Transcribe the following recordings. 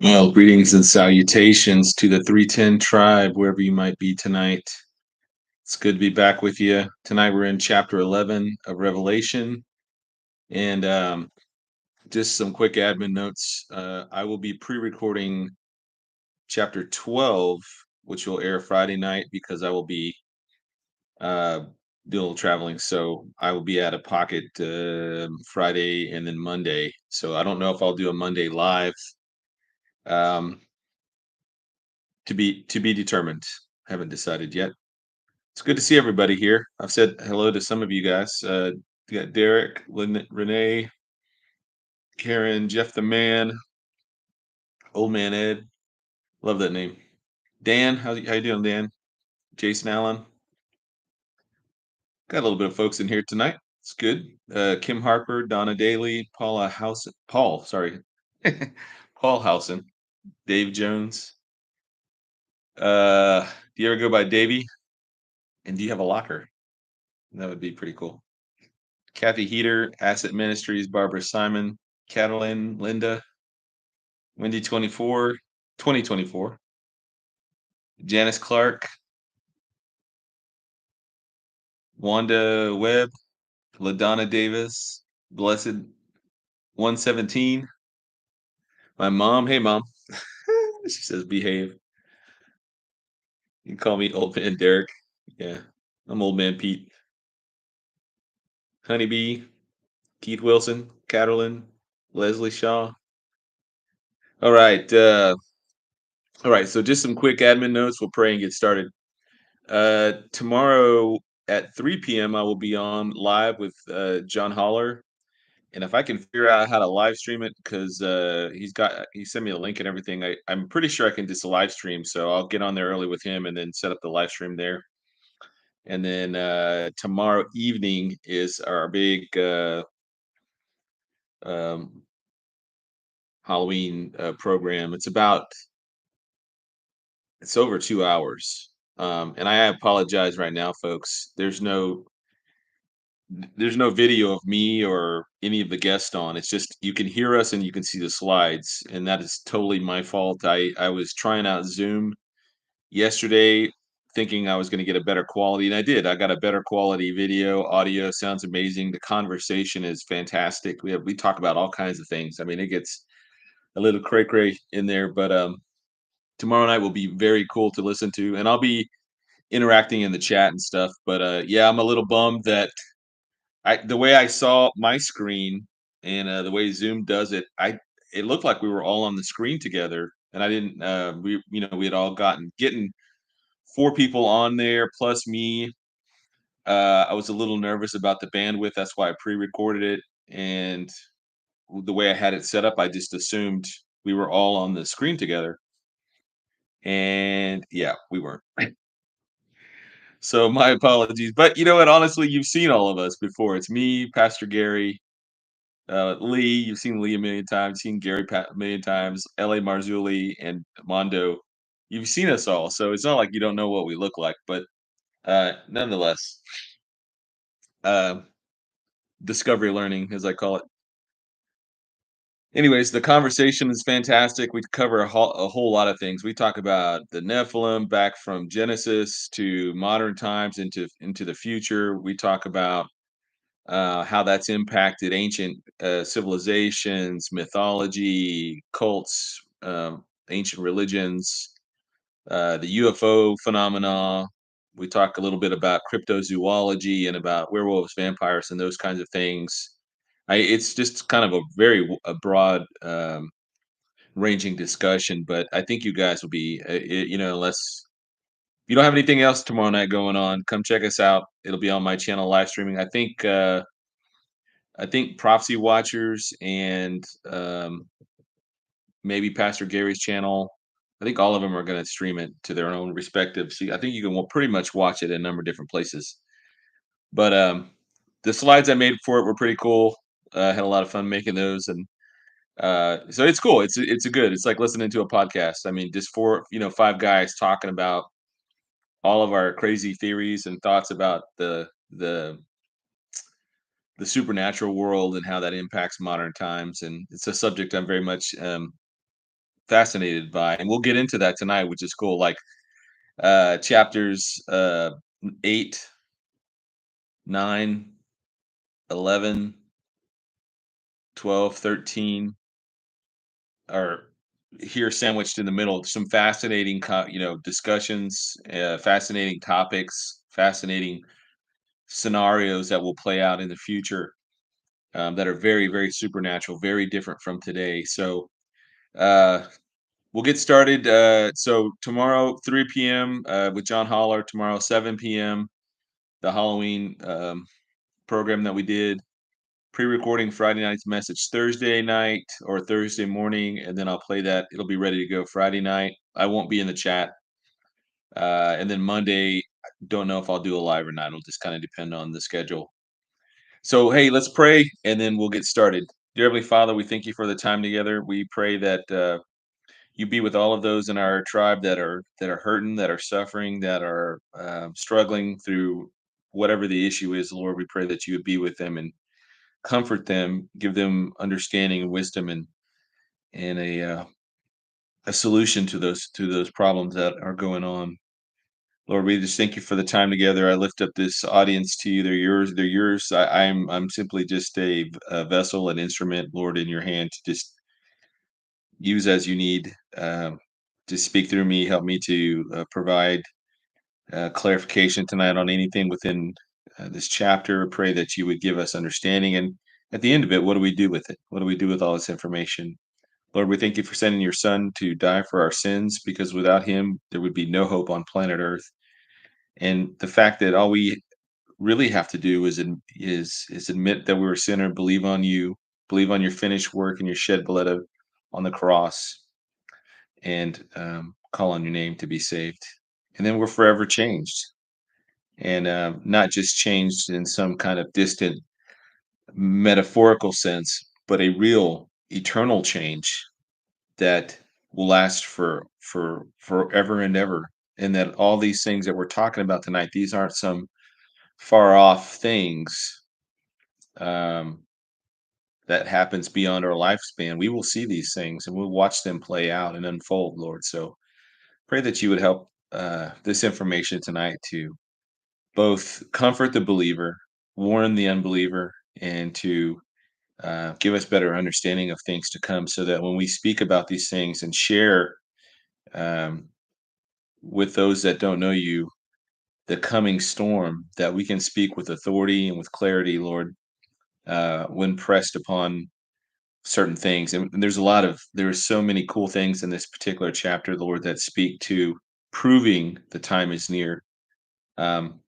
Well, greetings and salutations to the 310 tribe, wherever you might be tonight. It's good to be back with you. Tonight we're in chapter 11 of Revelation. And just some quick admin notes. I will be pre recording chapter 12, which will air Friday night because I will be uh, doing a little traveling. So I will be out of pocket Friday and then Monday. So I don't know if I'll do a Monday live. Um, to be determined. Haven't decided yet. It's good to see everybody here. I've said hello to some of you guys. We got Derek, Renee, Karen, Jeff the Man, Old Man Ed. Love that name. Dan, how you doing, Dan? Jason Allen. Got a little bit of folks in here tonight. It's good. Kim Harper, Donna Daly, Paula House, Paul, sorry, Paul Housen, Dave Jones. Do you ever go by Davey? And do you have a locker? That would be pretty cool. Kathy Heater, Asset Ministries, Barbara Simon, Catalin, Linda, Wendy 24, 2024, Janice Clark, Wanda Webb, LaDonna Davis, Blessed 117, my mom. Hey, mom. She says, behave. You can call me Old Man Derek. Yeah, I'm Old Man Pete. Honeybee, Keith Wilson, Catalin, Leslie Shaw. All right. All right. So just some quick admin notes. We'll pray and get started. Tomorrow at 3 p.m., I will be on live with John Holler. And if I can figure out how to live stream it, because he sent me a link and everything, I'm pretty sure I can just live stream. So I'll get on there early with him and then set up the live stream there. And then tomorrow evening is our big um, Halloween program. It's over 2 hours. And I apologize right now, folks. There's no video of me or any of the guests on. It's just you can hear us and you can see the slides, and that is totally my fault. I was trying out Zoom yesterday thinking I was going to get a better quality, and I did. I got a better quality video, audio sounds amazing. The conversation is fantastic. We talk about all kinds of things. I mean, it gets a little cray cray in there, but tomorrow night will be very cool to listen to, and I'll be interacting in the chat and stuff. But yeah, I'm a little bummed that the way I saw my screen and the way Zoom does it, it looked like we were all on the screen together, and I didn't. We had all getting four people on there plus me. I was a little nervous about the bandwidth. That's why I pre-recorded it, and the way I had it set up, I just assumed we were all on the screen together, and yeah, we weren't. So my apologies, but you know what? Honestly, you've seen all of us before. It's me, Pastor Gary, Lee. You've seen Lee a million times. Seen Gary a million times. L.A. Marzulli and Mondo. You've seen us all, so it's not like you don't know what we look like. But nonetheless, uh, discovery learning, as I call it. Anyways, the conversation is fantastic. We cover a whole lot of things. We talk about the Nephilim back from Genesis to modern times into the future. We talk about how that's impacted ancient civilizations, mythology, cults, ancient religions, the UFO phenomena. We talk a little bit about cryptozoology and about werewolves, vampires, and those kinds of things. It's just kind of a broad ranging discussion, but I think you guys will be, unless you don't have anything else tomorrow night going on, come check us out. It'll be on my channel live streaming. I think Prophecy Watchers and maybe Pastor Gary's channel. I think all of them are going to stream it to their own respective. See, I think you can pretty much watch it in a number of different places. But the slides I made for it were pretty cool. I had a lot of fun making those, and so it's cool. It's a good. It's like listening to a podcast. I mean, just five guys talking about all of our crazy theories and thoughts about the supernatural world and how that impacts modern times. And it's a subject I'm very much fascinated by, and we'll get into that tonight, which is cool. Like chapters 8, 9, 11, 12, 13 are here sandwiched in the middle. Some fascinating, discussions, fascinating topics, fascinating scenarios that will play out in the future, that are very, very supernatural, very different from today. So uh, we'll get started. So tomorrow, 3 p.m. With John Holler. Tomorrow, 7 p.m. The Halloween program that we did. Pre-recording Friday night's message Thursday night or Thursday morning, and then I'll play that. It'll be ready to go Friday night. I won't be in the chat. And then Monday, don't know if I'll do a live or not. It'll just kind of depend on the schedule. So, hey, let's pray and then we'll get started. Dear Heavenly Father, we thank you for the time together. We pray that you be with all of those in our tribe that are hurting, that are suffering, that are struggling through whatever the issue is. Lord, we pray that you would be with them and comfort them, give them understanding and wisdom and a solution to those problems that are going on. Lord, we just thank you for the time together. I lift up this audience to you. They're yours. They're yours. I'm simply just a vessel, an instrument, Lord, in your hand to just use as you need. To speak through me, help me to provide clarification tonight on anything within this chapter. Pray that you would give us understanding. And at the end of it, what do we do with it? What do we do with all this information? Lord, we thank you for sending your son to die for our sins because without him, there would be no hope on planet Earth. And the fact that all we really have to do is admit that we're a sinner, believe on you, believe on your finished work and your shed blood on the cross, and call on your name to be saved. And then we're forever changed, and not just changed in some kind of distant metaphorical sense, but a real eternal change that will last for forever and ever. And that all these things that we're talking about tonight, these aren't some far off things um, that happens beyond our lifespan. We will see these things and we'll watch them play out and unfold, Lord. So pray that you would help this information tonight to both comfort the believer, warn the unbeliever, and to give us better understanding of things to come so that when we speak about these things and share um, with those that don't know you the coming storm, that we can speak with authority and with clarity, Lord, when pressed upon certain things. And there's so many cool things in this particular chapter, Lord, that speak to proving the time is near. Um,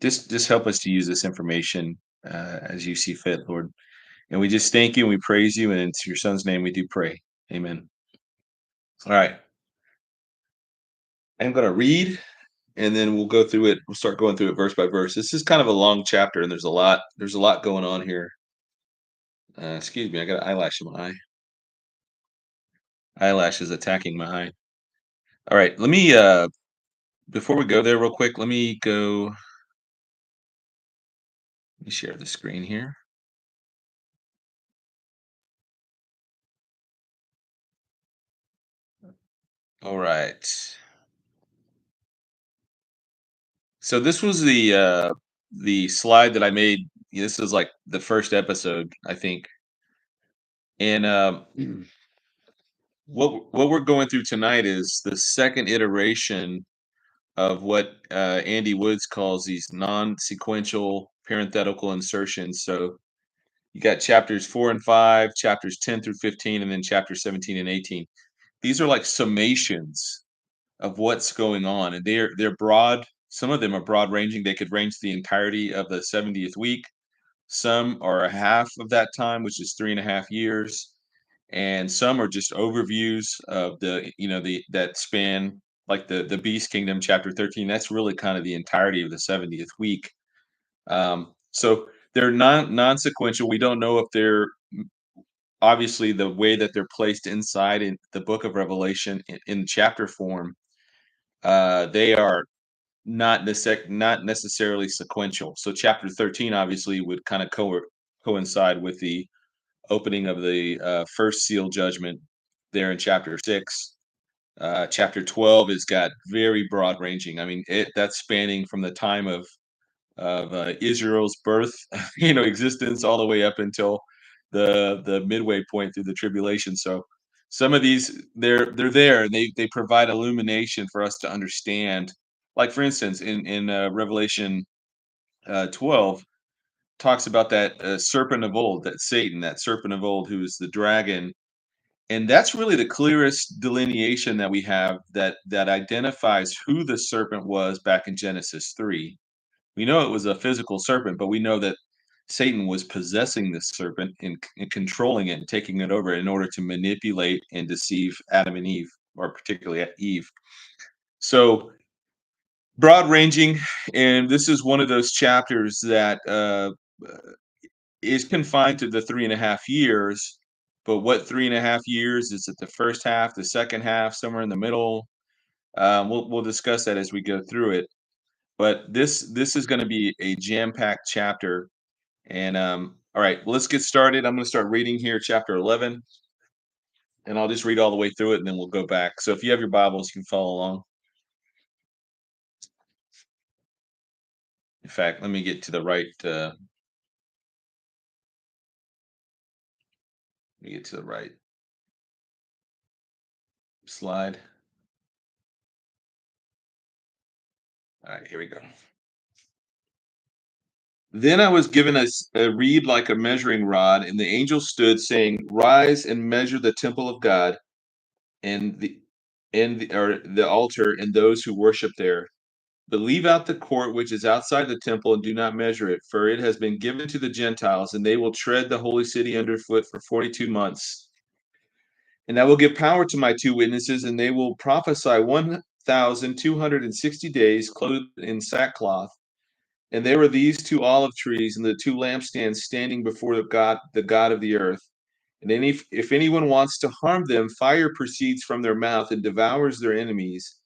just help us to use this information as you see fit, Lord. And we just thank you and we praise you. And it's your son's name we do pray. Amen. All right. I'm going to read and then we'll go through it. We'll start going through it verse by verse. This is kind of a long chapter and there's a lot going on here. Excuse me. I got an eyelash in my eye. Eyelash is attacking my eye. All right. Before we go there real quick, let me share the screen here. All right. So this was the slide that I made. This is like the first episode, I think. And what we're going through tonight is the second iteration of what Andy Woods calls these non-sequential parenthetical insertions. So you got chapters 4 and 5, chapters 10 through 15, and then chapters 17 and 18. These are like summations of what's going on, and they're broad. Some of them are broad ranging. They could range the entirety of the 70th week. Some are a half of that time, which is 3.5 years, and some are just overviews of the that span, like the Beast Kingdom, chapter 13. That's really kind of the entirety of the 70th week. So they're non-sequential. We don't know if they're obviously the way that they're placed inside in the book of Revelation in chapter form. They are not necessarily sequential. So chapter 13 obviously would kind of coincide with the opening of the first seal judgment, there in chapter 6. Chapter 12 has got very broad ranging. I mean, that's spanning from the time of Israel's birth, existence, all the way up until the midway point through the tribulation. So some of these they're there, and they provide illumination for us to understand. Like for instance, in Revelation 12 talks about that serpent of old, that Satan, that serpent of old, who is the dragon, and that's really the clearest delineation that we have that identifies who the serpent was back in Genesis 3. We know it was a physical serpent, but we know that Satan was possessing this serpent and controlling it and taking it over in order to manipulate and deceive Adam and Eve, or particularly at Eve. So broad ranging, and this is one of those chapters that is confined to the 3.5 years. But what 3.5 years? Is it the first half, the second half, somewhere in the middle? We'll discuss that as we go through it. But this is going to be a jam-packed chapter. And all right, well, let's get started. I'm going to start reading here, chapter 11, and I'll just read all the way through it, and then we'll go back. So if you have your Bibles, you can follow along. In fact, let me get to the right. Let me get to the right slide. All right, here we go. Then I was given a reed like a measuring rod, and the angel stood, saying, "Rise and measure the temple of God, and the altar, and those who worship there. But leave out the court which is outside the temple, and do not measure it, for it has been given to the Gentiles, and they will tread the holy city underfoot for 42 months. And I will give power to my two witnesses, and they will prophesy 1,260 days, clothed in sackcloth. And there were these two olive trees and the two lampstands standing before the God of the earth. And if anyone wants to harm them, fire proceeds from their mouth and devours their enemies.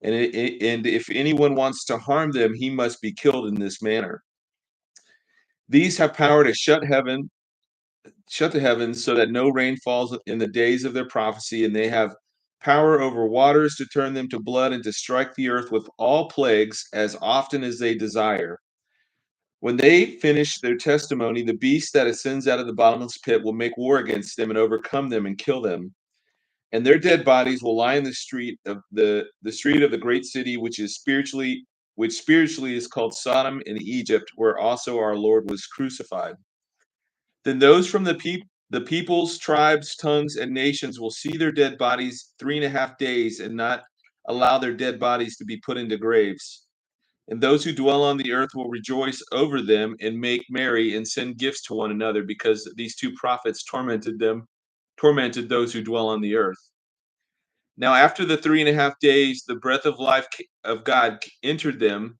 And if anyone wants to harm them, he must be killed in this manner. These have power to shut the heavens so that no rain falls in the days of their prophecy, and they have power over waters to turn them to blood and to strike the earth with all plagues as often as they desire. When they finish their testimony, the beast that ascends out of the bottomless pit will make war against them and overcome them and kill them. And their dead bodies will lie in the street of the great city, which spiritually is called Sodom in Egypt, where also our Lord was crucified. Then those from the peoples, tribes, tongues, and nations will see their dead bodies 3.5 days and not allow their dead bodies to be put into graves. And those who dwell on the earth will rejoice over them and make merry and send gifts to one another, because these two prophets tormented those who dwell on the earth. Now, after the 3.5 days, the breath of life of God entered them,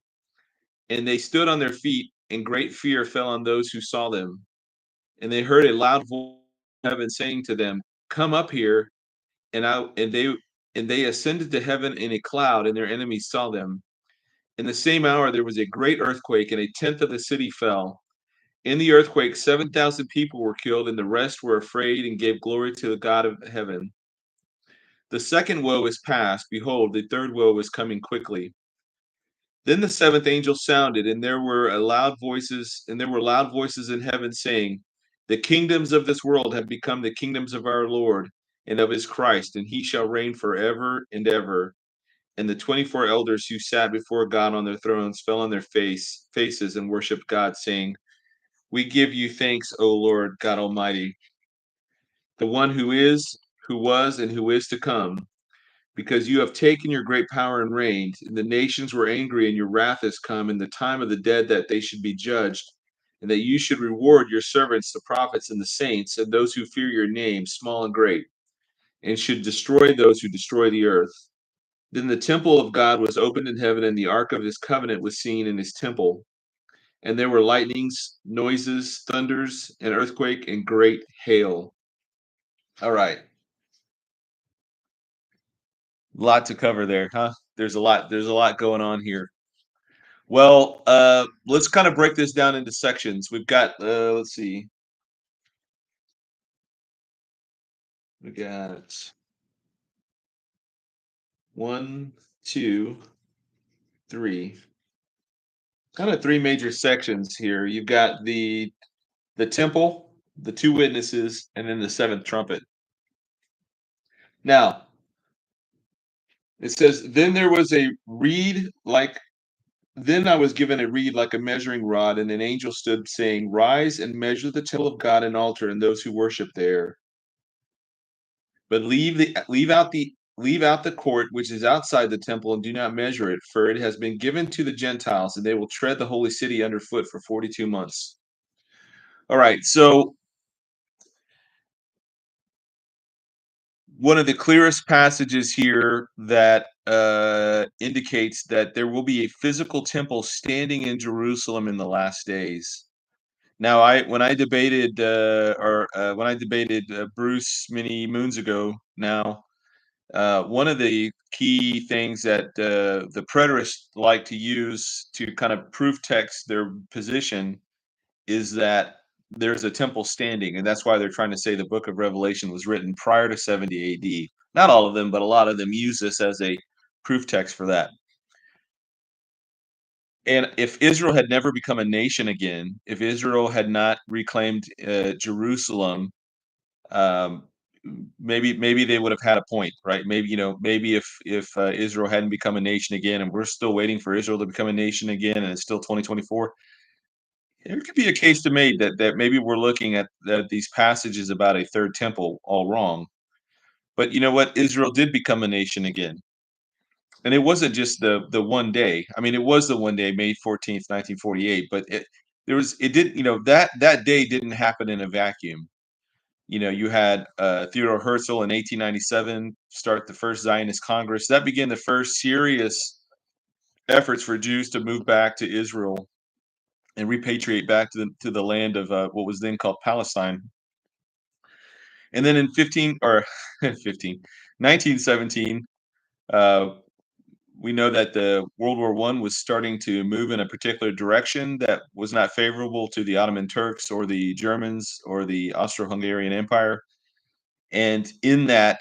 and they stood on their feet, and great fear fell on those who saw them. And they heard a loud voice from heaven saying to them, "Come up here." And I and they ascended to heaven in a cloud, and their enemies saw them. In the same hour, there was a great earthquake, and a tenth of the city fell. In the earthquake, 7,000 people were killed, and the rest were afraid and gave glory to the God of heaven. The second woe is past. Behold, the third woe is coming quickly. Then the seventh angel sounded, and there were loud voices in heaven saying, "The kingdoms of this world have become the kingdoms of our Lord and of his Christ, and he shall reign forever and ever." And the 24 elders who sat before God on their thrones fell on their faces and worshiped God, saying, "We give you thanks, O Lord God Almighty, the one who is, who was, and who is to come, because you have taken your great power and reigned. And the nations were angry, and your wrath has come in the time of the dead, that they should be judged, and that you should reward your servants, the prophets and the saints, and those who fear your name, small and great, and should destroy those who destroy the earth." Then the temple of God was opened in heaven, and the ark of his covenant was seen in his temple. And there were lightnings, noises, thunders, an earthquake, and great hail. All right. A lot to cover there, huh? There's a lot going on here. Well, let's kind of break this down into sections. We've got let's see. We got One, two, three. Kind of three major sections here. You've got the temple, the two witnesses, and then the seventh trumpet. Now, it says, then there was a reed like then I was given a reed like a measuring rod, and an angel stood saying, rise and measure the temple of God and altar and those who worship there. But leave out the court which is outside the temple, and do not measure it, for it has been given to the Gentiles, and they will tread the holy city underfoot for 42 months. All right, so one of the clearest passages here that indicates that there will be a physical temple standing in Jerusalem in the last days. Now, I when I debated or when I debated Bruce many moons ago, now one of the key things that the preterists like to use to kind of proof text their position is that there's a temple standing, and that's why they're trying to say the book of Revelation was written prior to 70 AD. Not all of them, but a lot of them use this as a proof text for that. And if Israel had never become a nation again, if Israel had not reclaimed Jerusalem, um, maybe they would have had a point, right? Maybe maybe if Israel hadn't become a nation again, and we're still waiting for Israel to become a nation again, and it's still 2024, there could be a case to made that maybe we're looking at these passages about a third temple all wrong. But you know what? Israel did become a nation again, and it wasn't just the one day. I mean, it was the one day, May 14th, 1948. But it did that day didn't happen in a vacuum. You had Theodore Herzl in 1897 start the first Zionist Congress. That began the first serious efforts for Jews to move back to Israel and repatriate back to the land of what was then called Palestine. And then in 15 or 15, 1917, uh, we know that the World War I was starting to move in a particular direction that was not favorable to the Ottoman Turks or the Germans or the Austro-Hungarian Empire. And in that,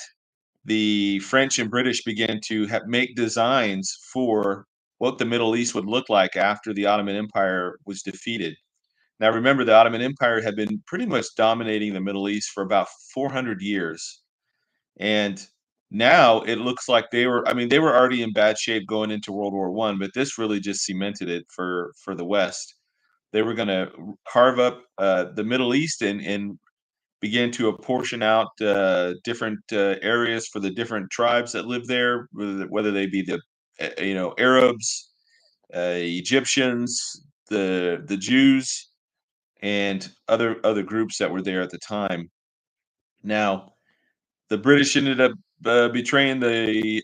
the French and British began to make designs for what the Middle East would look like after the Ottoman Empire was defeated. Now, remember, the Ottoman Empire had been pretty much dominating the Middle East for about 400 years. And now it looks like I mean, they were already in bad shape going into World War I, but this really just cemented it for the West. They were going to carve up the Middle East and begin to apportion out different areas for the different tribes that live there, whether they be the Arabs, Egyptians, the Jews, and other groups that were there at the time. Now, the British ended up betraying the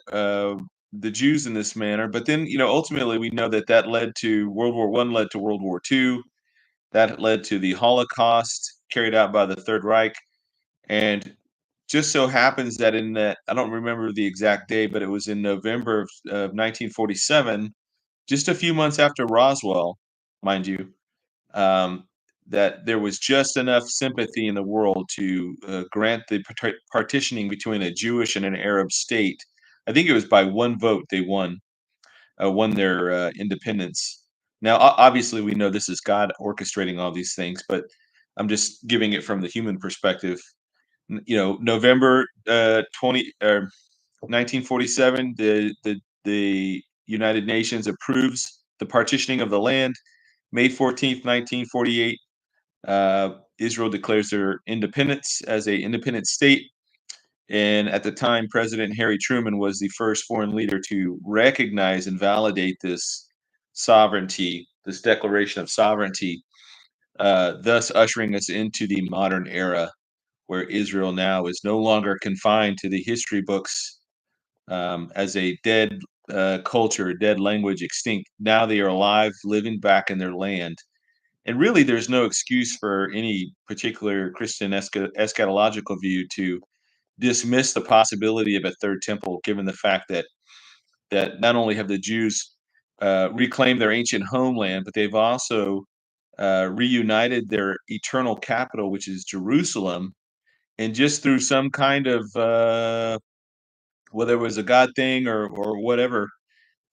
Jews in this manner, but then ultimately we know that led to World War I, led to World War II, that led to the Holocaust carried out by the Third Reich, and just so happens that in that, I don't remember the exact day, but it was in November of 1947, just a few months after Roswell, mind you, um, that there was just enough sympathy in the world to grant the partitioning between a Jewish and an Arab state. I think it was by one vote they won their independence. Now, obviously, we know this is God orchestrating all these things, but I'm just giving it from the human perspective. November 1947, the United Nations approves the partitioning of the land. May 14th, 1948, Israel declares their independence as a independent state. And at the time, President Harry Truman was the first foreign leader to recognize and validate this sovereignty, this declaration of sovereignty, thus ushering us into the modern era where Israel now is no longer confined to the history books as a dead culture, dead language, extinct. Now they are alive, living back in their land. And really, there's no excuse for any particular Christian eschatological view to dismiss the possibility of a third temple, given the fact that not only have the Jews reclaimed their ancient homeland, but they've also reunited their eternal capital, which is Jerusalem, and just through some kind of whether it was a God thing or whatever.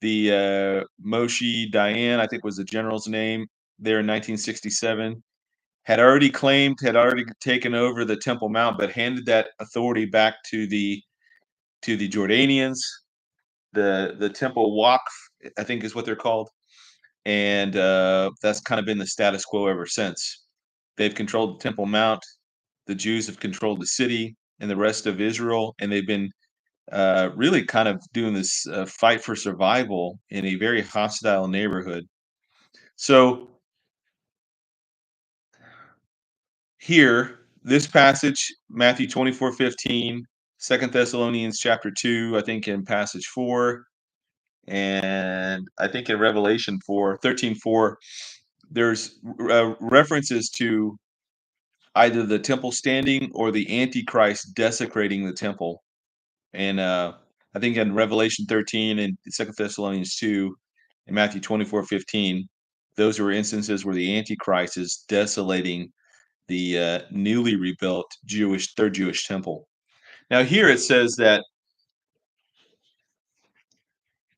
The Moshe Dayan, I think was the general's name, there in 1967, had already taken over the Temple Mount, but handed that authority back to the Jordanians. The Temple Waqf, I think, is what they're called, and that's kind of been the status quo ever since. They've controlled the Temple Mount. The Jews have controlled the city and the rest of Israel, and they've been really kind of doing this fight for survival in a very hostile neighborhood. So here, this passage, Matthew 24:15, 2 Thessalonians chapter 2, I think in passage 4, and I think in Revelation 4:13, there's references to either the temple standing or the Antichrist desecrating the temple. And I think in Revelation 13 and 2 Thessalonians 2 and Matthew 24:15, those were instances where the Antichrist is desolating the newly rebuilt third Jewish temple. Now here it says that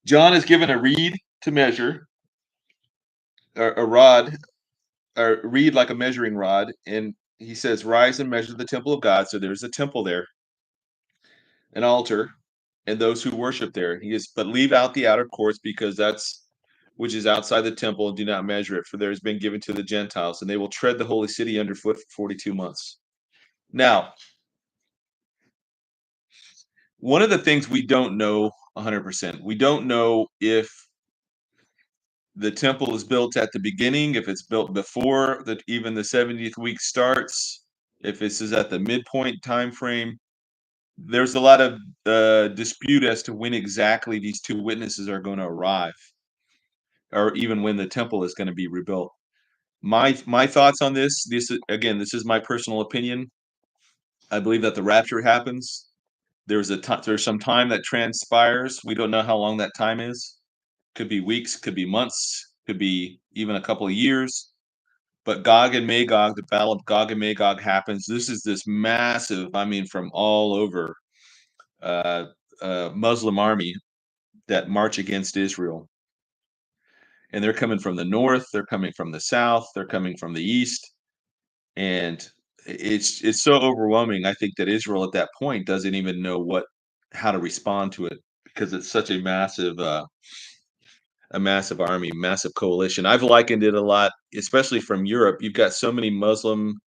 John is given a reed to measure, or a rod, or reed like a measuring rod, and he says, "Rise and measure the temple of God." So there's a temple there, an altar, and those who worship there. He is, but leave out the outer courts, because that's which is outside the temple, and do not measure it, for there has been given to the Gentiles, and they will tread the holy city underfoot for 42 months. Now, one of the things we don't know 100%, we don't know if the temple is built at the beginning, if it's built before even the 70th week starts, if this is at the midpoint time frame. There's a lot of dispute as to when exactly these two witnesses are going to arrive, or even when the temple is going to be rebuilt. My thoughts on this is, again, this is my personal opinion. I believe that the rapture happens. There's some time that transpires. We don't know how long that time is. Could be weeks, could be months, could be even a couple of years. But Gog and Magog, the battle of Gog and Magog happens. This is this massive, I mean, from all over, uh, Muslim army that march against Israel. And they're coming from the north, they're coming from the south, they're coming from the east. And it's so overwhelming. I think that Israel at that point doesn't even know how to respond to it, because it's such a massive army, massive coalition. I've likened it a lot, especially from Europe. You've got so many Muslim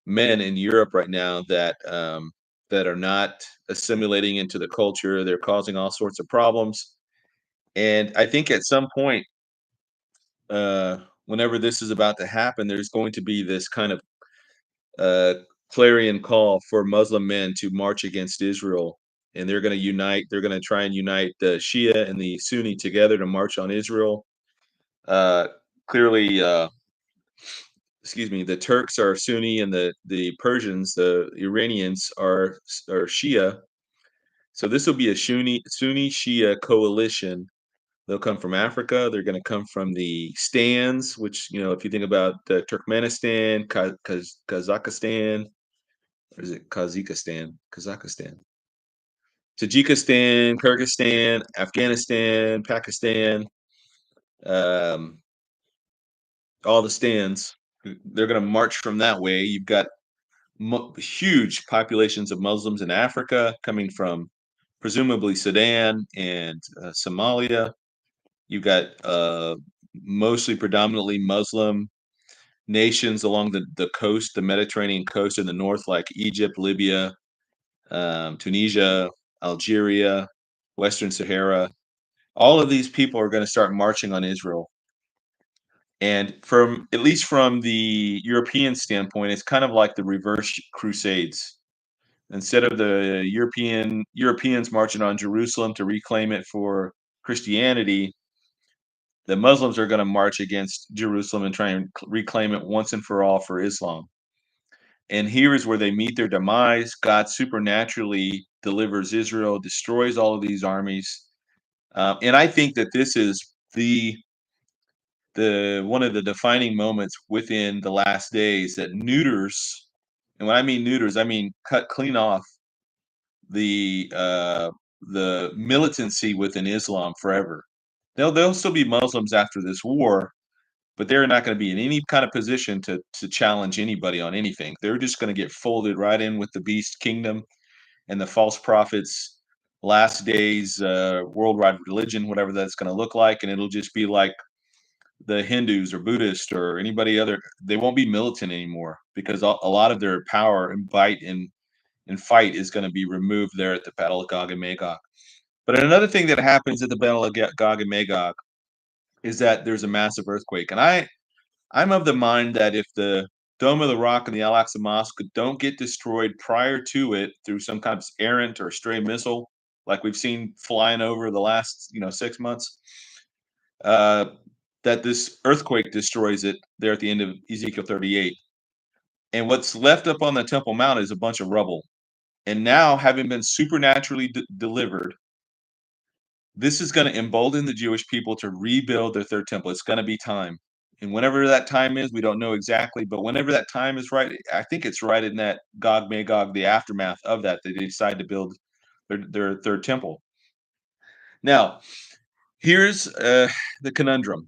men in Europe right now that are not assimilating into the culture. They're causing all sorts of problems. And I think at some point, whenever this is about to happen, there's going to be this kind of uh, clarion call for Muslim men to march against Israel, and they're going to unite. They're going to try and unite the Shia and the Sunni together to march on Israel. Uh, Clearly, excuse me, the Turks are Sunni, and the Persians, the Iranians, are Shia. So this will be a Sunni Shia coalition. They'll come from Africa. They're going to come from the stands, which, if you think about Turkmenistan, Kazakhstan, or is it Kazakhstan? Kazakhstan, Tajikistan, Kyrgyzstan, Afghanistan, Pakistan, um, all the stands. They're going to march from that way. You've got huge populations of Muslims in Africa coming from presumably Sudan and Somalia. You've got mostly predominantly Muslim nations along the coast, the Mediterranean coast in the north, like Egypt, Libya, Tunisia, Algeria, Western Sahara. All of these people are going to start marching on Israel. And from at least from the European standpoint, it's kind of like the reverse crusades. Instead of the Europeans marching on Jerusalem to reclaim it for Christianity, the Muslims are going to march against Jerusalem and try and reclaim it once and for all for Islam. And here is where they meet their demise. God supernaturally delivers Israel, destroys all of these armies. And I think that this is the one of the defining moments within the last days, that neuters, and when I mean neuters, I mean cut clean off the the militancy within Islam forever. They'll still be Muslims after this war, but they're not going to be in any kind of position to challenge anybody on anything. They're just going to get folded right in with the beast kingdom and the false prophets, last days, worldwide religion, whatever that's going to look like, and it'll just be like the Hindus or Buddhists or anybody other. They won't be militant anymore because a lot of their power and bite and fight is going to be removed there at the Battle of Gog and Magog. But another thing that happens at the Battle of Gog and Magog is that there's a massive earthquake, and I'm of the mind that if the Dome of the Rock and the Al Aqsa Mosque don't get destroyed prior to it through some kind of errant or stray missile, like we've seen flying over the last 6 months, uh, that this earthquake destroys it there at the end of Ezekiel 38. And what's left up on the Temple Mount is a bunch of rubble. And now, having been supernaturally delivered, this is going to embolden the Jewish people to rebuild their third temple. It's going to be time. And whenever that time is, we don't know exactly, but whenever that time is right, I think it's right in that Gog Magog, the aftermath of that, they decide to build their third temple. Now, here's the conundrum.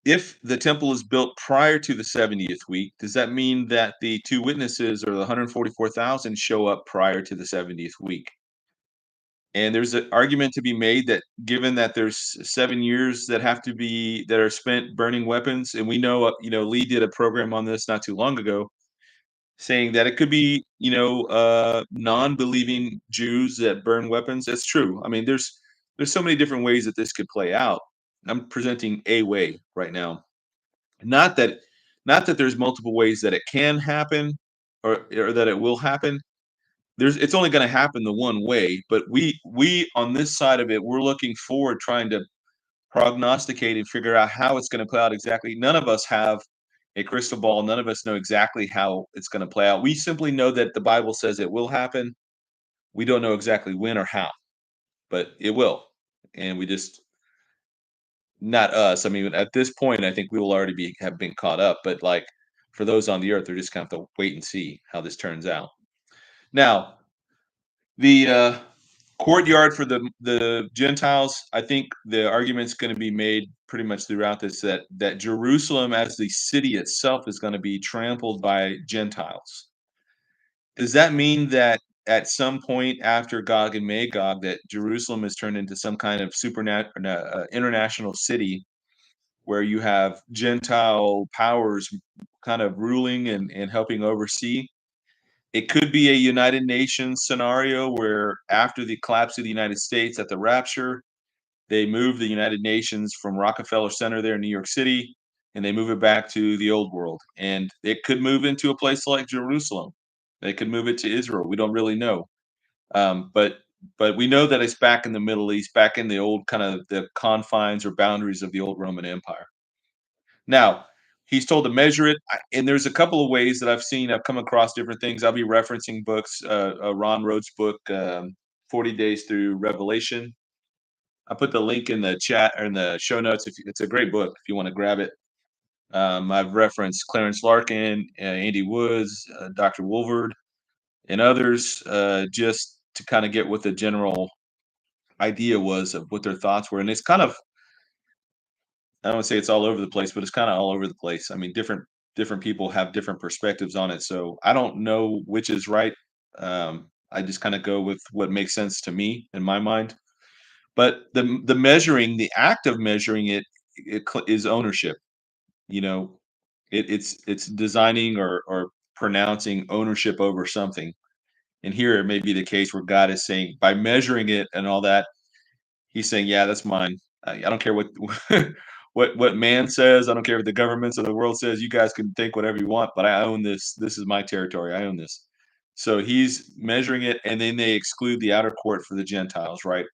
If the temple is built prior to the 70th week, does that mean that the two witnesses or the 144,000 show up prior to the 70th week? And there's an argument to be made that given that there's 7 years that are spent burning weapons, and we know, Lee did a program on this not too long ago, saying that it could be, non-believing Jews that burn weapons. That's true. I mean, there's so many different ways that this could play out. I'm presenting a way right now. Not that not that there's multiple ways that it can happen or that it will happen. It's only going to happen the one way, but we on this side of it, we're looking forward, trying to prognosticate and figure out how it's going to play out exactly. None of us have a crystal ball. None of us know exactly how it's going to play out. We simply know that the Bible says it will happen. We don't know exactly when or how, but it will. And we just, not us. I mean, at this point, I think we will already have been caught up. But like for those on the earth, they're just kind of have to wait and see how this turns out. Now, the courtyard for the Gentiles, I think the argument's going to be made pretty much throughout this that Jerusalem as the city itself is going to be trampled by Gentiles. Does that mean that at some point after Gog and Magog, that Jerusalem is turned into some kind of international city where you have Gentile powers kind of ruling and helping oversee? It could be a United Nations scenario where after the collapse of the United States at the rapture, they move the United Nations from Rockefeller Center there in New York City, and they move it back to the old world. And it could move into a place like Jerusalem. They could move it to Israel. We don't really know. But we know that it's back in the Middle East, back in the old kind of the confines or boundaries of the old Roman Empire. Now, he's told to measure it, and there's a couple of ways that I've come across different things. I'll be referencing books, Ron Rhodes' book, 40 Days Through Revelation. I put the link in the chat or in the show notes. It's a great book if you want to grab it. I've referenced Clarence Larkin, Andy Woods, Dr. Woolvard, and others, just to kind of get what the general idea was of what their thoughts were. And it's kind of, I don't want to say it's all over the place, but it's kind of all over the place. I mean, different people have different perspectives on it, so I don't know which is right. I just kind of go with what makes sense to me in my mind. But the act of measuring it is ownership. You know, it's designing or pronouncing ownership over something. And here it may be the case where God is saying, by measuring it and all that, he's saying, yeah, that's mine. I don't care what what man says. I don't care what the governments of the world says. You guys can think whatever you want, but I own this. This is my territory. I own this. So he's measuring it, and then they exclude the outer court for the Gentiles, right?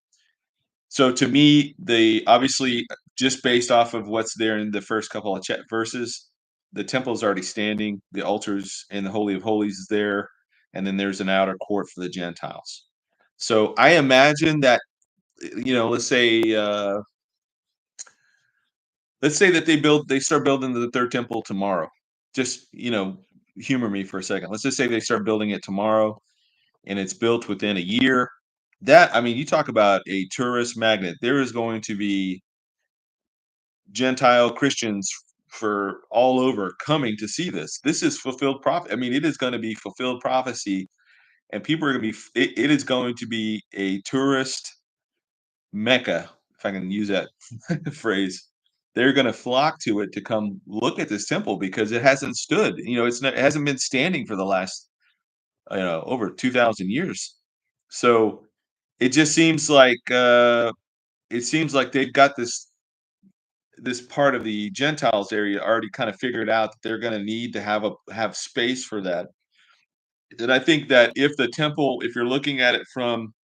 So to me, they obviously, just based off of what's there in the first couple of verses, the temple is already standing, the altars and the Holy of Holies is there, and then there's an outer court for the Gentiles. So I imagine that, let's say that they start building the third temple tomorrow. Just, humor me for a second. Let's just say they start building it tomorrow and it's built within a year. That I mean, you talk about a tourist magnet. There is going to be Gentile Christians for all over coming to see this. This is fulfilled prophet. I mean, it is going to be fulfilled prophecy, and people are going to be. It is going to be a tourist mecca, if I can use that phrase. They're going to flock to it to come look at this temple because it hasn't stood. It hasn't been standing for the last over 2,000 years. So it just seems like they've got this part of the Gentiles area already kind of figured out that they're going to need to have space for that. And I think that if you're looking at it from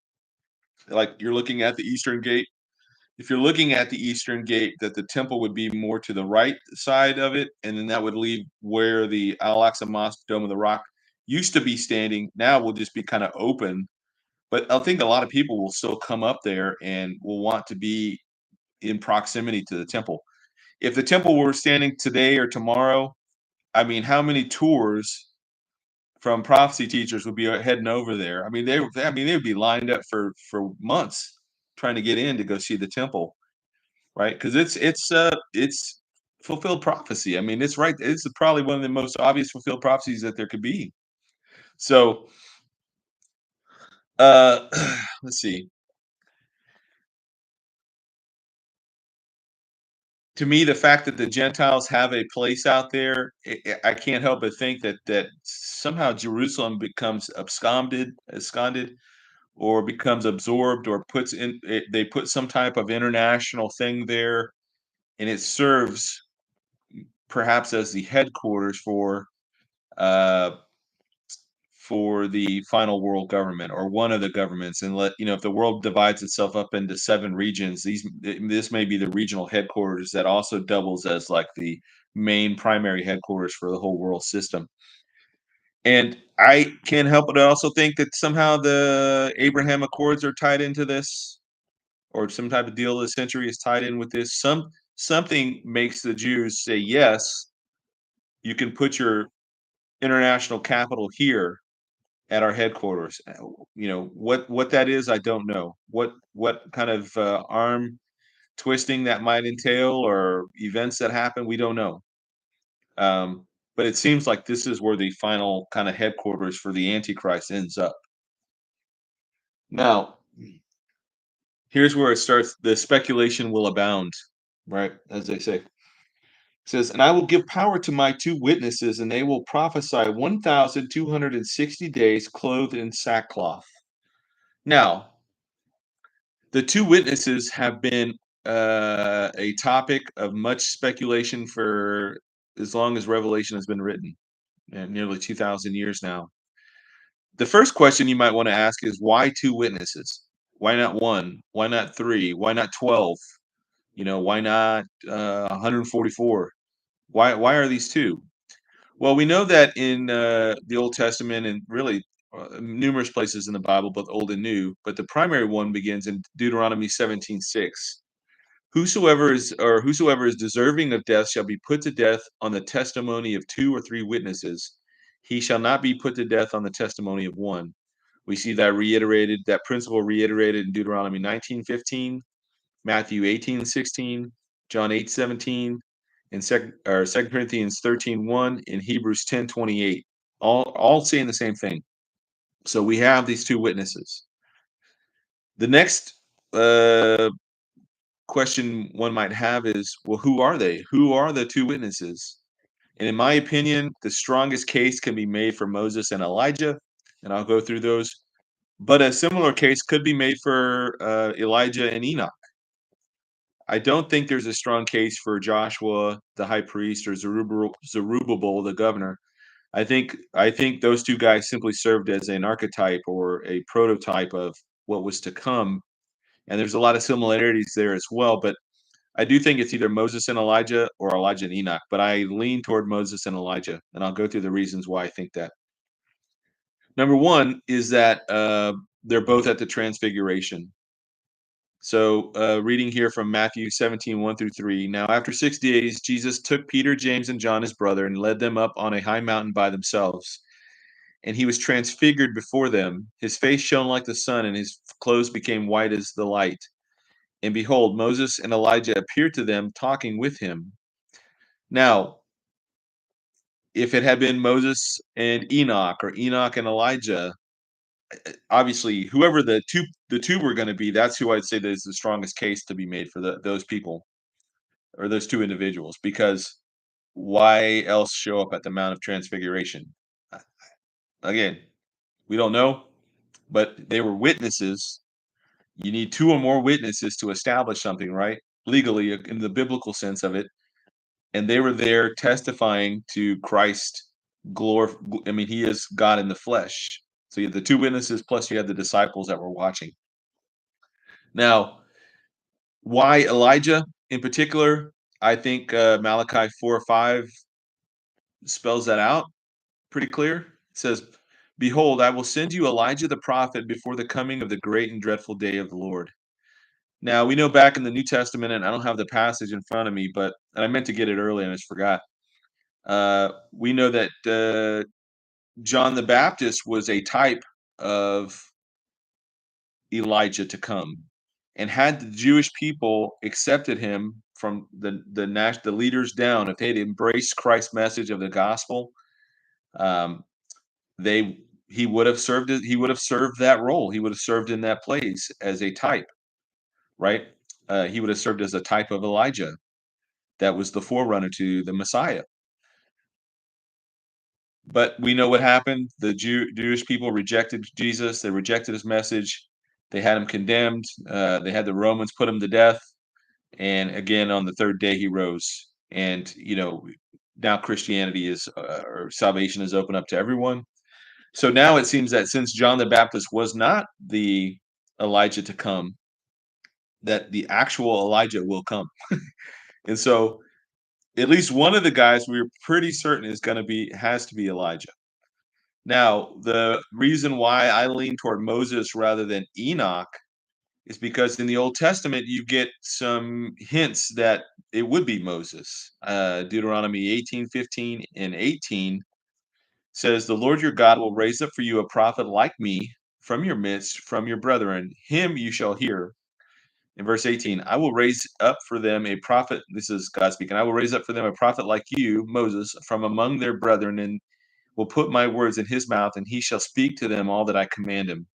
like you're looking at the Eastern Gate, if you're looking at the Eastern Gate, that the temple would be more to the right side of it, and then that would leave where the Al-Aqsa Mosque, Dome of the Rock, used to be standing. Now will just be kind of open. But I think a lot of people will still come up there and will want to be in proximity to the temple. If the temple were standing today or tomorrow, I mean, how many tours from prophecy teachers would be heading over there? They would be lined up for months trying to get in to go see the temple, right? Because it's fulfilled prophecy. I mean, it's right. It's probably one of the most obvious fulfilled prophecies that there could be. So, uh, let's see. To me, the fact that the Gentiles have a place out there, I can't help but think that somehow Jerusalem becomes absconded, or becomes absorbed, or they put some type of international thing there, and it serves perhaps as the headquarters uh, for the final world government or one of the governments. And if the world divides itself up into 7 regions, this may be the regional headquarters that also doubles as like the main primary headquarters for the whole world system. And I can't help but also think that somehow the Abraham Accords are tied into this, or some type of deal of the century is tied in with this. Something makes the Jews say, yes, you can put your international capital here at our headquarters. What that is, I don't know. What kind of arm twisting that might entail, or events that happen, we don't know. But it seems like this is where the final kind of headquarters for the Antichrist ends up. Now, here's where it starts. The speculation will abound, right? As they say. It says, and I will give power to my 2 witnesses, and they will prophesy 1,260 days clothed in sackcloth. Now, the 2 witnesses have been a topic of much speculation for as long as Revelation has been written, and nearly 2,000 years now. The first question you might want to ask is, why 2 witnesses? Why not one? Why not three? Why not 12? Why not 144? Why are these two? Well, we know that in the Old Testament, and really numerous places in the Bible, both Old and New, but the primary one begins in Deuteronomy 17:6. Whosoever is deserving of death shall be put to death on the testimony of 2 or 3 witnesses. He shall not be put to death on the testimony of one. We see that principle reiterated in Deuteronomy 19:15, Matthew 18:16, John 8:17, and 2 Corinthians 13:1, and Hebrews 10:28. All saying the same thing. So we have these 2 witnesses. The next question one might have is, well, who are they? Who are the 2 witnesses? And in my opinion, the strongest case can be made for Moses and Elijah, and I'll go through those. But a similar case could be made for Elijah and Enoch. I don't think there's a strong case for Joshua, the high priest, or Zerubbabel, the governor. I think those 2 guys simply served as an archetype or a prototype of what was to come, and there's a lot of similarities there as well. But I do think it's either Moses and Elijah or Elijah and Enoch, but I lean toward Moses and Elijah, and I'll go through the reasons why I think that. Number one is that they're both at the transfiguration. So, reading here from Matthew 17:1 through 3. Now, after 6 days, Jesus took Peter, James, and John, his brother, and led them up on a high mountain by themselves. and he was transfigured before them. His face shone like the sun, and his clothes became white as the light. And behold, Moses and Elijah appeared to them, talking with him. Now, if it had been Moses and Enoch, or Enoch and Elijah, obviously whoever the two were going to be, that's who I'd say there's the strongest case to be made for those people, or those two individuals, because why else show up at the Mount of Transfiguration? Uh, Again, we don't know, but they were witnesses. You need two or more witnesses to establish something, right? Legally, in the biblical sense of it. And they were there testifying to Christ. I mean, he is God in the flesh. So you have the two witnesses, plus you had the disciples that were watching. Now, why Elijah in particular? I think Malachi 4:5 spells that out pretty clear. It says, "Behold, I will send you Elijah the prophet before the coming of the great and dreadful day of the Lord." Now we know back in the New Testament, and I don't have the passage in front of me, but and I meant to get it earlier and I just forgot. We know that John the Baptist was a type of Elijah to come, and had the Jewish people accepted him from the leaders down, if they'd embraced Christ's message of the gospel, um, they he would have served that role. He would have served in that place as a type, right? He would have served as a type of Elijah that was the forerunner to the Messiah. But we know what happened. The Jewish people rejected Jesus. They rejected his message. They had him condemned. They had the Romans put him to death. And again, on the third day, he rose. And now Christianity or salvation is open up to everyone. So now it seems that since John the Baptist was not the Elijah to come, that the actual Elijah will come. And so at least one of the guys we're pretty certain has to be Elijah. Now, the reason why I lean toward Moses rather than Enoch is because in the Old Testament you get some hints that it would be Moses. Deuteronomy 18:15 and 18 says, "The Lord your God will raise up for you a prophet like me from your midst, from your brethren. Him you shall hear." In verse 18, "I will raise up for them a prophet." This is God speaking. "I will raise up for them a prophet like you, Moses, from among their brethren, and will put my words in his mouth, and he shall speak to them all that I command him."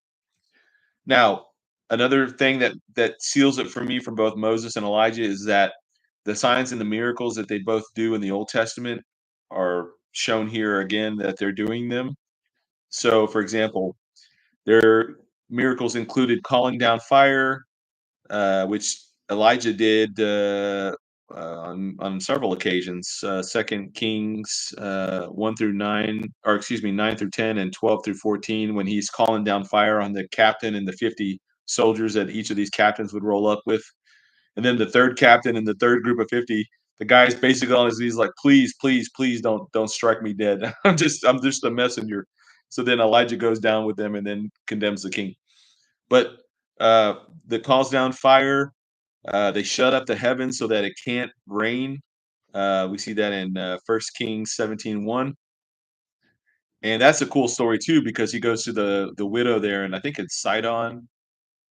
Now, another thing that seals it for me from both Moses and Elijah is that the signs and the miracles that they both do in the Old Testament are shown here again that they're doing them. So, for example, their miracles included calling down fire, which Elijah did on several occasions. Second Kings 1 through 9, or excuse me, 9 through 10 and 12 through 14, when he's calling down fire on the captain and the 50 soldiers that each of these captains would roll up with, and then the third captain and the third group of 50. The guy's basically on his knees, like, "Please, please, please, don't strike me dead. I'm just a messenger." So then Elijah goes down with them and then condemns the king. But the calls down fire, they shut up the heavens so that it can't rain. We see that in 1 Kings 17:1. And that's a cool story too, because he goes to the widow there, and I think it's Sidon,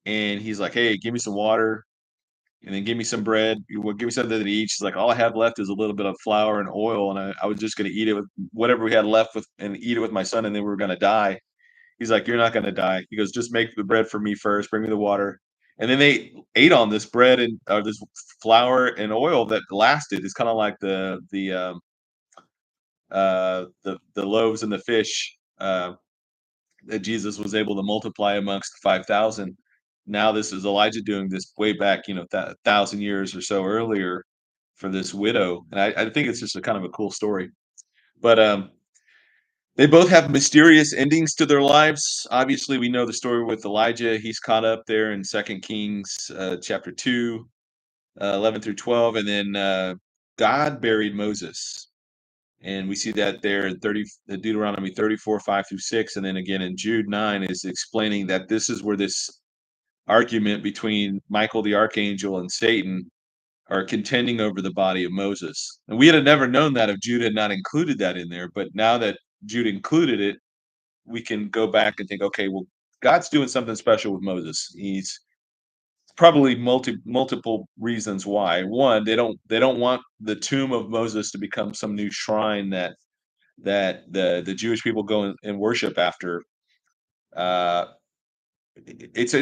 and he's like, "Hey, give me some water, and then give me some bread. Give me something to eat." She's like, "All I have left is a little bit of flour and oil, and I was just going to eat it with whatever we had left with, and eat it with my son, and then we were going to die." He's like, "You're not gonna die." He goes, "Just make the bread for me first, bring me the water." And then they ate on this bread and this flour and oil that lasted. It's kind of like the loaves and the fish that Jesus was able to multiply amongst the 5,000. Now this is Elijah doing this way back, 1,000 years or so earlier for this widow, and I think it's just a kind of a cool story. But they both have mysterious endings to their lives. Obviously, we know the story with Elijah. He's caught up there in Second Kings chapter 2, 11 through 12, and then God buried Moses. And we see that there in Deuteronomy 34, 5 through 6, and then again in Jude 9 is explaining that this is where this argument between Michael the archangel and Satan are contending over the body of Moses. And we had never known that if Jude had not included that in there, but now that Jude included it, we can go back and think, okay, well, God's doing something special with Moses. He's probably multiple reasons why. One, they don't want the tomb of Moses to become some new shrine that the Jewish people go and worship after. Uh, it's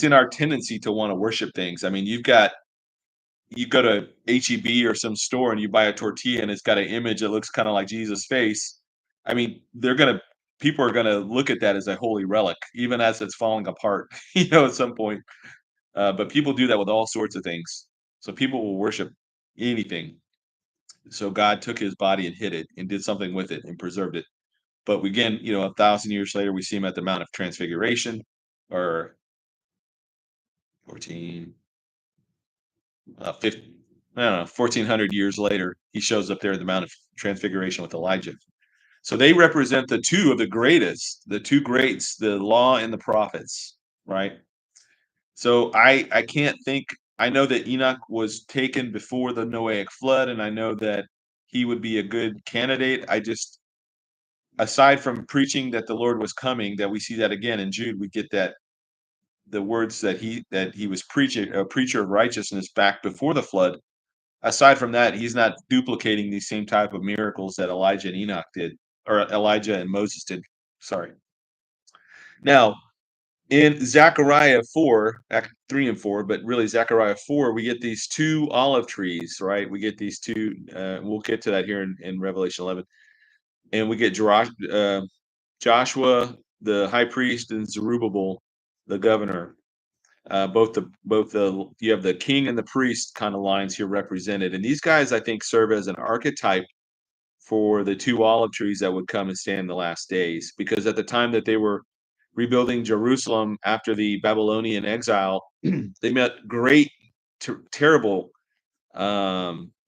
in our tendency to want to worship things. I mean, you go to HEB or some store and you buy a tortilla and it's got an image that looks kind of like Jesus' face. I mean, people are gonna look at that as a holy relic, even as it's falling apart, at some point. But people do that with all sorts of things. So people will worship anything. So God took his body and hid it and did something with it and preserved it. But again, 1,000 years later, we see him at the Mount of Transfiguration, or 14, 50, I don't know, 1,400 years later, he shows up there at the Mount of Transfiguration with Elijah. So they represent the two of the greatest, the two greats, the law and the prophets, right? So I can't think. I know that Enoch was taken before the Noahic flood, and I know that he would be a good candidate. I just, aside from preaching that the Lord was coming, that we see that again in Jude, we get that the words that he was preaching, a preacher of righteousness back before the flood. Aside from that, he's not duplicating these same type of miracles that Elijah and Enoch did, or Elijah and Moses did. Sorry. Now, in Zechariah 4, Act 3 and 4, but really Zechariah 4, we get these two olive trees, right? We get these two, we'll get to that here in Revelation 11. And we get Joshua, the high priest, and Zerubbabel, the governor. Both the you have the king and the priest kind of lines here represented. And these guys, I think, serve as an archetype for the two olive trees that would come and stand in the last days. Because at the time that they were rebuilding Jerusalem after the Babylonian exile, they met great, terrible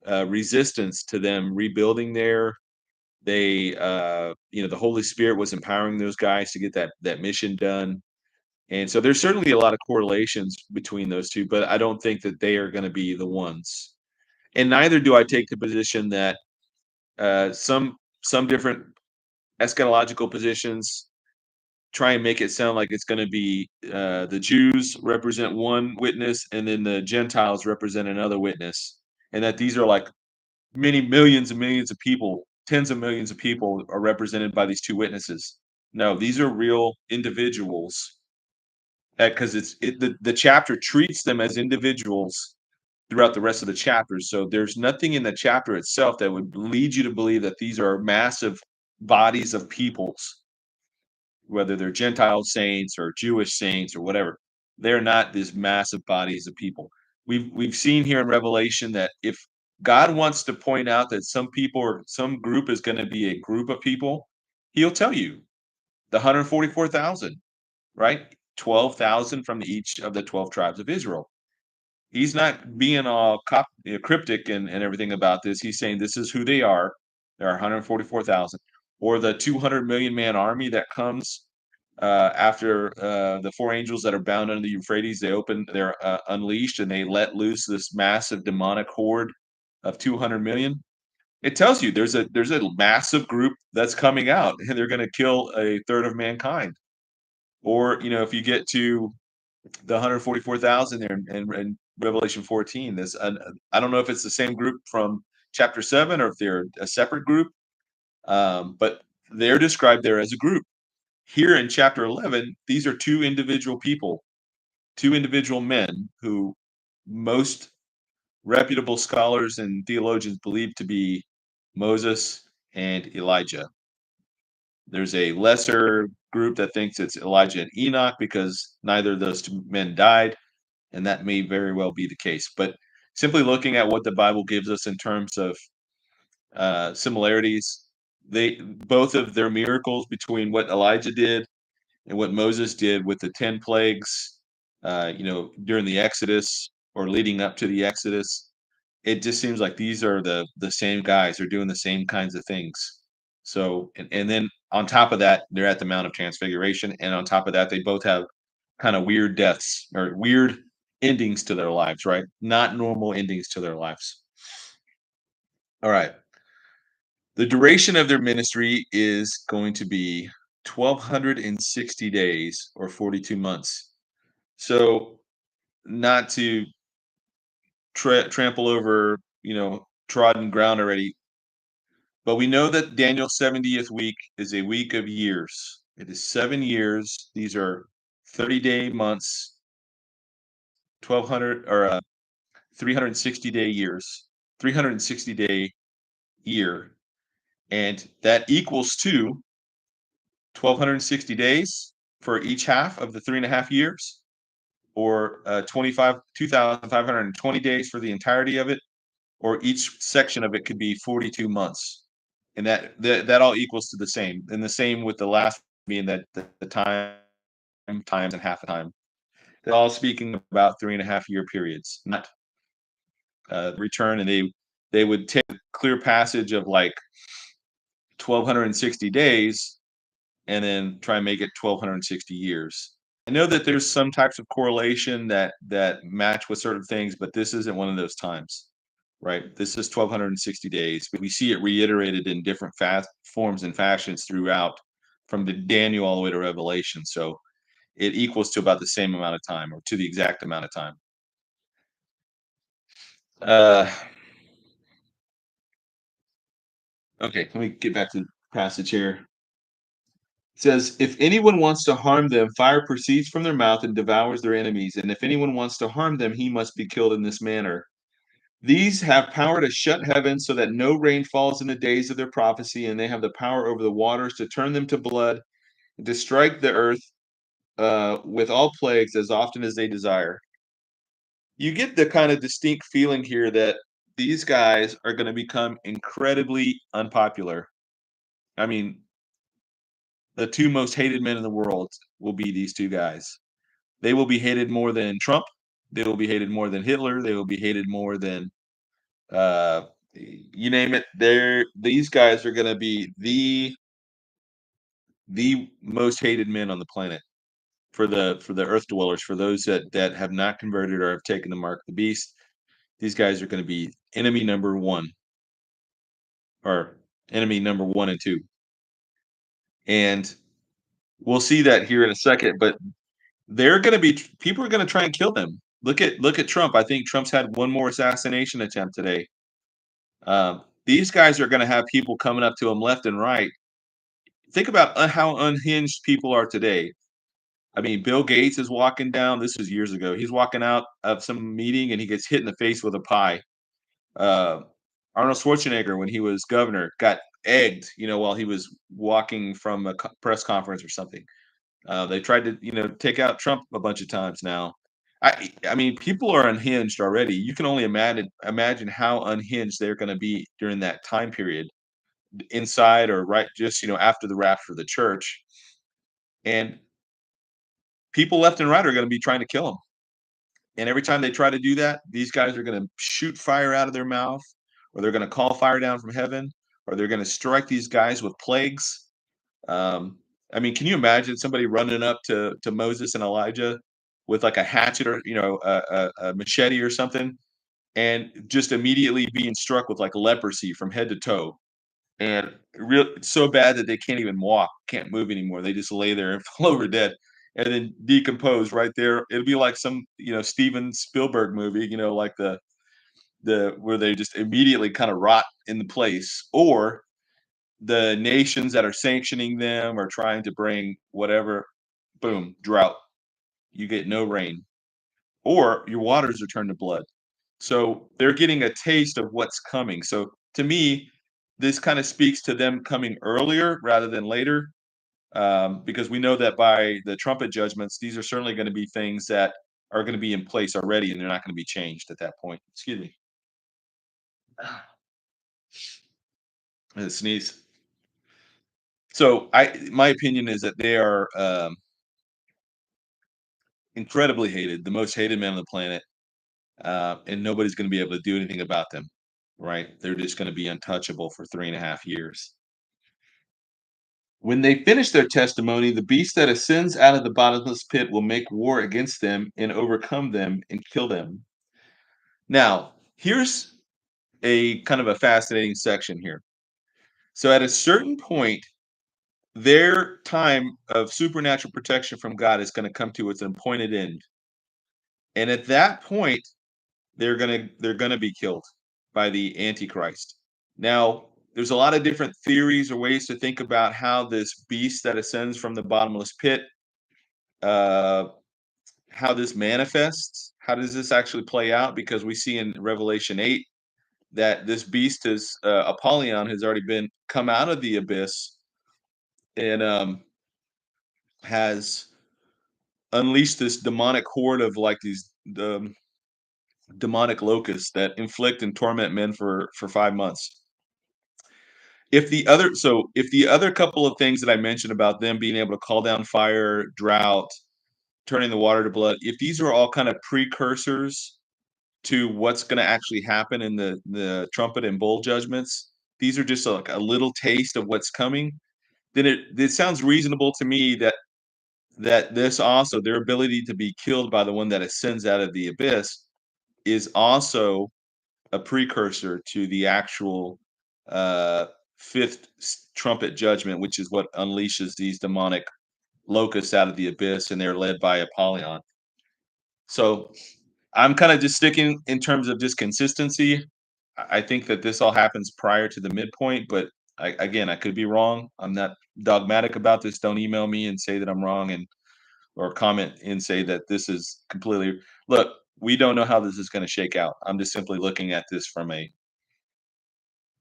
resistance to them rebuilding there. The Holy Spirit was empowering those guys to get that mission done. And so there's certainly a lot of correlations between those two, but I don't think that they are going to be the ones. And neither do I take the position that some different eschatological positions try and make it sound like it's going to be the Jews represent one witness and then the Gentiles represent another witness, and that these are like many millions and millions of people, tens of millions of people are represented by these two witnesses. No, these are real individuals, because the chapter treats them as individuals throughout the rest of the chapters. So there's nothing in the chapter itself that would lead you to believe that these are massive bodies of peoples, whether they're Gentile saints or Jewish saints or whatever. They're not these massive bodies of people. We've seen here in Revelation that if God wants to point out that some people or some group is going to be a group of people, he'll tell you the 144,000, right? 12,000 from each of the 12 tribes of Israel. He's not being all cryptic and everything about this. He's saying this is who they are. There are 144,000, or the 200 million man army that comes after the four angels that are bound under the Euphrates. They're unleashed, and they let loose this massive demonic horde of 200 million. It tells you there's a massive group that's coming out, and they're going to kill a third of mankind. Or if you get to the 144,000 there in Revelation 14. I don't know if it's the same group from chapter 7 or if they're a separate group, but they're described there as a group. Here in chapter 11, these are two individual people, two individual men who most reputable scholars and theologians believe to be Moses and Elijah. There's a lesser group that thinks it's Elijah and Enoch because neither of those two men died, and that may very well be the case. But simply looking at what the Bible gives us in terms of similarities, they both of their miracles between what Elijah did and what Moses did with the 10 plagues, during the Exodus or leading up to the Exodus, it just seems like these are the same guys. They're doing the same kinds of things. So, and then on top of that, they're at the Mount of Transfiguration, and on top of that, they both have kind of weird deaths or weird endings to their lives, right? Not normal endings to their lives. All right. The duration of their ministry is going to be 1,260 days or 42 months. So, not to trample over, trodden ground already, but we know that Daniel's 70th week is a week of years. It is 7 years. These are 30-day months, 1,200 or 360-day years, 360-day year, and that equals to 1,260 days for each half of the 3.5 years, or 2,520 days for the entirety of it, or each section of it could be 42 months. And that all equals to the same. And the same with the last being that the time times and half the time. They're all speaking about 3.5 year periods, not return. And they would take a clear passage of like 1,260 days and then try and make it 1,260 years. I know that there's some types of correlation that match with certain things, but this isn't one of those times, right? This is 1,260 days, but we see it reiterated in different fast forms and fashions throughout, from the Daniel all the way to Revelation. So it equals to about the same amount of time, or to the exact amount of time. Uh, okay, let me get back to the passage here. It says, if anyone wants to harm them, fire proceeds from their mouth and devours their enemies. And if anyone wants to harm them, he must be killed in this manner. These have power to shut heaven so that no rain falls in the days of their prophecy, and they have the power over the waters to turn them to blood, and to strike the earth with all plagues as often as they desire. You get the kind of distinct feeling here that these guys are going to become incredibly unpopular. I mean, the two most hated men in the world will be these two guys. They will be hated more than Trump. They will be hated more than Hitler. They will be hated more than uh, you name it. These guys are going to be the most hated men on the planet for the earth dwellers, for those that have not converted or have taken the mark of the beast. These guys are going to be enemy number one, or enemy number one and two. And we'll see that here in a second, but they're going to be people are going to try and kill them. Look at Trump. I think Trump's had one more assassination attempt today. These guys are going to have people coming up to him left and right. Think about how unhinged people are today. I mean, Bill Gates is walking down. This was years ago. He's walking out of some meeting and he gets hit in the face with a pie. Uh, Arnold Schwarzenegger, when he was governor, got egged, while he was walking from a press conference or something. They tried to, take out Trump a bunch of times now. I mean, people are unhinged already. You can only imagine how unhinged they're going to be during that time period, inside or right, just after the rapture of the church. And people left and right are going to be trying to kill him. And every time they try to do that, these guys are going to shoot fire out of their mouth, or they're going to call fire down from heaven, or they're going to strike these guys with plagues. Um, I mean, can you imagine somebody running up to Moses and Elijah with like a hatchet, or a machete or something, and just immediately being struck with like leprosy from head to toe, and real so bad that they can't even walk, can't move anymore. They just lay there and fall over dead, and then decompose right there. It'll be like some Steven Spielberg movie, like the where they just immediately kind of rot in the place, or the nations that are sanctioning them are trying to bring whatever, boom, drought. You get no rain, or your waters are turned to blood. So they're getting a taste of what's coming. So to me, this kind of speaks to them coming earlier rather than later, because we know that by the trumpet judgments, these are certainly going to be things that are going to be in place already, and they're not going to be changed at that point. Excuse me. Sneeze. So my opinion is that they are incredibly hated, the most hated men on the planet, and nobody's going to be able to do anything about them. Right? They're just going to be untouchable for 3.5 years. When they finish their testimony, the beast that ascends out of the bottomless pit will make war against them and overcome them and kill them. Now, here's a kind of a fascinating section here. So, at a certain point, their time of supernatural protection from God is gonna come to its appointed end, and at that point, they're gonna be killed by the Antichrist. Now, there's a lot of different theories or ways to think about how this beast that ascends from the bottomless pit, uh, how this manifests. How does this actually play out? Because we see in Revelation 8 that this beast is Apollyon has already been come out of the abyss and has unleashed this demonic horde of like these demonic locusts that inflict and torment men for 5 months. If the other couple of things that I mentioned about them being able to call down fire, drought, turning the water to blood, if these are all kind of precursors to what's going to actually happen in the trumpet and bowl judgments, these are just like a little taste of what's coming. Then it sounds reasonable to me that this also their ability to be killed by the one that ascends out of the abyss is also a precursor to the actual uh, fifth trumpet judgment, which is what unleashes these demonic locusts out of the abyss, and they're led by Apollyon. So I'm kind of just sticking in terms of just consistency. I think that this all happens prior to the midpoint, but again, I could be wrong. I'm not dogmatic about this. Don't email me and say that I'm wrong, and or comment and say that this is completely look. We don't know how this is going to shake out. I'm just simply looking at this from a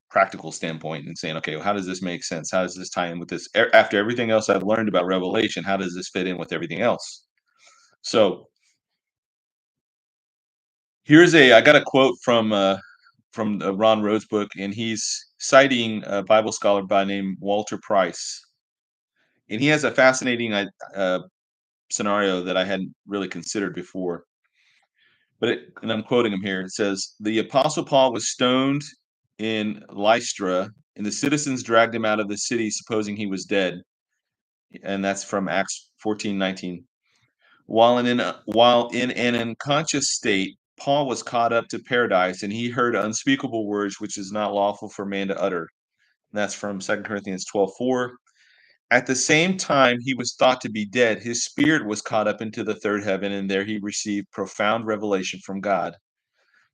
practical standpoint and saying, okay, well, how does this make sense? How does this tie in with this? After everything else I've learned about Revelation, how does this fit in with everything else? So I got a quote from Ron Rhodes book, and he's citing a Bible scholar by name Walter Price, and he has a fascinating scenario that I hadn't really considered before. And I'm quoting him here. It says, "The Apostle Paul was stoned in Lystra, and the citizens dragged him out of the city, supposing he was dead." And that's from Acts 14:19. While in an unconscious state, Paul was caught up to paradise, and he heard unspeakable words which is not lawful for man to utter. And that's from 2 Corinthians 12:4. At the same time, he was thought to be dead. His spirit was caught up into the third heaven, and there he received profound revelation from God.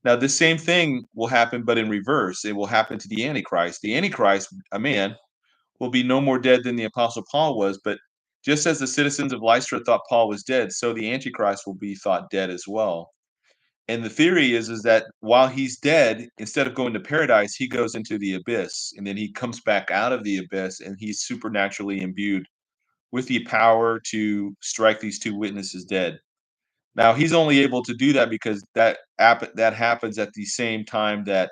Now, the same thing will happen, but in reverse. It will happen to the Antichrist. The Antichrist, a man, will be no more dead than the Apostle Paul was. But just as the citizens of Lystra thought Paul was dead, so the Antichrist will be thought dead as well. And the theory is that while he's dead, instead of going to paradise, he goes into the abyss, and then he comes back out of the abyss, and he's supernaturally imbued with the power to strike these two witnesses dead. Now he's only able to do that because that happens at the same time that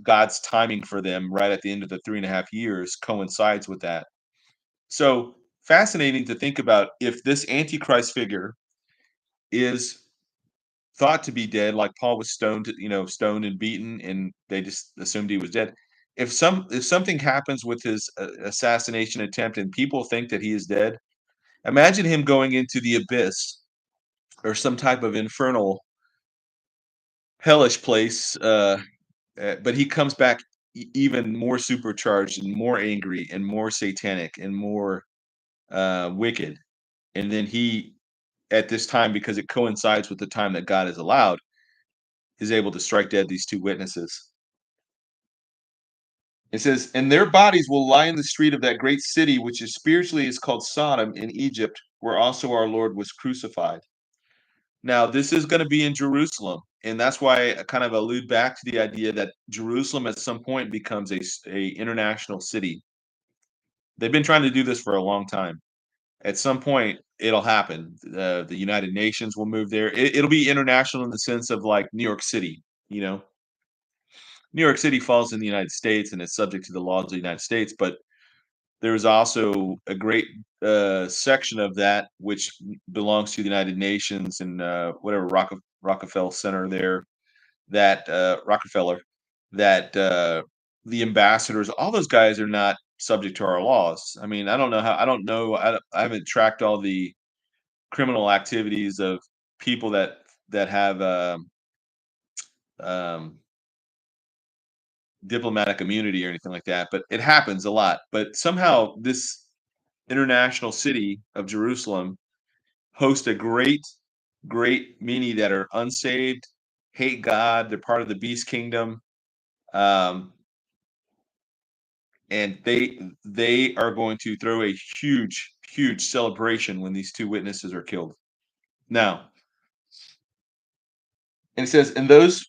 God's timing for them, right at the end of the 3.5 years, coincides with that. So fascinating to think about if this Antichrist figure is thought to be dead, like Paul was stoned, stoned and beaten, and they just assumed he was dead. If something happens with his assassination attempt and people think that he is dead, imagine him going into the abyss or some type of infernal, hellish place. But he comes back even more supercharged and more angry and more satanic and more wicked. And then he, at this time, because it coincides with the time that God has allowed, is able to strike dead these two witnesses. It says, "And their bodies will lie in the street of that great city, which is spiritually is called Sodom in Egypt, where also our Lord was crucified." Now, this is going to be in Jerusalem, and that's why I kind of allude back to the idea that Jerusalem at some point becomes a international city. They've been trying to do this for a long time. At some point, it'll happen. The United Nations will move there. It'll be international in the sense of like New York City. You know, New York City falls in the United States and it's subject to the laws of the United States, but there's also a great section of that which belongs to the United Nations and whatever Rockefeller Center there, that Rockefeller, that the ambassadors, all those guys are not subject to our laws. I mean, I don't know, I haven't tracked all the criminal activities of people that have um, diplomatic immunity or anything like that, but it happens a lot. But somehow international city of Jerusalem host a great many that are unsaved, hate God, they're part of the beast kingdom, um, and they are going to throw a huge celebration when these two witnesses are killed. Now, and it says, and those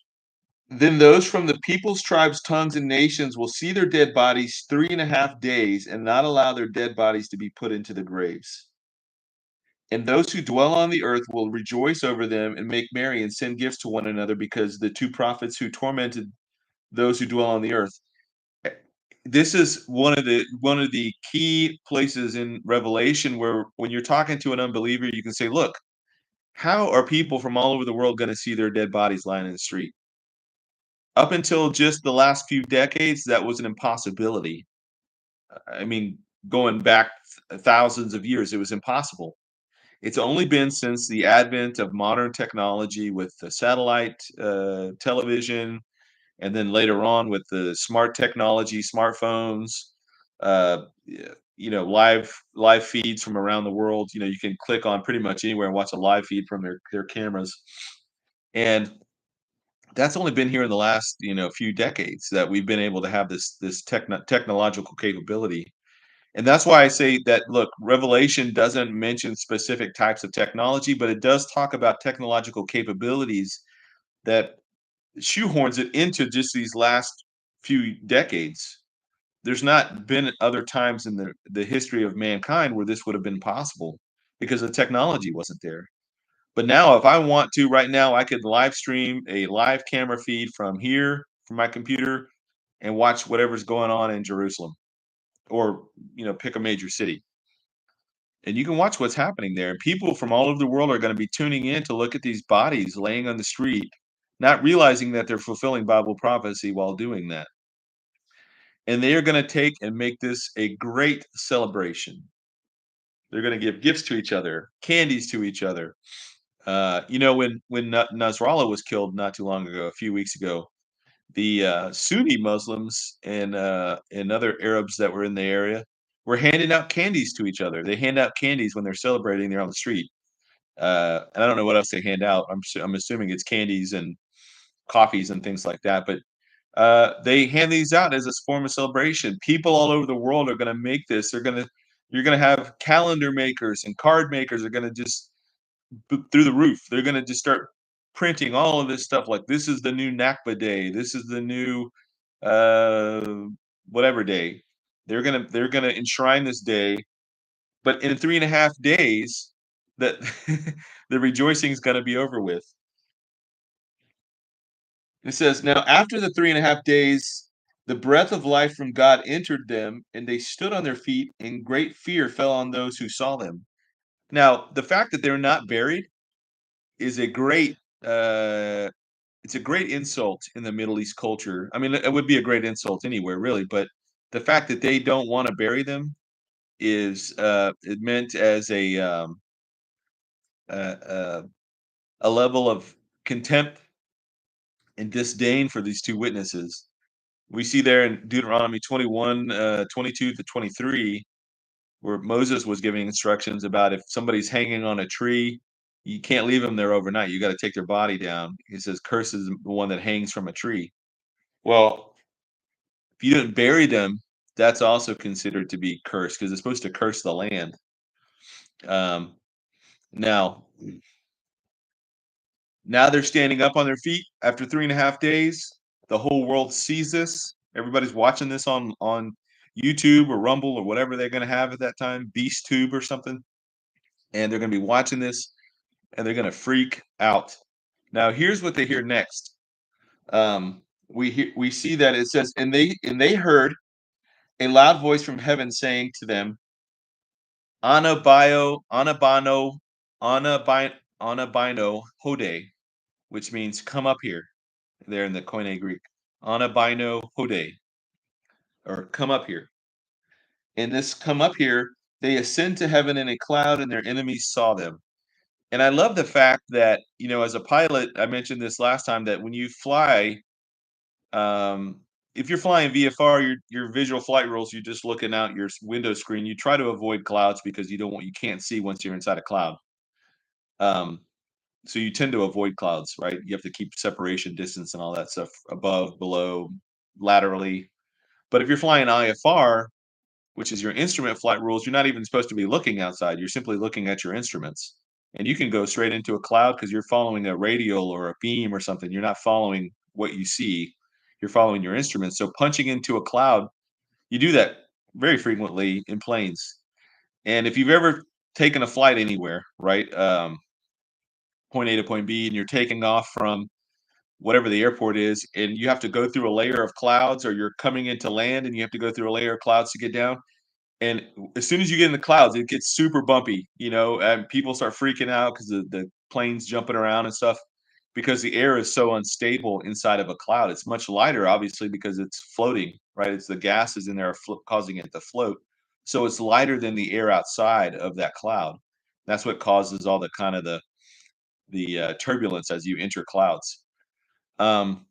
then those from the peoples, tribes, tongues, and nations will see their dead bodies 3.5 days and not allow their dead bodies to be put into the graves. And those who dwell on the earth will rejoice over them and make merry and send gifts to one another because the two prophets who tormented those who dwell on the earth. Eh, This is one of the key places in Revelation where when you're talking to an unbeliever, you can say, "Look, how are people from all over the world going to see their dead bodies lying in the street?" Up until just the last few decades, that was an impossibility. I mean, going back thousands of years, it was impossible. It's only been since the advent of modern technology with the satellite television, and then later on with the smart technology, smartphones, live feeds from around the world. You can click on pretty much anywhere and watch a live feed from their cameras, and that's only been here in the last few decades that we've been able to have this technological capability. And that's why I say that, look, Revelation doesn't mention specific types of technology, but it does talk about technological capabilities that shoehorns it into just these last few decades. There's not been other times in the history of mankind where this would have been possible because the technology wasn't there. But now, if I want to, right now, I could live stream a live camera feed from here, from my computer, and watch whatever's going on in Jerusalem, or pick a major city, and you can watch what's happening there. And people from all over the world are going to be tuning in to look at these bodies laying on the street, not realizing that they're fulfilling Bible prophecy while doing that. And they are going to take and make this a great celebration. They're going to give gifts to each other, candies to each other. When Nasrallah was killed not too long ago, a few weeks ago, the Sunni Muslims and other Arabs that were in the area were handing out candies to each other. They hand out candies when they're celebrating. They're on the street, and I don't know what else they hand out. I'm assuming it's candies and coffees and things like that. But they hand these out as a form of celebration. People all over the world are going to make this. You're going to have calendar makers and card makers are going to just through the roof. They're going to just start printing all of this stuff. Like, this is the new Nakba day. This is the new uh, whatever day. They're gonna enshrine this day, but in 3.5 days, that the rejoicing is gonna be over with. It says, "Now after the 3.5 days, the breath of life from God entered them, and they stood on their feet, and great fear fell on those who saw them." Now, the fact that they're not buried is a great uh, it's a great insult in the Middle East culture. I mean, it would be a great insult anywhere, really, but the fact that they don't want to bury them is it meant as uh, uh, a level of contempt and disdain for these two witnesses. We see there in Deuteronomy 21, 22 to 23, where Moses was giving instructions about if somebody's hanging on a tree, you can't leave them there overnight. You got to take their body down. He says, "Curses the one that hangs from a tree." Well, if you didn't bury them, that's also considered to be cursed because it's supposed to curse the land. Um, now, now they're standing up on their feet after 3.5 days. The whole world sees this. Everybody's watching this on YouTube or Rumble or whatever they're going to have at that time, Beast Tube or something, and they're going to be watching this and they're going to freak out. Now, here's what they hear next. We see that it says, and they heard a loud voice from heaven saying to them, Anabio, Anabano, Anabino Hode, which means come up here, there in the Koine Greek. Anabino Hode, or come up here. And this come up here, they ascend to heaven in a cloud, and their enemies saw them. And I love the fact that, as a pilot, I mentioned this last time, that when you fly, um, if you're flying VFR, your visual flight rules, you're just looking out your window screen. You try to avoid clouds because you can't see once you're inside a cloud. Um, so you tend to avoid clouds, right? You have to keep separation distance and all that stuff above, below, laterally. But if you're flying IFR, which is your instrument flight rules, you're not even supposed to be looking outside. You're simply looking at your instruments. And you can go straight into a cloud because you're following a radial or a beam or something. You're not following what you see. You're following your instruments. So punching into a cloud, you do that very frequently in planes. And if you've ever taken a flight anywhere, right, point A to point B, and you're taking off from whatever the airport is, and you have to go through a layer of clouds, or you're coming into land and you have to go through a layer of clouds to get down. And as soon as you get in the clouds, it gets super bumpy, and people start freaking out because the plane's jumping around and stuff because the air is so unstable inside of a cloud. It's much lighter, obviously, because it's floating, right? It's the gases in there causing it to float. So it's lighter than the air outside of that cloud. That's what causes all the kind of the turbulence as you enter clouds. Um,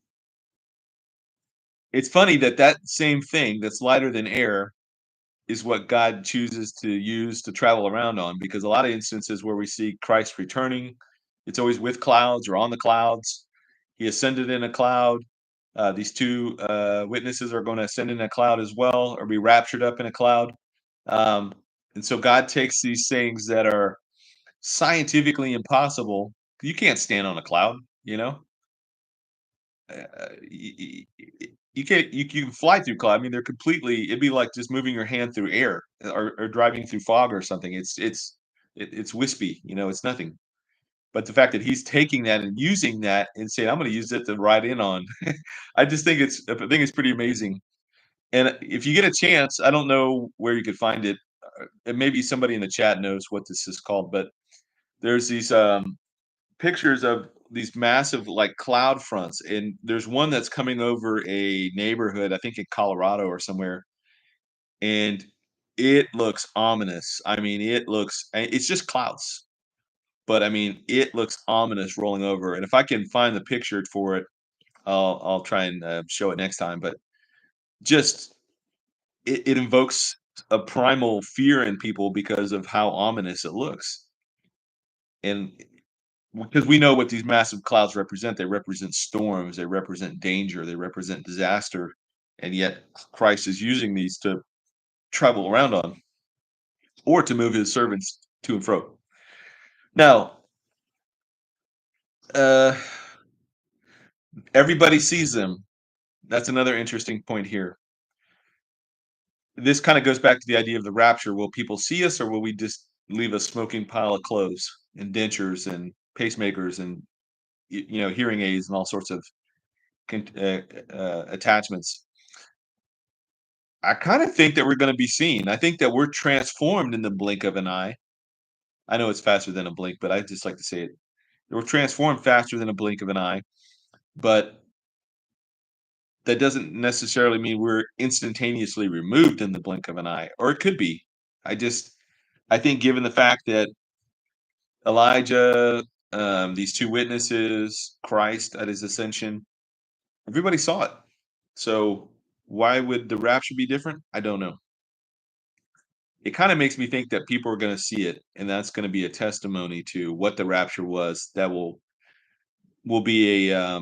it's funny that that same thing that's lighter than air is what God chooses to use to travel around on, because a lot of instances where we see Christ returning, it's always with clouds or on the clouds. He ascended in a cloud. These two witnesses are going to ascend in a cloud as well, or be raptured up in a cloud. Um, and so God takes these things that are scientifically impossible. You can't stand on a cloud, you can't you can fly through cloud. I mean, they're completely it'd be like just moving your hand through air or driving through fog or something. It's wispy, it's nothing. But the fact that he's taking that and using that and saying, "I'm gonna use it to ride in on," I think it's pretty amazing. And if you get a chance, I don't know where you could find it. And maybe somebody in the chat knows what this is called, but there's these pictures of these massive like cloud fronts, and there's one that's coming over a neighborhood, I think in Colorado or somewhere, and it looks ominous. I mean, it's just clouds, but I mean, it looks ominous rolling over. And if I can find the picture for it, I'll try and show it next time. But just it invokes a primal fear in people because of how ominous it looks. And because we know what these massive clouds represent. They represent storms, they represent danger, they represent disaster, and yet Christ is using these to travel around on or to move his servants to and fro. Now, uh, everybody sees them. That's another interesting point here. This kind of goes back to the idea of the rapture. Will people see us, or will we just leave a smoking pile of clothes and dentures and pacemakers and hearing aids and all sorts of attachments? I kind of think that we're going to be seen. I think that we're transformed in the blink of an eye. I know it's faster than a blink, but I just like to say it. We're transformed faster than a blink of an eye, but that doesn't necessarily mean we're instantaneously removed in the blink of an eye, or it could be. I think given the fact that Elijah, these two witnesses, Christ at his ascension, everybody saw it. So why would the rapture be different? I don't know. It kind of makes me think that people are going to see it, and that's going to be a testimony to what the rapture was. That will be a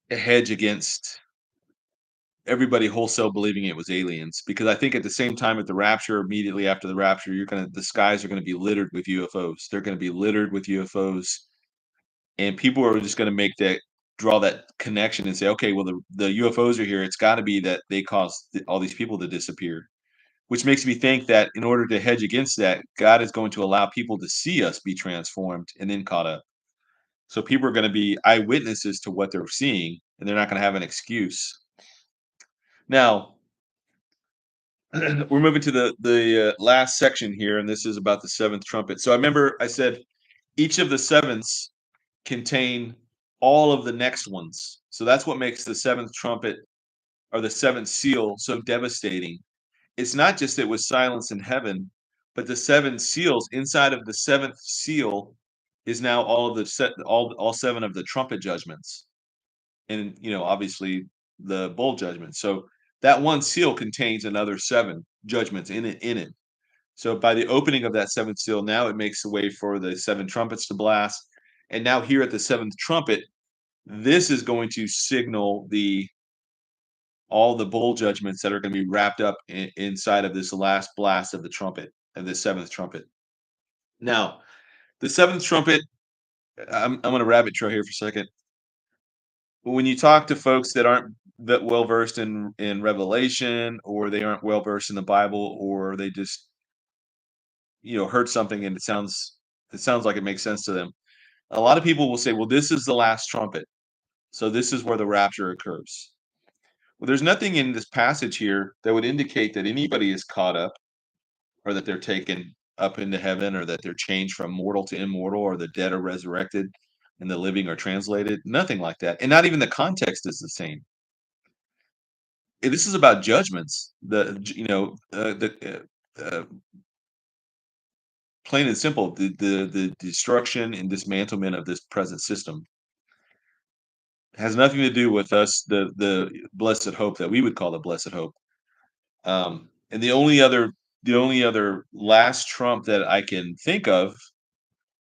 hedge against everybody wholesale believing it was aliens. Because I think at the same time at the rapture, immediately after the rapture, the skies are going to be littered with UFOs. They're going to be littered with UFOs, and people are just going to draw that connection and say, okay, well the UFOs are here. It's got to be that they caused all these people to disappear. Which makes me think that in order to hedge against that, God is going to allow people to see us be transformed and then caught up. So people are going to be eyewitnesses to what they're seeing, and they're not going to have an excuse. Now, we're moving to the last section here, and this is about the seventh trumpet. So I remember I said each of the sevenths contain all of the next ones. So that's what makes the seventh trumpet or the seventh seal so devastating. It's not just it was silence in heaven, but the seven seals inside of the seventh seal. is now all of the set all 7 of the trumpet judgments, and, obviously the bowl judgment. So that one seal contains another 7 judgments in it. So by the opening of that 7th seal, now it makes the way for the 7 trumpets to blast. And now here at the 7th trumpet, this is going to signal the all the bowl judgments that are going to be wrapped up inside of this last blast of the trumpet, of the 7th trumpet. Now, the 7th trumpet, I'm going to rabbit trail here for a second. When you talk to folks that aren't that well versed in Revelation, or they aren't well versed in the Bible, or they just heard something and it sounds like it makes sense to them. A lot of people will say, "Well, this is the last trumpet, so this is where the rapture occurs." Well, there's nothing in this passage here that would indicate that anybody is caught up, or that they're taken up into heaven, or that they're changed from mortal to immortal, or the dead are resurrected and the living are translated. Nothing like that, and not even the context is the same. This is about judgments. Plain and simple, the destruction and dismantlement of this present system has nothing to do with us, the blessed hope that we would call the blessed hope. And the only other last trump that I can think of,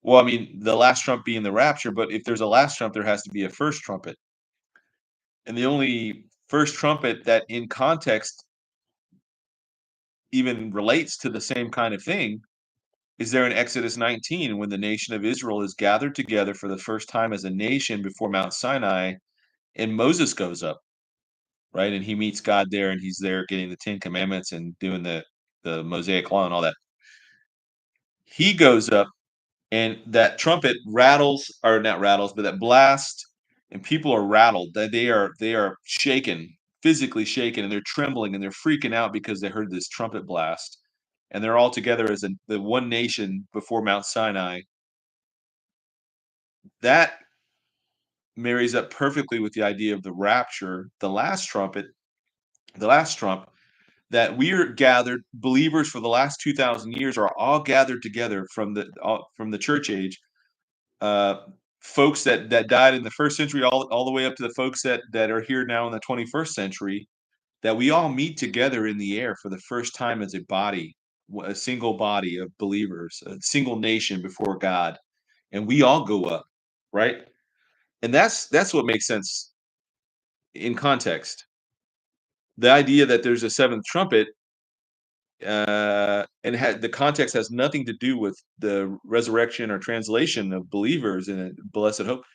well, I mean, the last trump being the rapture, but if there's a last trump, there has to be a first trumpet. And the only first trumpet that in context even relates to the same kind of thing is there in Exodus 19, when the nation of Israel is gathered together for the first time as a nation before Mount Sinai, and Moses goes up, right? And he meets God there, and he's there getting the 10 commandments and doing the Mosaic law and all that. He goes up, and that trumpet rattles, or not rattles, but that blast, and people are rattled. That they are shaken, physically shaken, and they're trembling and they're freaking out because they heard this trumpet blast. And they're all together as the one nation before Mount Sinai. That marries up perfectly with the idea of the rapture, the last trumpet, the last trump, that we are gathered, believers for the last 2,000 years are all gathered together from the church age, uh, folks that died in the first century, all the way up to the folks that are here now in the 21st century, that we all meet together in the air for the first time as a body, a single body of believers, a single nation before God, and we all go up, right? And that's what makes sense in context. The idea that there's a 7th trumpet, and the context has nothing to do with the resurrection or translation of believers in a blessed hope.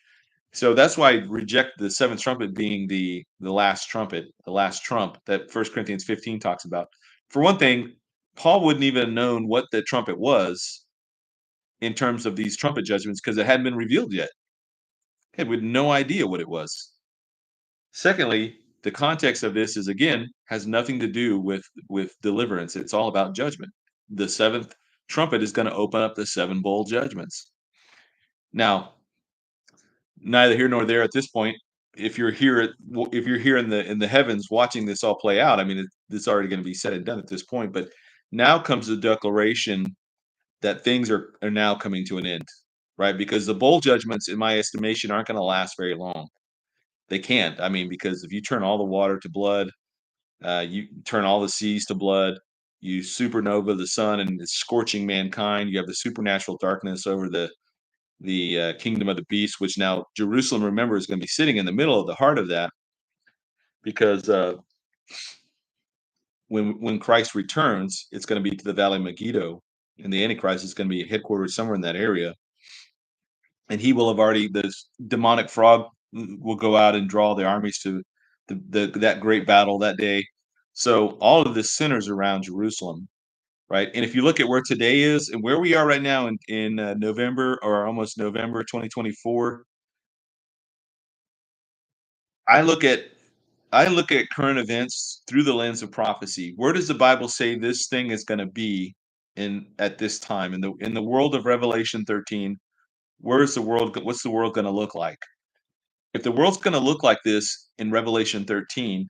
So that's why I reject the 7th trumpet being the last trumpet, the last trump that 1 Corinthians 15 talks about. For one thing, Paul wouldn't even have known what the trumpet was in terms of these trumpet judgments, because it hadn't been revealed yet. He had no idea what it was. Secondly, the context of this is, again, has nothing to do with deliverance. It's all about judgment. The 7th trumpet is going to open up the 7 bowl judgments. Now, neither here nor there at this point. If you're here in the heavens watching this all play out, I mean, it's already going to be said and done at this point. But now comes the declaration that things are now coming to an end, right? Because the bowl judgments, in my estimation, aren't going to last very long. They can't. I mean, because if you turn all the water to blood, you turn all the seas to blood, you supernova the sun and it's scorching mankind. You have the supernatural darkness over the kingdom of the beast, which now Jerusalem, remember, is going to be sitting in the middle of the heart of that, because when Christ returns, it's going to be to the Valley of Megiddo, and the Antichrist is going to be headquartered somewhere in that area, and he will have already the demonic frog will go out and draw the armies to that great battle that day. So all of this centers around Jerusalem, right? And if you look at where today is and where we are right now in November, or almost November 2024, I look at I look at current events through the lens of prophecy. Where does the Bible say this thing is going to be in at this time in the world of Revelation 13? What's the world going to look like? If the world's going to look like this in Revelation 13,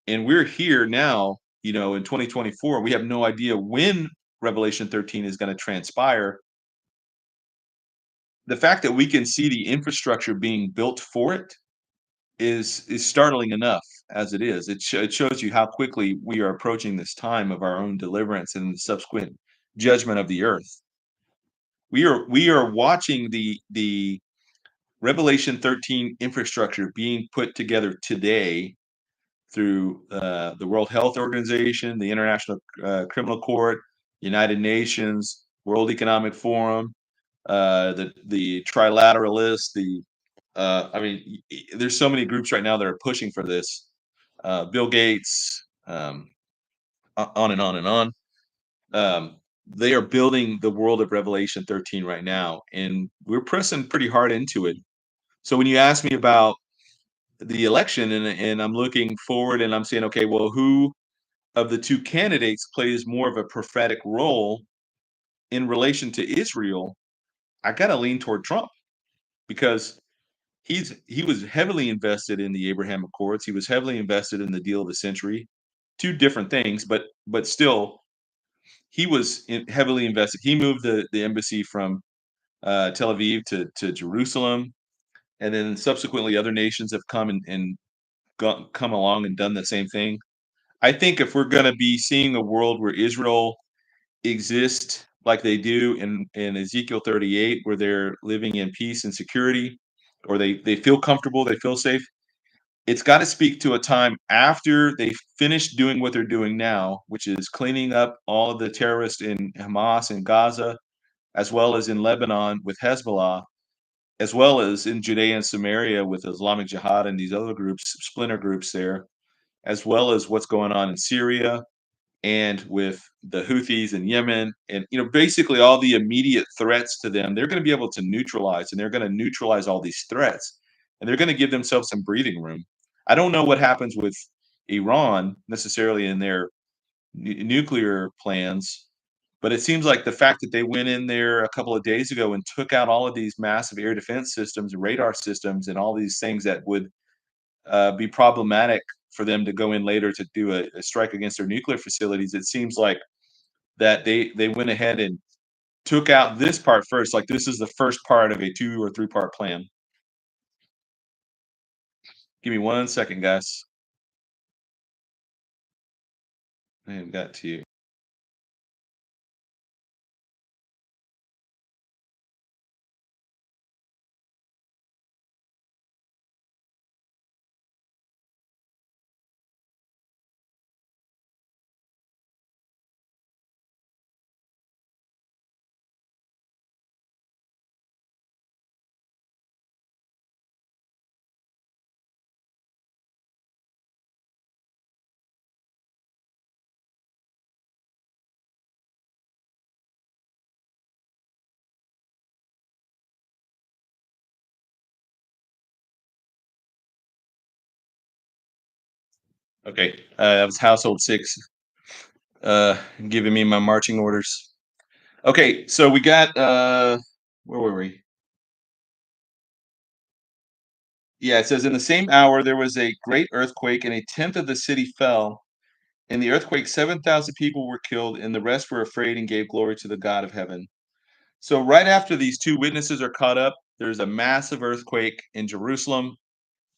and we're here now, in 2024, we have no idea when Revelation 13 is going to transpire. the fact that we can see the infrastructure being built for it is startling enough as it is. It shows you how quickly we are approaching this time of our own deliverance and the subsequent judgment of the earth. We are watching the Revelation 13 infrastructure being put together today through the World Health Organization, the International Criminal Court, United Nations, World Economic Forum, the Trilateralists, I mean, there's so many groups right now that are pushing for this. Bill Gates, on and on and on. They are building the world of Revelation 13 right now, and we're pressing pretty hard into it. So when you ask me about the election, and I'm looking forward, and I'm saying, okay, well, who of the two candidates plays more of a prophetic role in relation to Israel? I got to lean toward Trump because he was heavily invested in the Abraham Accords. He was heavily invested in the deal of the century. Two different things, but still, he was heavily invested. He moved the embassy from Tel Aviv to Jerusalem, and then subsequently other nations have come along and done the same thing. I think if we're going to be seeing a world where Israel exists like they do in Ezekiel 38, where they're living in peace and security, or they feel comfortable, they feel safe, it's got to speak to a time after they finish doing what they're doing now, which is cleaning up all of the terrorists in Hamas and Gaza, as well as in Lebanon with Hezbollah, as well as in Judea and Samaria with Islamic Jihad and these other groups, splinter groups there, as well as what's going on in Syria and with the Houthis in Yemen, and basically all the immediate threats to them, they're going to be able to neutralize, and they're going to neutralize all these threats, and they're going to give themselves some breathing room. I don't know what happens with Iran necessarily in their nuclear plans, but it seems like the fact that they went in there a couple of days ago and took out all of these massive air defense systems, radar systems, and all these things that would be problematic for them to go in later to do a strike against their nuclear facilities. It seems like that they went ahead and took out this part first. Like this is the first part of a 2 or 3 part plan. Give me 1 second, guys. I have got to. Okay, that was household six uh, giving me my marching orders. Okay, so we got where were we? Yeah, it says in the same hour there was a great earthquake, and a tenth of the city fell. In the earthquake, 7,000 people were killed, and the rest were afraid and gave glory to the God of heaven. So, right after these two witnesses are caught up, there's a massive earthquake in Jerusalem,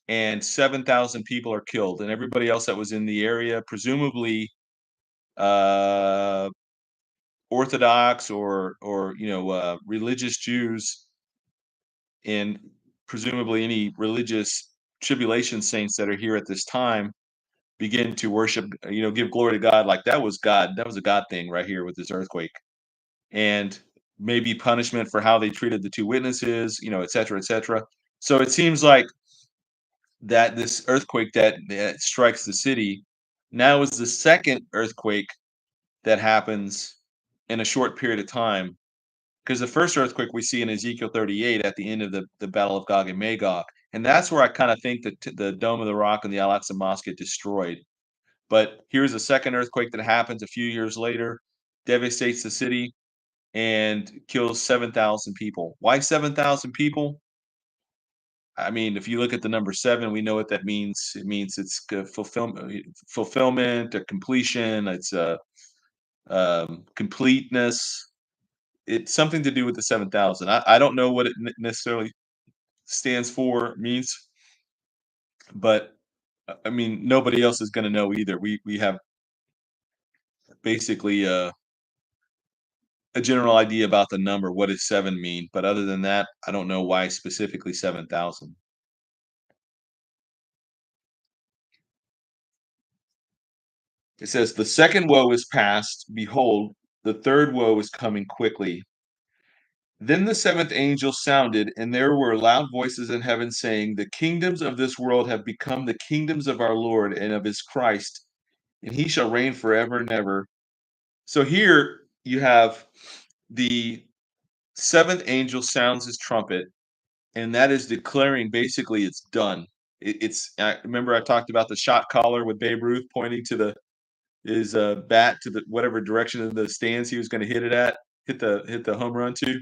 and 7,000 people are killed, and everybody else that was in the area, presumably uh, Orthodox or religious Jews, and presumably any religious tribulation saints that are here at this time, begin to worship, give glory to God. Like that was God. That was a God thing right here with this earthquake. And maybe punishment for how they treated the two witnesses, et cetera, et cetera. So it seems like that this earthquake that strikes the city now is the second earthquake that happens in a short period of time. Because the first earthquake we see in Ezekiel 38 at the end of the Battle of Gog and Magog. And that's where I kind of think that the Dome of the Rock and the Al Aqsa Mosque get destroyed. But here's a second earthquake that happens a few years later, devastates the city, and kills 7,000 people. Why 7,000 people? I mean, if you look at the number seven, we know what that means. It means it's fulfillment, a completion, it's a completeness. it's something to do with the 7,000. I don't know what it necessarily stands for, means, but I mean, nobody else is going to know either. We have basically a general idea about the number. What does seven mean? But other than that, I don't know why specifically 7,000. It says, "The second woe is past. Behold, the third woe is coming quickly. Then the seventh angel sounded, and there were loud voices in heaven saying, The kingdoms of this world have become the kingdoms of our Lord and of his Christ, and he shall reign forever and ever." So here you have the seventh angel sounds his trumpet, and that is declaring basically it's done. It's I remember I talked about the shot caller with Babe Ruth pointing to the his bat to the whatever direction of the stands he was going to hit it at, hit the home run to.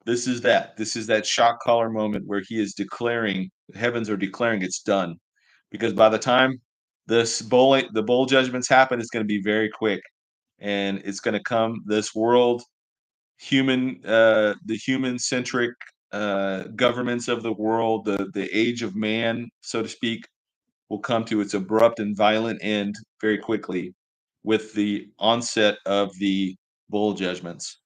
This is that. This is that shot caller moment where he is declaring, heavens are declaring it's done. Because by the time the bowl judgments happen, it's going to be very quick, and it's going to come. This world, the human centric governments of the world, the age of man, so to speak, will come to its abrupt and violent end very quickly with the onset of the bowl judgments.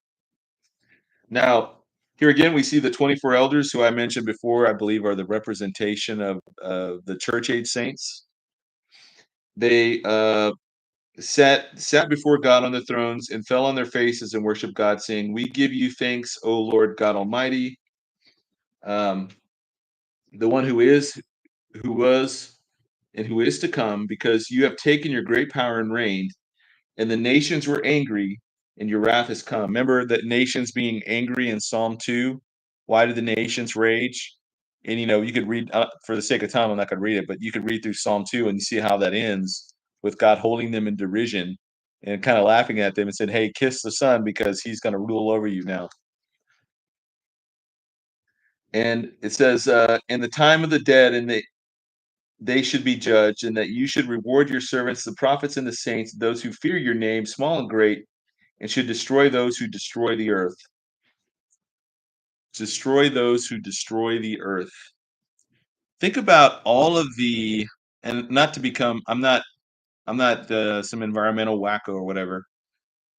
Now, here again, we see the 24 elders who I mentioned before, I believe are the representation of the church age saints. They sat before God on the thrones and fell on their faces and worshiped God, saying, We give you thanks, O Lord God Almighty, um, the one who is, who was, and who is to come, because you have taken your great power and reigned, and the nations were angry, and your wrath has come. Remember that nations being angry in Psalm 2? Why did the nations rage? And you could read, for the sake of time, I'm not going to read it, but you could read through Psalm 2 and you see how that ends with God holding them in derision and kind of laughing at them and said, Hey, kiss the Son because he's going to rule over you now. And it says, In the time of the dead, and they should be judged, and that you should reward your servants, the prophets and the saints, those who fear your name, small and great, and should destroy those who destroy the earth. Destroy those who destroy the earth. Think about all of the, and not to become, I'm not some environmental wacko or whatever,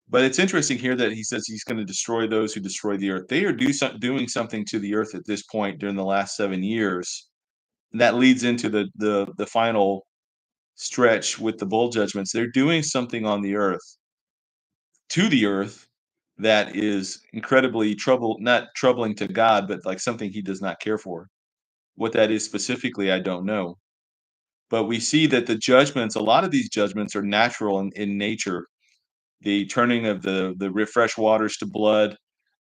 but it's interesting here that he says he's going to destroy those who destroy the earth. They are doing something to the earth at this point during the last 7 years. And that leads into the final stretch with the bowl judgments. They're doing something on the earth, to the earth, that is incredibly not troubling to God, but like something he does not care for. What that is specifically, I don't know. But we see that a lot of these judgments are natural in nature. The turning of the fresh waters to blood,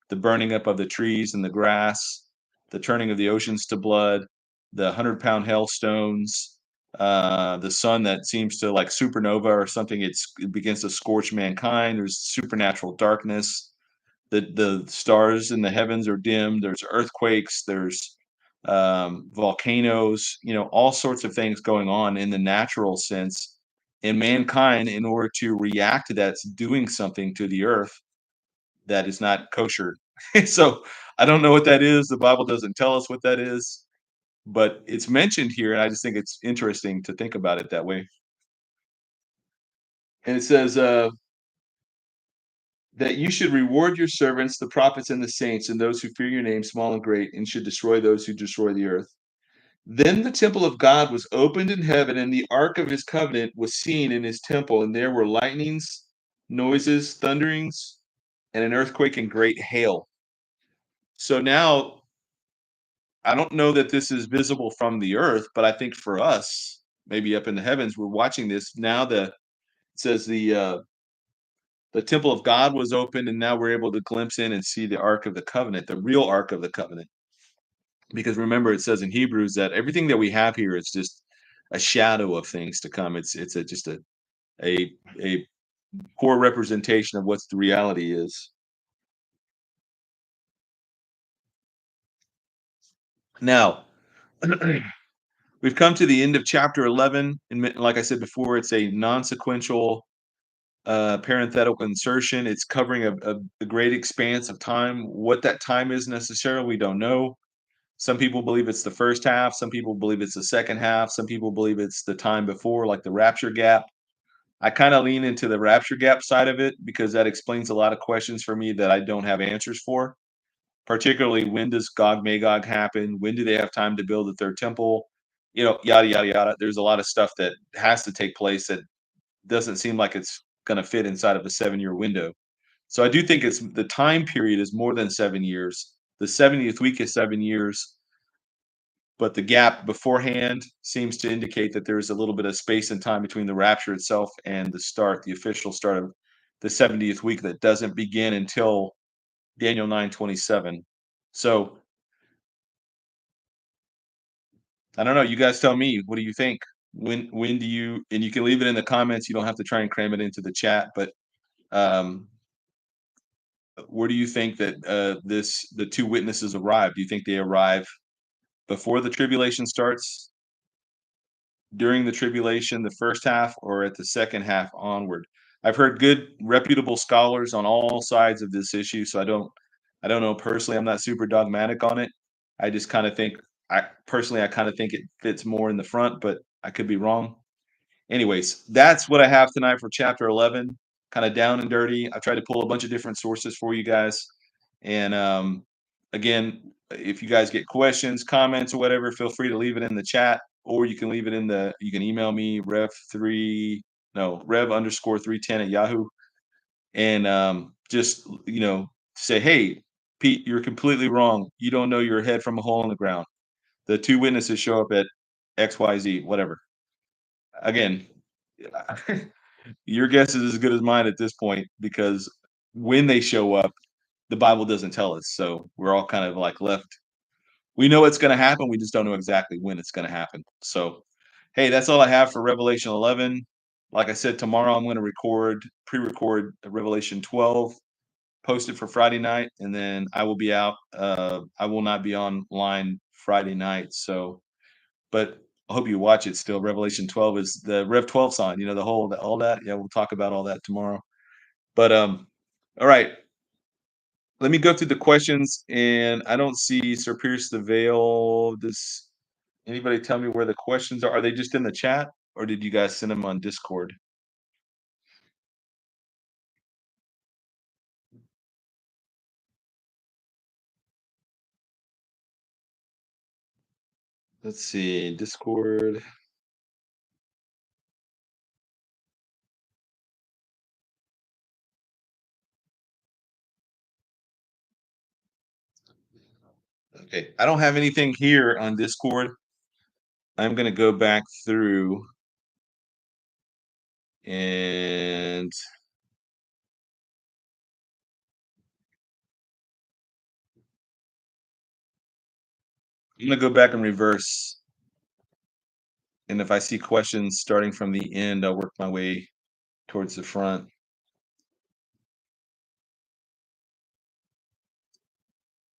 the burning up of the trees and the grass, the turning of the oceans to blood, the 100-pound hailstones, the sun that seems to like supernova or something, it begins to scorch mankind. There's supernatural darkness. The stars in the heavens are dim. There's earthquakes. There's volcanoes. All sorts of things going on in the natural sense. And mankind, in order to react to that, is doing something to the earth that is not kosher. So I don't know what that is. The Bible doesn't tell us what that is, but it's mentioned here, and I just think it's interesting to think about it that way. And it says that you should reward your servants, the prophets and the saints, and those who fear your name, small and great, and should destroy those who destroy the earth. Then the temple of God was opened in heaven, and the ark of his covenant was seen in his temple, and there were lightnings, noises, thunderings, and an earthquake and great hail. So now I don't know that this is visible from the earth, but I think for us, maybe up in the heavens, we're watching this now. It says the temple of God was opened, and now we're able to glimpse in and see the Ark of the Covenant, the real Ark of the Covenant. Because remember, it says in Hebrews that everything that we have here is just a shadow of things to come. It's just a poor representation of what the reality is. Now, we've come to the end of chapter 11, and like I said before, it's a non-sequential parenthetical insertion. It's covering a great expanse of time. What that time is necessarily, we don't know. Some people believe it's the first half. Some people believe it's the second half. Some people believe it's the time before, like the rapture gap. I kind of lean into the rapture gap side of it because that explains a lot of questions for me that I don't have answers for. Particularly, when does Gog Magog happen? When do they have time to build the third temple? Yada yada yada. There's a lot of stuff that has to take place that doesn't seem like it's going to fit inside of a 7-year window. So I do think it's the time period is more than 7 years. The 70th week is 7 years, but the gap beforehand seems to indicate that there's a little bit of space and time between the rapture itself and the official start of the 70th week that doesn't begin until Daniel 9:27. So I don't know. You guys tell me. What do you think? When do you, and you can leave it in the comments. You don't have to try and cram it into the chat, but um, where do you think that the two witnesses arrive? Do you think they arrive before the tribulation starts, during the tribulation, the first half, or at the second half onward? I've heard good, reputable scholars on all sides of this issue, so I don't know personally. I'm not super dogmatic on it. I just kind of think, I kind of think it fits more in the front, but I could be wrong. Anyways, that's what I have tonight for chapter 11. Kind of down and dirty. I tried to pull a bunch of different sources for you guys. And again, if you guys get questions, comments, or whatever, feel free to leave it in the chat, or you can leave it in you can email me, rev underscore 310 at Yahoo. And just, say, hey, Pete, you're completely wrong. You don't know your head from a hole in the ground. The two witnesses show up at XYZ, whatever. Again, your guess is as good as mine at this point because when they show up, the Bible doesn't tell us. So we're all kind of like left. We know it's going to happen. We just don't know exactly when it's going to happen. So, hey, that's all I have for Revelation 11. Like I said, tomorrow I'm going to pre-record Revelation 12, post it for Friday night, and then I will be out. I will not be online Friday night. So, but I hope you watch it still. Revelation 12 is the Rev 12 sign, the whole all that. Yeah, we'll talk about all that tomorrow. But all right. Let me go through the questions, and I don't see Sir Pierce the Veil. Does anybody tell me where the questions are? Are they just in the chat, or did you guys send them on Discord? Let's see, Discord. Okay, I don't have anything here on Discord. I'm gonna go back through and I'm gonna go back in reverse. And if I see questions starting from the end, I'll work my way towards the front.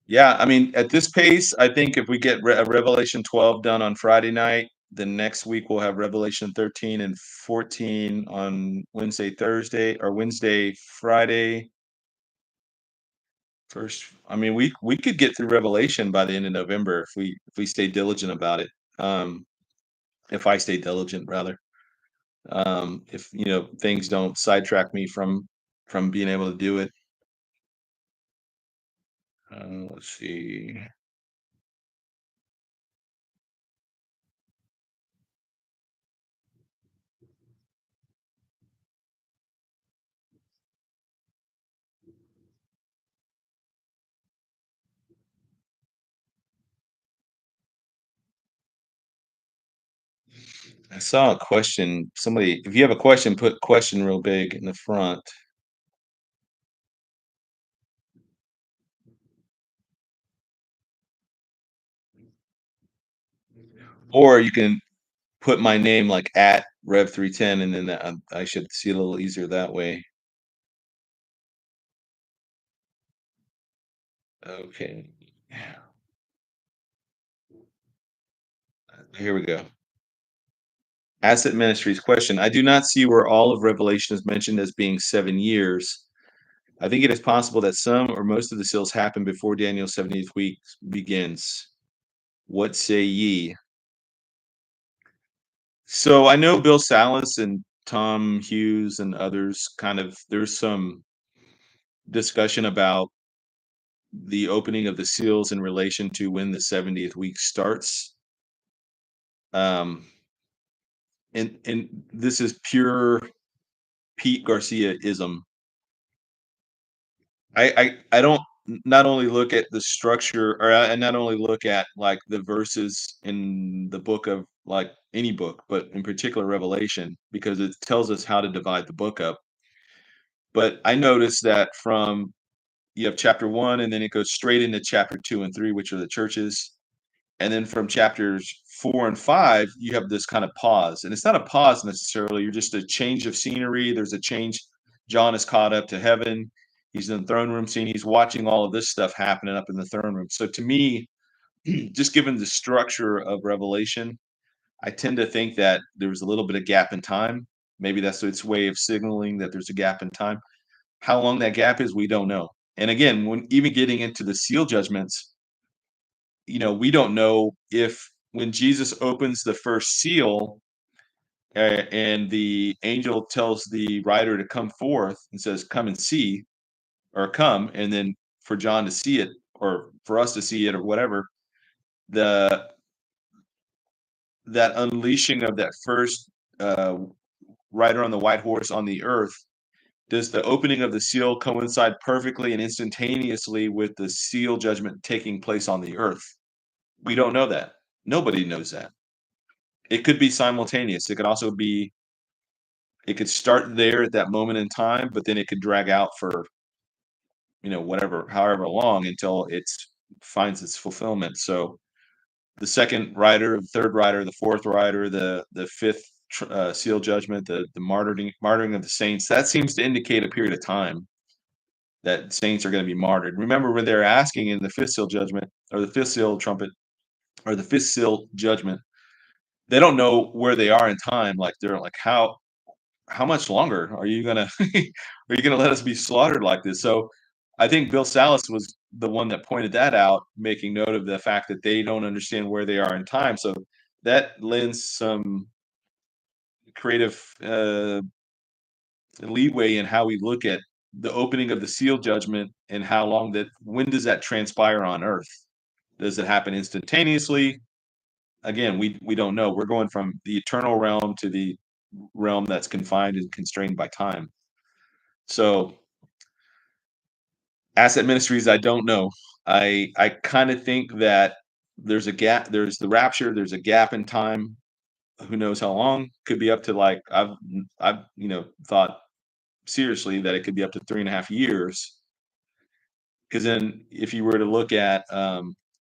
Yeah, I mean, at this pace, I think if we get Revelation 12 done on Friday night, the next week we'll have Revelation 13 and 14 on Wednesday, Friday. First, I mean, we could get through Revelation by the end of November if we stay diligent about it. If I stay diligent, rather. If things don't sidetrack me from being able to do it. Let's see. I saw a question. Somebody, if you have a question, put question real big in the front. Or you can put my name like at Rev310, and then I should see it a little easier that way. Okay. Here we go. Asset Ministries question. I do not see where all of Revelation is mentioned as being 7 years. I think it is possible that some or most of the seals happen before Daniel's 70th week begins. What say ye? So I know Bill Salas and Tom Hughes and others kind of there's some discussion about the opening of the seals in relation to when the 70th week starts. Um, and this is pure Pete Garcia ism. I don't not only look at the structure or I not only look at like the verses in the book of like any book, but in particular Revelation, because it tells us how to divide the book up. But I noticed that from you have chapter one, and then it goes straight into chapter two and three, which are the churches. And then from chapters four and five, you have this kind of pause. And it's not a pause necessarily, you're just a change of scenery. There's a change. John is caught up to heaven. He's in the throne room scene. He's watching all of this stuff happening up in the throne room. So to me, just given the structure of Revelation, I tend to think that there's a little bit of gap in time. Maybe that's its way of signaling that there's a gap in time. How long that gap is, we don't know. And again, when even getting into the seal judgments, we don't know if when Jesus opens the first seal and the angel tells the writer to come forth and says, "Come and see," or "Come," and then for John to see it or for us to see it or whatever, the that unleashing of that first uh, rider on the white horse on the earth, does the opening of the seal coincide perfectly and instantaneously with the seal judgment taking place on the earth? We don't know that. Nobody knows that. It could be simultaneous. It could start there at that moment in time, but then it could drag out for, whatever, however long until it finds its fulfillment. So the second rider, the third rider, the fourth rider, the fifth seal judgment, the martyring of the saints, that seems to indicate a period of time that saints are going to be martyred. Remember when they're asking in the fifth seal judgment or the fifth seal trumpet or the fifth seal judgment, they don't know where they are in time. Like they're like, how much longer are you gonna are you gonna let us be slaughtered like this? So I think Bill Salas was the one that pointed that out, making note of the fact that they don't understand where they are in time. So that lends some creative leeway in how we look at the opening of the seal judgment and how long that when does that transpire on Earth? Does it happen instantaneously? Again, we don't know. We're going from the eternal realm to the realm that's confined and constrained by time. So asset ministries, I don't know. I kind of think that there's a gap. There's the rapture. There's a gap in time. Who knows how long? Could be up to like I've thought seriously that it could be up to 3.5 years. Because then, if you were to look at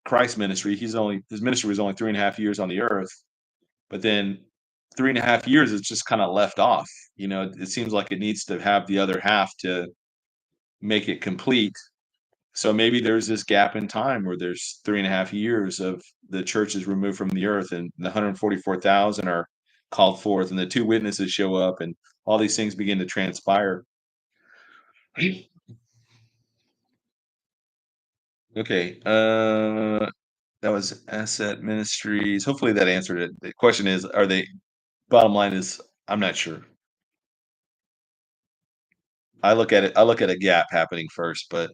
Christ's ministry, his ministry was only 3.5 years on the earth, but then 3.5 years is just kind of left off. It seems like it needs to have the other half to make it complete. So maybe there's this gap in time where there's 3.5 years of the church is removed from the earth, and the 144,000 are called forth, and the two witnesses show up, and all these things begin to transpire. Okay, that was asset ministries. Hopefully that answered it. The question is, are they? Bottom line is, I'm not sure. I look at a gap happening first, but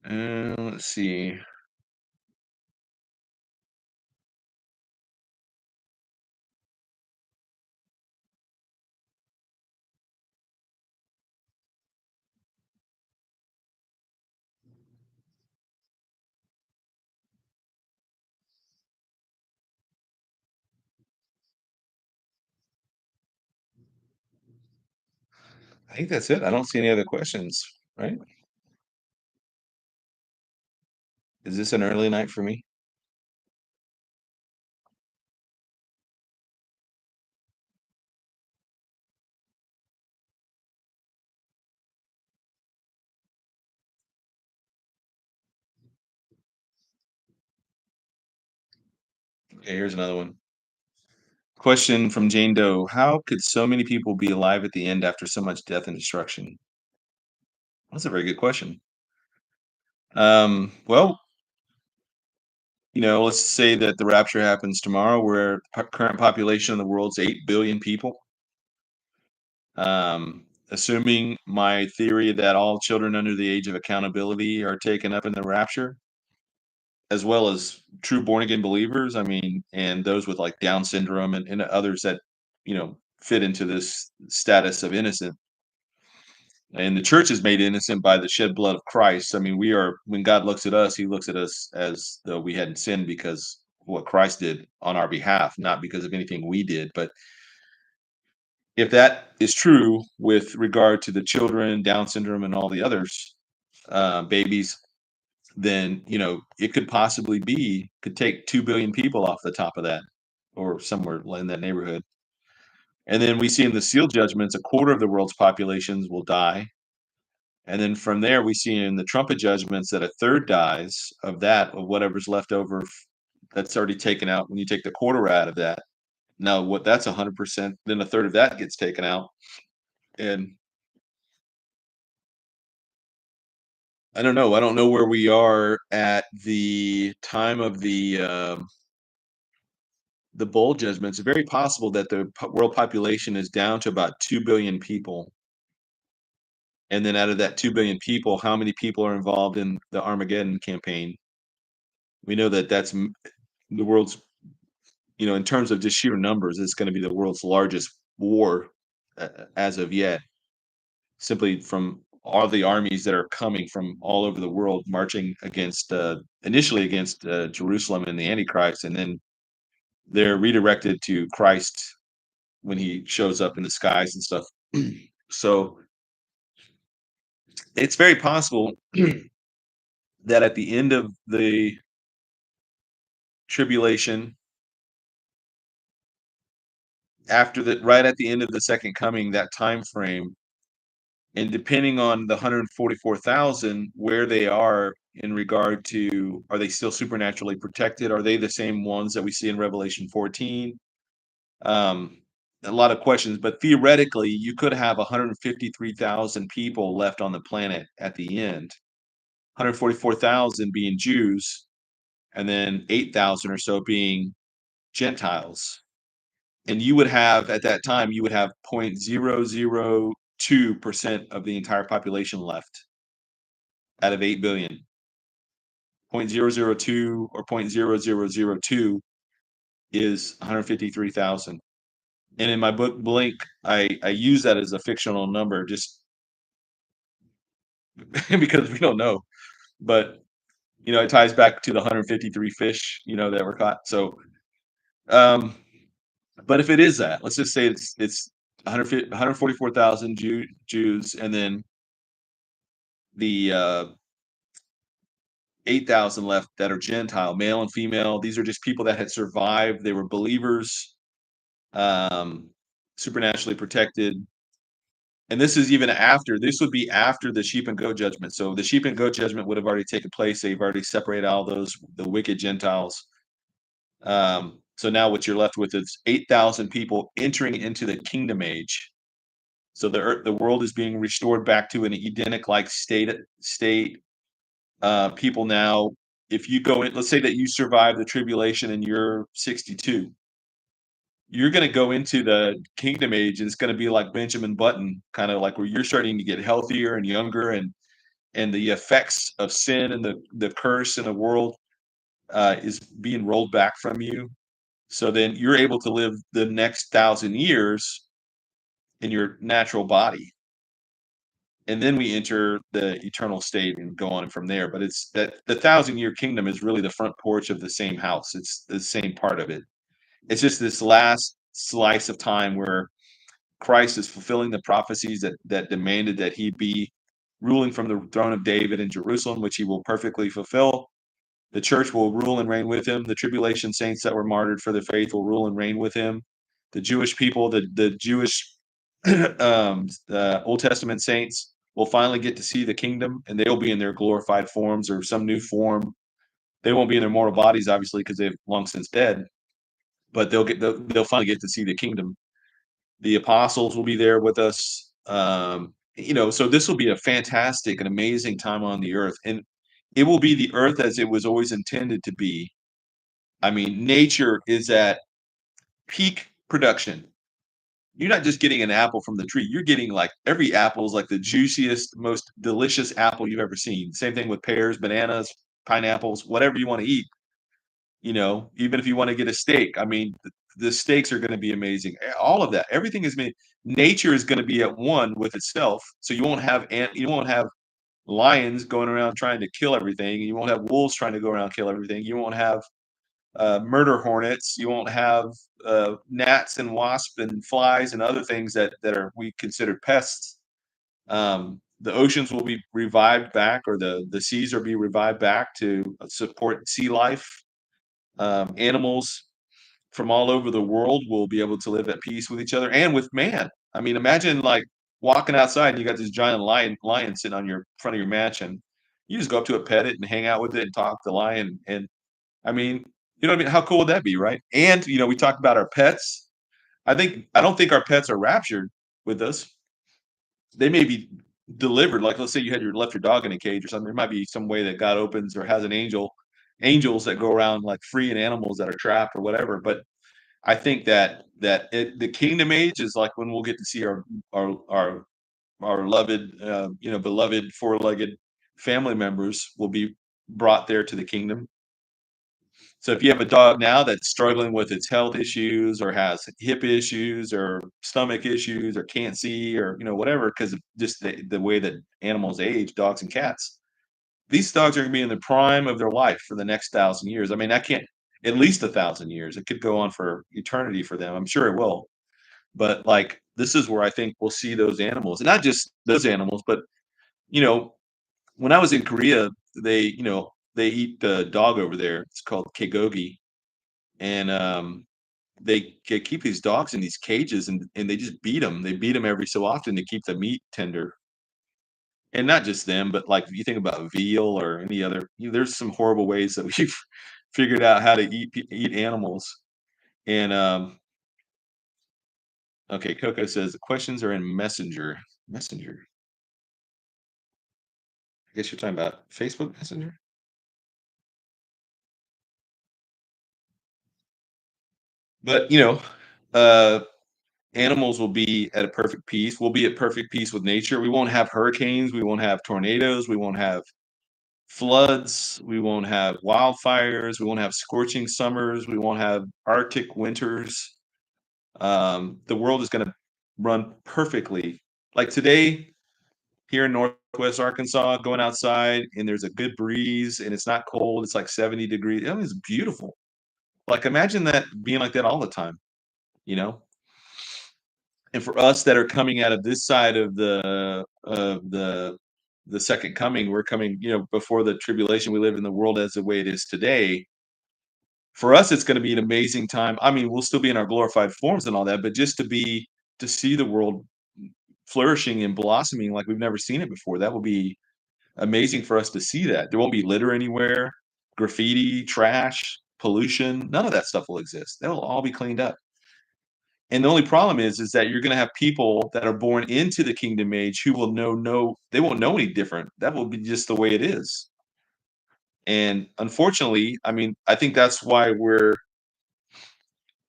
let's see. I think that's it. I don't see any other questions. Right? Is this an early night for me? Okay, here's another one. Question from Jane Doe: how could so many people be alive at the end after so much death and destruction? That's a very good question. Well, let's say that the rapture happens tomorrow, where current population of the world's 8 billion people. Assuming my theory that all children under the age of accountability are taken up in the rapture, as well as true born again believers. I mean, and those with like Down syndrome and others that fit into this status of innocent. And the church is made innocent by the shed blood of Christ. I mean, we are, when God looks at us, he looks at us as though we hadn't sinned because of what Christ did on our behalf, not because of anything we did. But if that is true with regard to the children, Down syndrome, and all the others, babies, then it could possibly could take 2 billion people off the top of that, or somewhere in that neighborhood. And then we see in the seal judgments, a quarter of the world's populations will die. And then from there, we see in the trumpet judgments that a third dies of whatever's left over, that's already taken out. When you take the quarter out of that, now what that's 100%, then a third of that gets taken out. And I don't know. I don't know where we are at the time of the bowl judgment. It's very possible that the world population is down to about 2 billion people. And then out of that 2 billion people, how many people are involved in the Armageddon campaign? We know that that's the world's, in terms of just sheer numbers, it's going to be the world's largest war as of yet, simply from all the armies that are coming from all over the world marching against, initially against Jerusalem and the Antichrist, and then they're redirected to Christ when he shows up in the skies and stuff. So it's very possible that at the end of the tribulation, after that, right at the end of the second coming, that time frame, and depending on the 144,000, where they are in regard to, are they still supernaturally protected? Are they the same ones that we see in Revelation 14? Um, a lot of questions, but theoretically, you could have 153,000 people left on the planet at the end, 144,000 being Jews, and then 8,000 or so being Gentiles. And you would have, at that time, you would have 0.002% of the entire population left out of 8 billion. 0.002 or 0.0002 is 153,000. And in my book Blink, I use that as a fictional number just because we don't know. But it ties back to the 153 fish, that were caught. So um but if it is that, let's just say it's 144,000 Jews, and then the 8,000 left that are Gentile, male and female. These are just people that had survived. They were believers, um, supernaturally protected. And this would be after the sheep and goat judgment. So the sheep and goat judgment would have already taken place. They've already separated all the wicked Gentiles. So now what you're left with is 8,000 people entering into the kingdom age. So the world is being restored back to an Edenic like state. People now, if you go in, let's say that you survive the tribulation and you're 62, you're going to go into the kingdom age, and it's going to be like Benjamin Button, kind of like where you're starting to get healthier and younger, and the effects of sin and the curse in the world is being rolled back from you. So then you're able to live the next 1,000 years in your natural body. And then we enter the eternal state and go on from there. But it's that the 1,000-year kingdom is really the front porch of the same house. It's the same part of it. It's just this last slice of time where Christ is fulfilling the prophecies that demanded that he be ruling from the throne of David in Jerusalem, which he will perfectly fulfill. The church will rule and reign with him. The tribulation saints that were martyred for the faith will rule and reign with him. The Jewish people, the Jewish Old Testament saints will finally get to see the kingdom, and they'll be in their glorified forms or some new form. They won't be in their mortal bodies, obviously, because they've long since dead. but they'll finally get to see the kingdom. The apostles will be there with us. So this will be a fantastic and amazing time on the earth, and it will be the earth as it was always intended to be. I mean, nature is at peak production. You're not just getting an apple from the tree. You're getting like every apple is like the juiciest, most delicious apple you've ever seen. Same thing with pears, bananas, pineapples, whatever you want to eat. Even if you want to get a steak, I mean, the steaks are going to be amazing. All of that, everything is made. Nature is going to be at one with itself. So you won't have lions going around trying to kill everything. You won't have wolves trying to go around and kill everything. You won't have murder hornets. You won't have gnats and wasps and flies and other things that are we consider pests. The oceans will be revived back, or the seas will be revived back to support sea life. Animals from all over the world will be able to live at peace with each other and with man. I mean, imagine like walking outside and you got this giant lion sitting on your front of your mansion. You just go up to it, pet it, and hang out with it and talk to the lion. And I mean, you know what I mean? How cool would that be, right? And we talked about our pets. I don't think our pets are raptured with us. They may be delivered. Like let's say you had your left your dog in a cage or something. There might be some way that God opens or has angels that go around like freeing animals that are trapped or whatever. But I think the kingdom age is like when we'll get to see our our beloved four-legged family members will be brought there to the kingdom. So if you have a dog now that's struggling with its health issues or has hip issues or stomach issues or can't see or whatever because of just the way that animals age, dogs and cats, these dogs are going to be in the prime of their life for the next 1,000 years. I mean, I can't at least 1,000 years. It could go on for eternity for them. I'm sure it will. But like this is where I think we'll see those animals, and not just those animals, but you know, when I was in Korea, they eat the dog over there. It's called kegogi, and they keep these dogs in these cages, and they just beat them. They beat them every so often to keep the meat tender. And not just them, but, like, if you think about veal or any other there's some horrible ways that we've figured out how to eat animals. And, okay, Coco says, "The questions are in Messenger." Messenger? I guess you're talking about Facebook Messenger? But, uh, animals will be at a perfect peace. We'll be at perfect peace with nature. We won't have hurricanes, we won't have tornadoes, we won't have floods, we won't have wildfires, we won't have scorching summers, we won't have Arctic winters. The world is going to run perfectly. Like today, here in Northwest Arkansas, going outside and there's a good breeze and it's not cold. It's like 70 degrees. I mean, it's beautiful. Like imagine that being like that all the time, you know? And for us that are coming out of this side of the second coming, we're coming, before the tribulation. We live in the world as the way it is today. For us, it's going to be an amazing time. I mean, we'll still be in our glorified forms and all that, but just to see the world flourishing and blossoming like we've never seen it before. That will be amazing for us to see that. There won't be litter anywhere, graffiti, trash, pollution. None of that stuff will exist. That will all be cleaned up. And the only problem is that you're going to have people that are born into the kingdom age who will know no, they won't know any different. That will be just the way it is. And unfortunately, I mean, I think that's why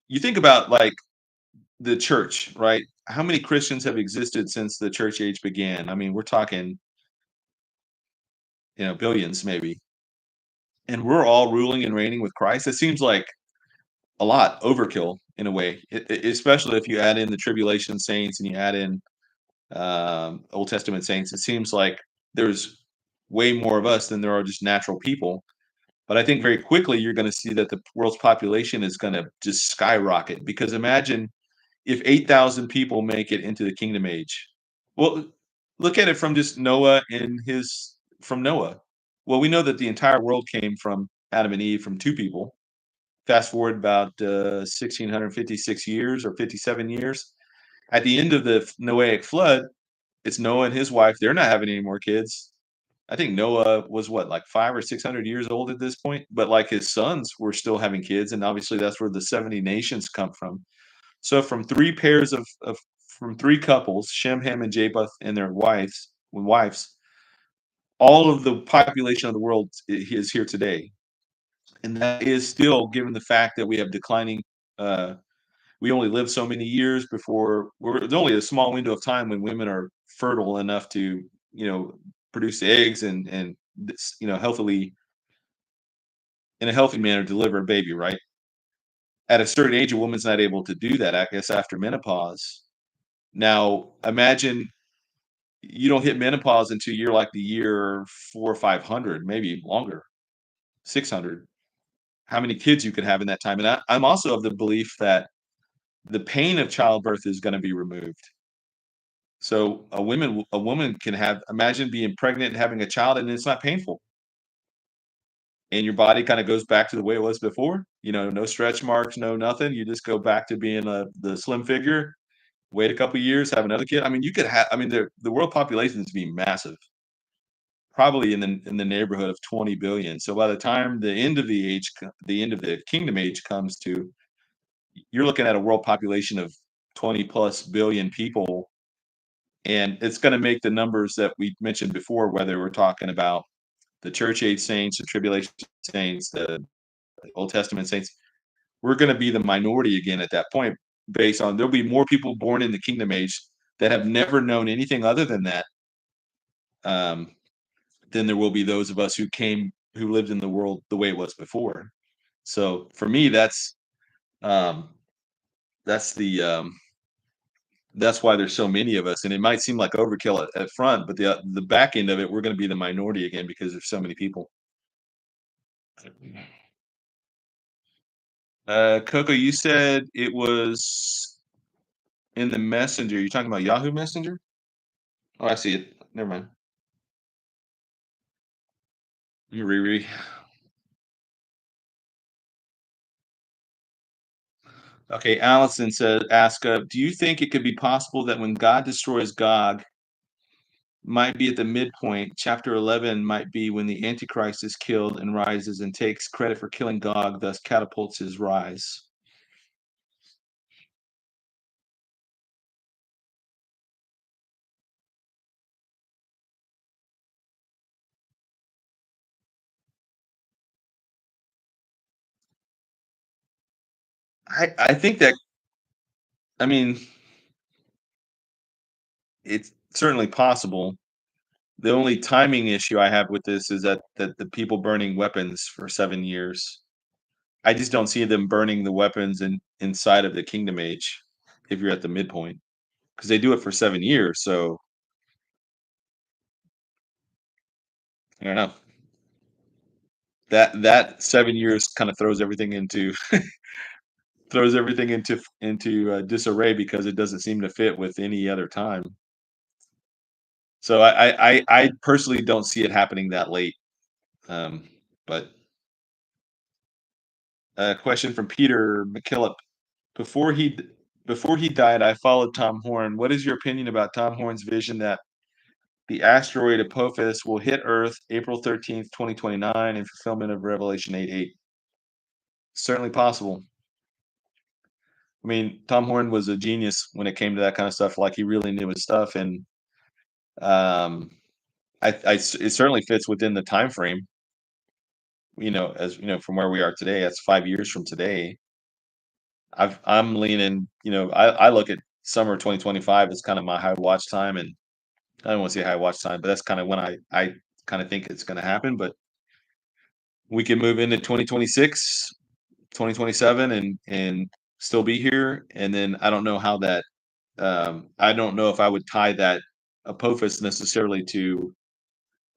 you think about like the church, right? How many Christians have existed since the church age began? I mean, we're talking, billions maybe. And we're all ruling and reigning with Christ. It seems like a lot overkill in a way, especially if you add in the tribulation saints and you add in Old Testament saints. It seems like there's way more of us than there are just natural people. But I think very quickly you're going to see that the world's population is going to just skyrocket because imagine if 8,000 people make it into the kingdom age. Well, look at it from just Noah and from Noah. Well, we know that the entire world came from Adam and Eve, from two people. Fast forward about 1656 years or 57 years. At the end of the Noahic flood, it's Noah and his wife. They're not having any more kids. I think Noah was what, like 5 or 600 years old at this point, but, like, his sons were still having kids, and obviously that's where the 70 nations come from. So from 3 pairs of from 3 couples, Shem, Ham, and Japheth and their wives, all of the population of the world is here today. And that is still given the fact that we have declining, uh, we only live so many years before there's only a small window of time when women are fertile enough to, produce the eggs and healthily in a healthy manner deliver a baby, right? At a certain age, a woman's not able to do that, I guess, after menopause. Now, imagine you don't hit menopause until you're like the year 4 or 500, maybe longer, 600. How many kids you could have in that time? And I'm also of the belief that the pain of childbirth is going to be removed. So a woman can have imagine being pregnant and having a child and it's not painful. And your body kind of goes back to the way it was before. No stretch marks, no nothing. You just go back to being the slim figure. Wait a couple years, have another kid. I mean, you could have. I mean, the world population is being massive, probably in the neighborhood of 20 billion. So by the time the end of the kingdom age comes to, you're looking at a world population of 20 plus billion people, and it's going to make the numbers that we mentioned before, whether we're talking about the church age saints, the tribulation saints, the Old Testament saints, we're going to be the minority again at that point. Based on there'll be more people born in the kingdom age that have never known anything other than that, um, than there will be those of us who lived in the world the way it was before. So for me, um, that's the that's why there's so many of us, and it might seem like overkill at front, but the back end of it, we're going to be the minority again because there's so many people. Coco, you said it was in the messenger. You're talking about Yahoo Messenger? Oh, I see it. Never mind. Riri. Okay, Allison said, ask, do you think it could be possible that when God destroys Gog, might be at the midpoint, chapter 11 might be when the Antichrist is killed and rises and takes credit for killing Gog, thus catapults his rise? I think that, I mean, it's certainly possible. The only timing issue I have with this is that the people burning weapons for 7 years. I just don't see them burning the weapons inside of the kingdom age if you're at the midpoint, because they do it for 7 years. So I don't know. That 7 years kind of throws everything into disarray because it doesn't seem to fit with any other time. So I personally don't see it happening that late. Um, but a question from Peter McKillop. Before he before he died, I followed Tom Horn. What is your opinion about Tom Horn's vision that the asteroid Apophis will hit Earth April 13th, 2029, in fulfillment of Revelation 8:8? Certainly possible. I mean, Tom Horn was a genius when it came to that kind of stuff. Like he really knew his stuff, and um, it certainly fits within the time frame. As you know, from where we are today, that's 5 years from today. I'm leaning. I look at summer 2025 as kind of my high watch time, and I don't want to say high watch time, but that's kind of when I kind of think it's going to happen. But we can move into 2026, 2027, and still be here. And then I don't know how that. I don't know if I would tie that Apophis necessarily to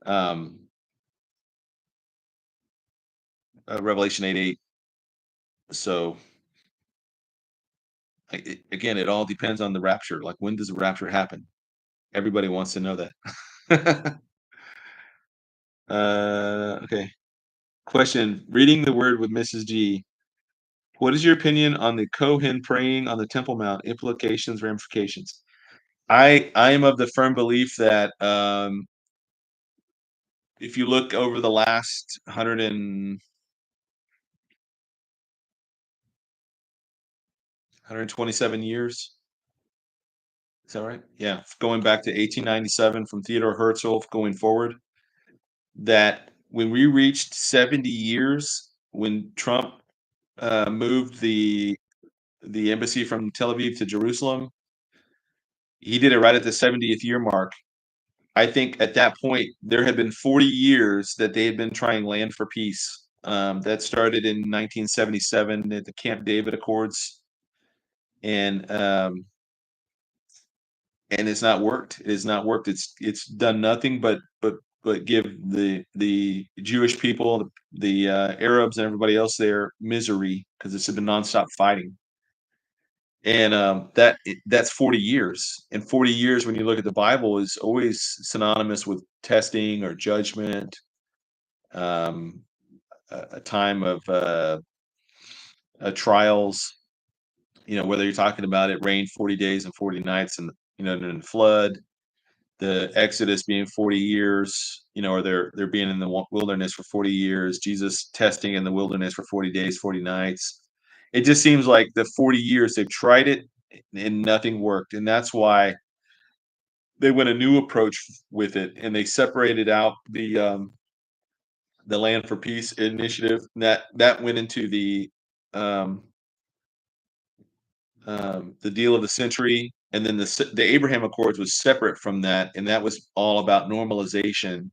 um, Revelation 8:8. So again, it all depends on the rapture. Like, when does the rapture happen? Everybody wants to know that. Okay. Question: reading the Word with Mrs. G. What is your opinion on the Kohen praying on the Temple Mount? Implications, ramifications. I am of the firm belief that if you look over the last 127 years, is that right? Yeah, going back to 1897 from Theodore Herzl going forward, that when we reached 70 years, when Trump moved the embassy from Tel Aviv to Jerusalem, he did it right at the 70th year mark. I think at that point there had been 40 years that they had been trying land for peace. That started in 1977 at the Camp David Accords, and it's not worked. It has not worked. It's done nothing but give the Jewish people, the Arabs, and everybody else there misery because it's been nonstop fighting. And that's 40 years. And 40 years, when you look at the Bible, is always synonymous with testing or judgment, um, a time of trials. Whether you're talking about it rained 40 days and 40 nights, and in the flood, the Exodus being 40 years, or they're being in the wilderness for 40 years, Jesus testing in the wilderness for 40 days, 40 nights. It just seems like the 40 years they've tried it and nothing worked. And that's why they went a new approach with it, and they separated out the Land for Peace initiative. That went into um, the deal of the century, and then the Abraham Accords was separate from that, and that was all about normalization.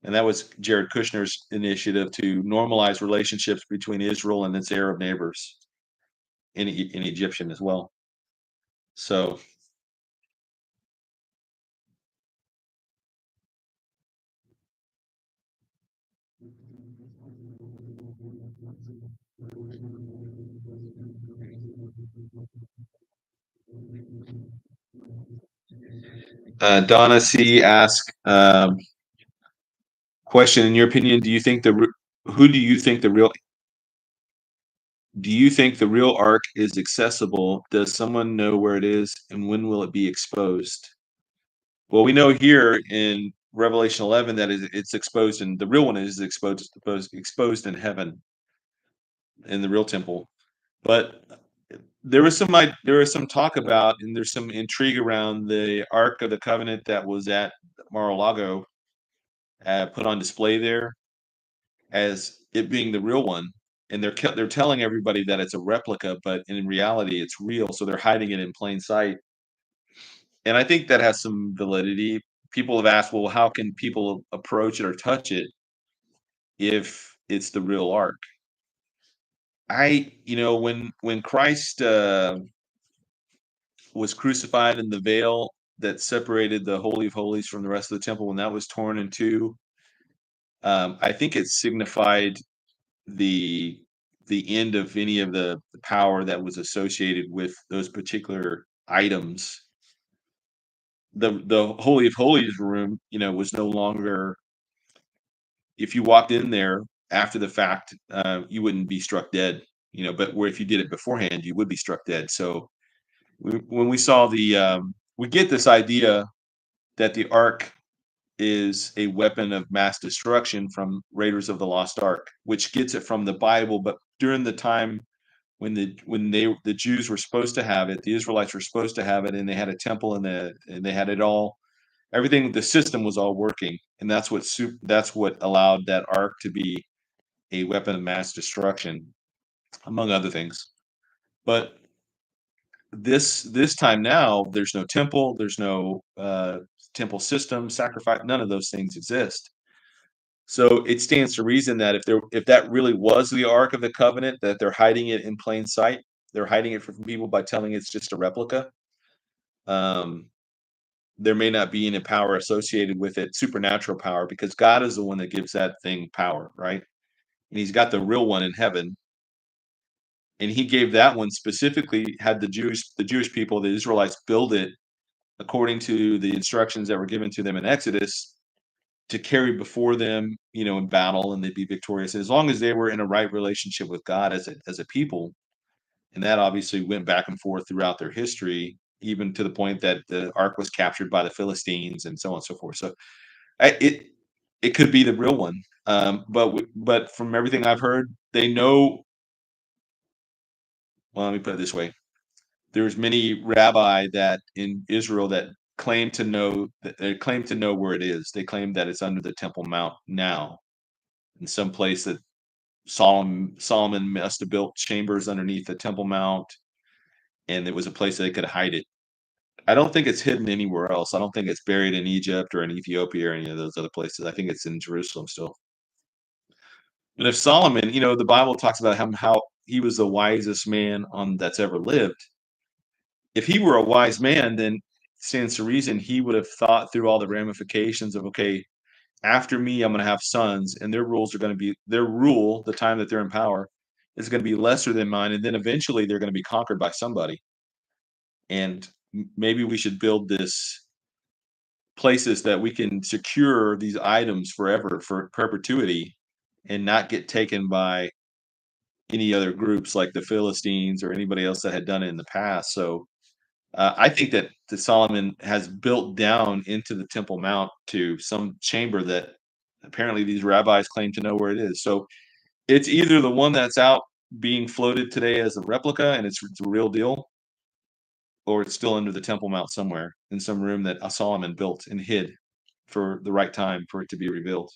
And that was Jared Kushner's initiative to normalize relationships between Israel and its Arab neighbors, in Egyptian as well. So, Donna C asked, question: in your opinion, who do you think the real ark is accessible? Does someone know where it is, and when will it be exposed? Well, we know here in Revelation 11 that it's exposed, and the real one is exposed in heaven, in the real temple. But there was some talk about, and there's some intrigue around the Ark of the Covenant that was at Mar-a-Lago, put on display there as it being the real one. And they're telling everybody that it's a replica, but in reality it's real. So they're hiding it in plain sight. And I think that has some validity. People have asked, well, how can people approach it or touch it if it's the real ark? When Christ was crucified, and the veil that separated the Holy of Holies from the rest of the temple, when that was torn in two, I think it signified the end of any of the power that was associated with those particular items. The Holy of Holies room, was no longer. If you walked in there after the fact, you wouldn't be struck dead. But where if you did it beforehand, you would be struck dead. So when we saw we get this idea that the ark is a weapon of mass destruction from Raiders of the Lost Ark, which gets it from the Bible. But during the time when the Jews were supposed to have it, the Israelites were supposed to have it, and they had a temple, and they had it all. Everything, the system was all working, and that's what allowed that ark to be a weapon of mass destruction, among other things. But this time now, there's no temple, there's no temple system, sacrifice, none of those things exist. So it stands to reason that if that really was the Ark of the Covenant, that they're hiding it in plain sight, they're hiding it from people by telling it's just a replica. Um, there may not be any power associated with it, supernatural power, because God is the one that gives that thing power, right? And He's got the real one in heaven, and He gave that one specifically. Had the Jewish people, the Israelites, build it according to the instructions that were given to them in Exodus, to carry before them, in battle, and they'd be victorious as long as they were in a right relationship with God as a people. And that obviously went back and forth throughout their history, even to the point that the ark was captured by the Philistines and so on and so forth. So it it could be the real one. But from everything I've heard, they know. Well, let me put it this way: there's many rabbi that in Israel that claim to know where it is. They claim that it's under the Temple Mount now, in some place that Solomon must have built chambers underneath the Temple Mount, and it was a place that they could hide it. I don't think it's hidden anywhere else. I don't think it's buried in Egypt or in Ethiopia or any of those other places. I think it's in Jerusalem still. And if Solomon, the Bible talks about how he was the wisest man on that's ever lived. If he were a wise man, then stands to reason he would have thought through all the ramifications of, okay, after me, I'm going to have sons, and their rules are going to be their rule. The time that they're in power is going to be lesser than mine, and then eventually they're going to be conquered by somebody. And maybe we should build this places that we can secure these items forever for perpetuity and not get taken by any other groups like the Philistines or anybody else that had done it in the past. So I think that the Solomon has built down into the Temple Mount to some chamber that apparently these rabbis claim to know where it is. So it's either the one that's out being floated today as a replica and it's a real deal, or it's still under the Temple Mount somewhere in some room that Solomon built and hid for the right time for it to be revealed.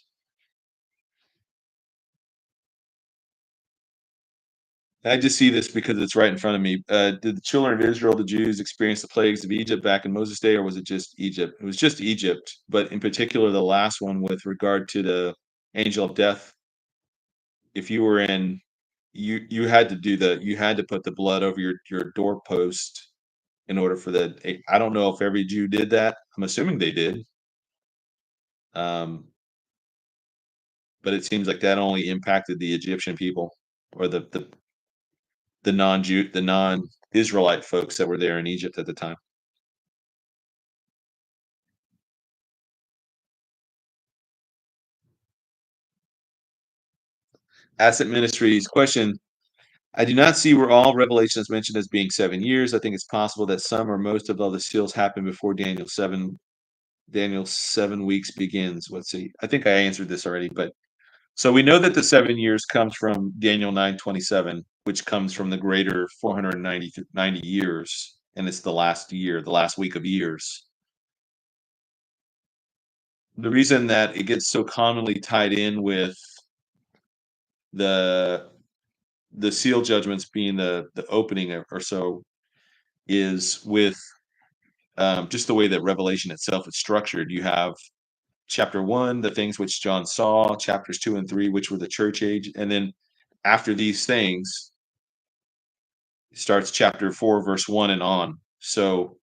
I just see this because it's right in front of me. Did the children of Israel, the Jews, experience the plagues of Egypt back in Moses' day, or was it just Egypt? It was just Egypt, but in particular, the last one with regard to the angel of death. If you were in, you had to you had to put the blood over your doorpost in order for the. I don't know if every Jew did that. I'm assuming they did, um, but it seems like that only impacted the Egyptian people or the non-Jew, the non-Israelite folks that were there in Egypt at the time. Asset Ministries question. I do not see where all Revelation is mentioned as being 7 years. I think it's possible that some or most of all the seals happen before Daniel 7 weeks begins. Let's see. I think I answered this already, but so we know that the 7 years comes from Daniel 9:27, which comes from the greater 490 years, and it's the last year, the last week of years. The reason that it gets so commonly tied in with the the seal judgments being the opening or so is with just the way that Revelation itself is structured. You have chapter 1, the things which John saw, chapters 2 and 3, which were the church age, and then after these things starts chapter 4, verse 1 and on. So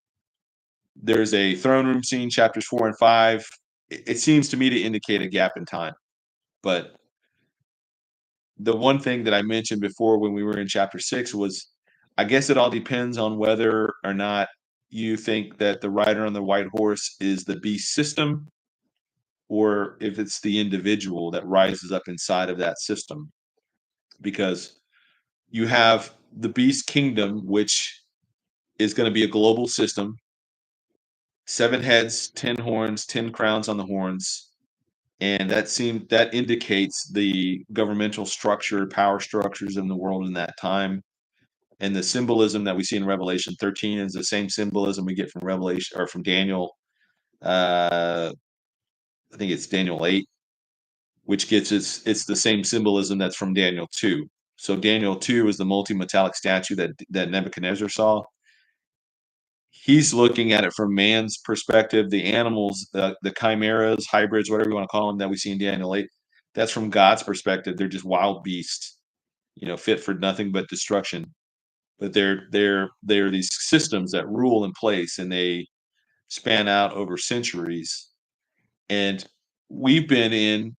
there's a throne room scene, chapters 4 and 5. It seems to me to indicate a gap in time, but the one thing that I mentioned before when we were in chapter 6 was I guess it all depends on whether or not you think that the rider on the white horse is the beast system or if it's the individual that rises up inside of that system. Because you have the beast kingdom, which is going to be a global system, 7 heads, 10 horns, 10 crowns on the horns. And that indicates the governmental structure, power structures in the world in that time. And the symbolism that we see in Revelation 13 is the same symbolism we get from Revelation or from Daniel. I think it's Daniel 8, which gets it's the same symbolism that's from Daniel 2. So Daniel 2 is the multi-metallic statue that Nebuchadnezzar saw. He's looking at it from man's perspective. The animals, the chimeras, hybrids, whatever you want to call them, that we see in Daniel 8, that's from God's perspective. They're just wild beasts, fit for nothing but destruction. But they're these systems that rule in place, and they span out over centuries. And we've been in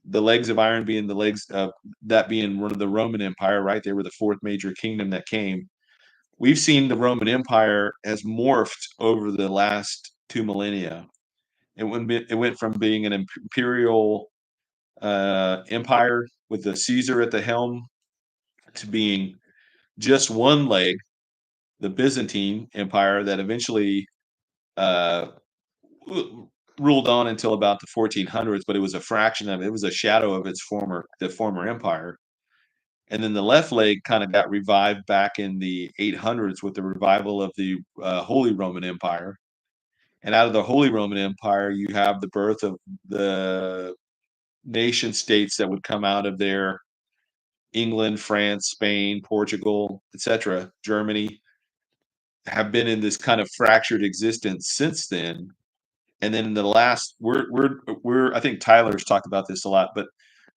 the legs of iron being the legs of that being one of the Roman Empire, right? They were the fourth major kingdom that came. We've seen the Roman Empire has morphed over the last 2 millennia. It went from being an imperial empire with the Caesar at the helm to being just one leg, the Byzantine Empire, that eventually uh, ruled on until about the 1400s, but it was a fraction of it was a shadow of its former empire. And then the left leg kind of got revived back in the 800s with the revival of the Holy Roman Empire. And out of the Holy Roman Empire, you have the birth of the nation states that would come out of there: England, France, Spain, Portugal, etc. Germany have been in this kind of fractured existence since then. And then in the last, we're I think Tyler's talked about this a lot, but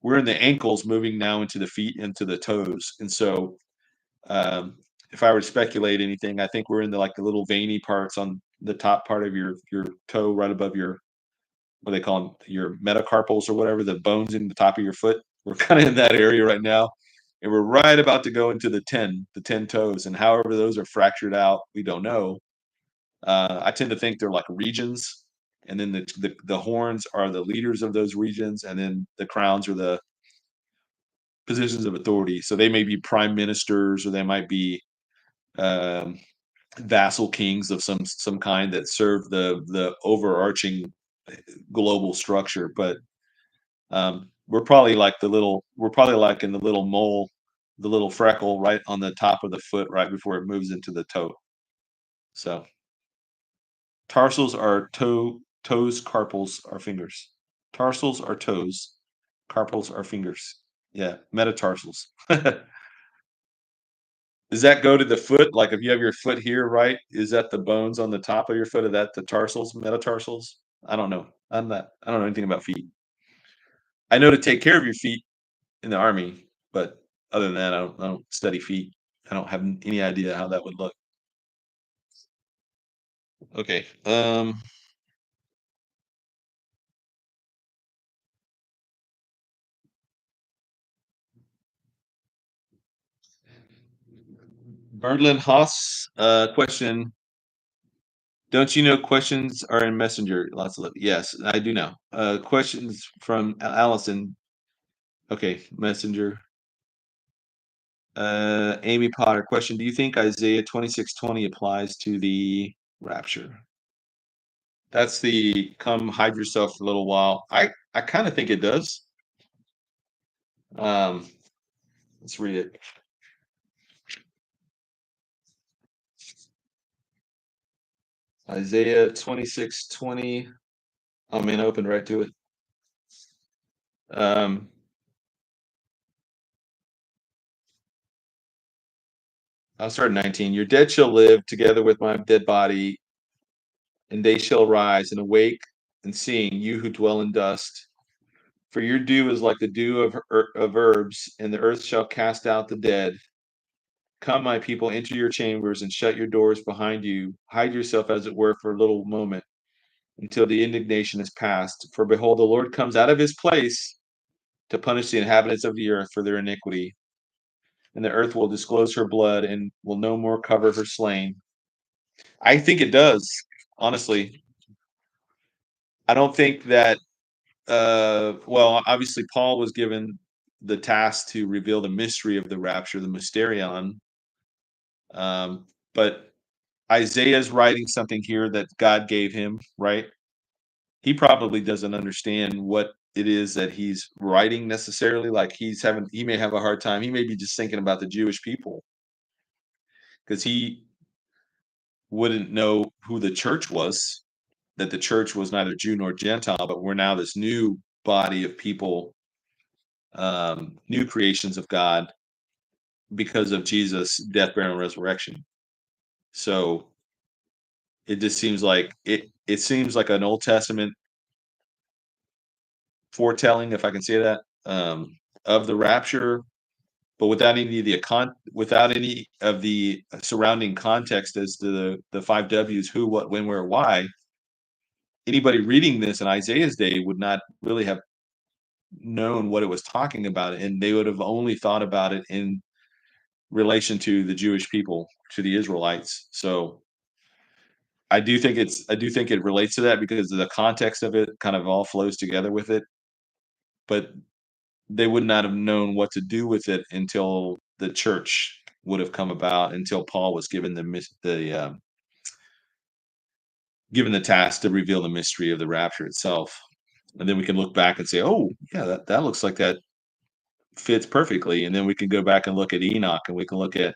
we're in the ankles moving now into the feet, into the toes. And so um, if I were to speculate anything, I think we're in the like the little veiny parts on the top part of your toe, right above your, what they call them, your metacarpals or whatever, the bones in the top of your foot. We're kind of in that area right now, and we're right about to go into the ten toes, and however those are fractured out, we don't know. I tend to think they're like regions, and then the horns are the leaders of those regions, and then the crowns are the positions of authority. So they may be prime ministers, or they might be um, vassal kings of some kind that serve the overarching global structure. But we're probably like in the little mole, the little freckle right on the top of the foot, right before it moves into the toe. So tarsals are toes, carpals are fingers. Tarsals are toes, carpals are fingers. Yeah, metatarsals. Does that go to the foot? Like if you have your foot here, right? Is that the bones on the top of your foot? Are that the tarsals, metatarsals? I don't know. I don't know anything about feet. I know to take care of your feet in the army, but other than that, I don't study feet. I don't have any idea how that would look. Okay. Berlin Haas, question. Don't you know questions are in Messenger? Lots of love. Yes, I do know. Questions from Allison. Okay, Messenger. Amy Potter, question. Do you think Isaiah 26:20 applies to the rapture? That's the come hide yourself for a little while. I kind of think it does. Um, let's read it. Isaiah 26:20. Oh man, I opened right to it. Um, I'll start at 19. Your dead shall live together with my dead body, and they shall rise and awake and seeing you who dwell in dust. For your dew is like the dew of herbs, and the earth shall cast out the dead. Come, my people, enter your chambers and shut your doors behind you. Hide yourself, as it were, for a little moment until the indignation is past. For behold, the Lord comes out of his place to punish the inhabitants of the earth for their iniquity. And the earth will disclose her blood and will no more cover her slain. I think it does, honestly. I don't think that, well, obviously, Paul was given the task to reveal the mystery of the rapture, the mysterion. But Isaiah's writing something here that God gave him, right? He probably doesn't understand what it is that he's writing necessarily. Like he may have a hard time. He may be just thinking about the Jewish people because he wouldn't know who the church was, that the church was neither Jew nor Gentile, but we're now this new body of people, new creations of God because of Jesus' death, burial, and resurrection. So it just seems like it seems like an Old Testament foretelling, if I can say that, of the rapture, but without any of the surrounding context as to the five W's: who, what, when, where, why. Anybody reading this in Isaiah's day would not really have known what it was talking about, and they would have only thought about it in relation to the Jewish people, to the Israelites. So I do think it relates to that because the context of it kind of all flows together with it, but they would not have known what to do with it until the church would have come about, until Paul was given given the task to reveal the mystery of the rapture itself. And then we can look back and say, "Oh, yeah, that looks like that fits perfectly." And then we can go back and look at Enoch, and we can look at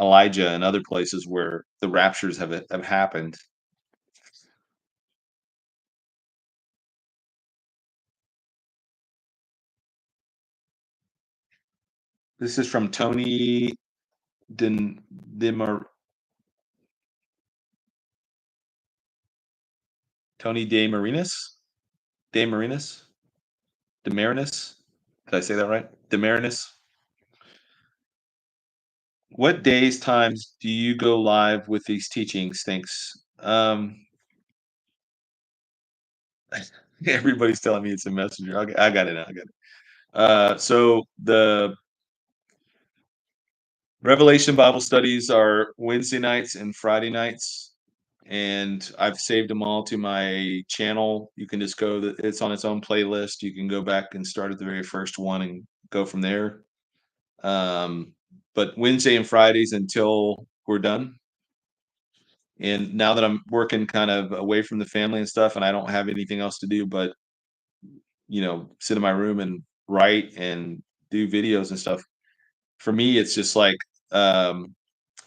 Elijah and other places where the raptures have happened. This is from Tony Den Demar Tony De Marinis? De Marinis? Demarinis? Did I say that right? Demarinis? What days, times do you go live with these teachings? Thanks. Everybody's telling me it's a messenger. I got it now. I got it. So the Revelation Bible studies are Wednesday nights and Friday nights, and I've saved them all to my channel. You can just go. It's on its own playlist. You can go back and start at the very first one and go from there. But Wednesday and Fridays until we're done. And now that I'm working kind of away from the family and stuff, and I don't have anything else to do but sit in my room and write and do videos and stuff. For me, it's just like I'm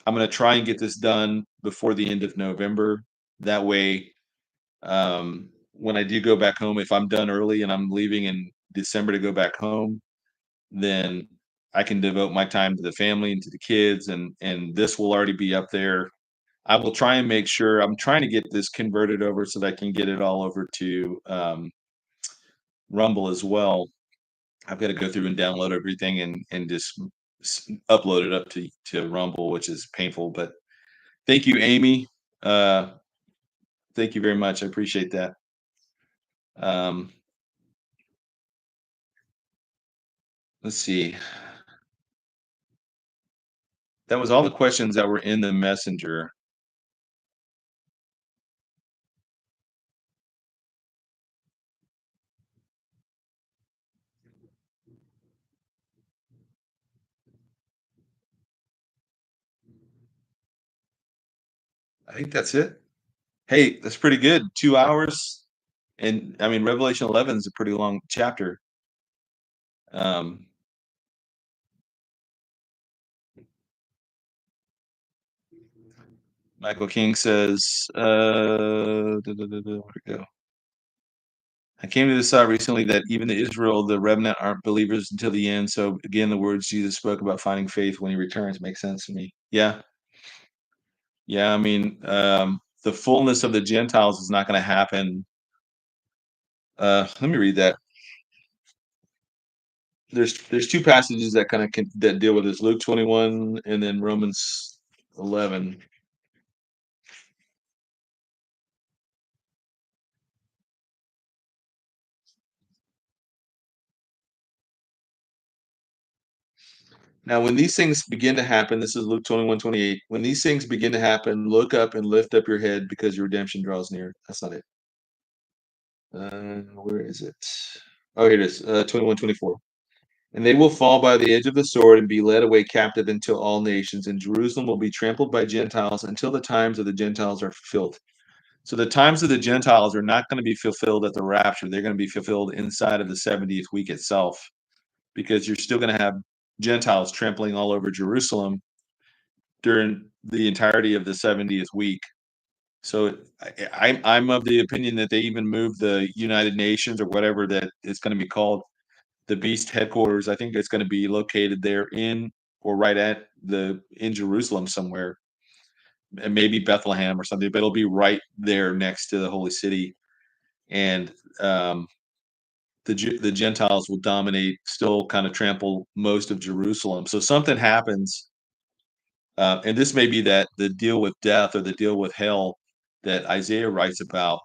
gonna try and get this done before the end of November. That way, when I do go back home, if I'm done early and I'm leaving in December to go back home, then I can devote my time to the family and to the kids, and this will already be up there. I will try and make sure I'm trying to get this converted over so that I can get it all over to Rumble as well. I've got to go through and download everything and just upload it up to Rumble, which is painful. But thank you, Amy. Uh, thank you very much. I appreciate that. Um, let's see. That was all the questions that were in the messenger. I think that's it. Hey, that's pretty good. 2 hours, and I mean Revelation 11 is a pretty long chapter. Um, Michael King says, where'd it go? I came to this thought recently that even the Israel, the remnant, aren't believers until the end. So again, the words Jesus spoke about finding faith when he returns make sense to me. Yeah, yeah. I mean, the fullness of the Gentiles is not going to happen. Let me read that. There's two passages that kind of that deal with this: Luke 21 and then Romans 11. Now, when these things begin to happen, this is Luke 21:28. When these things begin to happen, look up and lift up your head because your redemption draws near. That's not it. Where is it? Oh, here it is. 21:24. And they will fall by the edge of the sword and be led away captive until all nations, and Jerusalem will be trampled by Gentiles until the times of the Gentiles are fulfilled. So the times of the Gentiles are not going to be fulfilled at the rapture. They're going to be fulfilled inside of the 70th week itself, because you're still going to have Gentiles trampling all over Jerusalem during the entirety of the 70th week. So I'm of the opinion that they even moved the United Nations or whatever that it's going to be called, the Beast headquarters. I think it's going to be located there in or right at the in Jerusalem somewhere, and maybe Bethlehem or something. But it'll be right there next to the holy city, and um, the Gentiles will dominate, still kind of trample most of Jerusalem. So something happens, and this may be that the deal with death or the deal with hell that Isaiah writes about,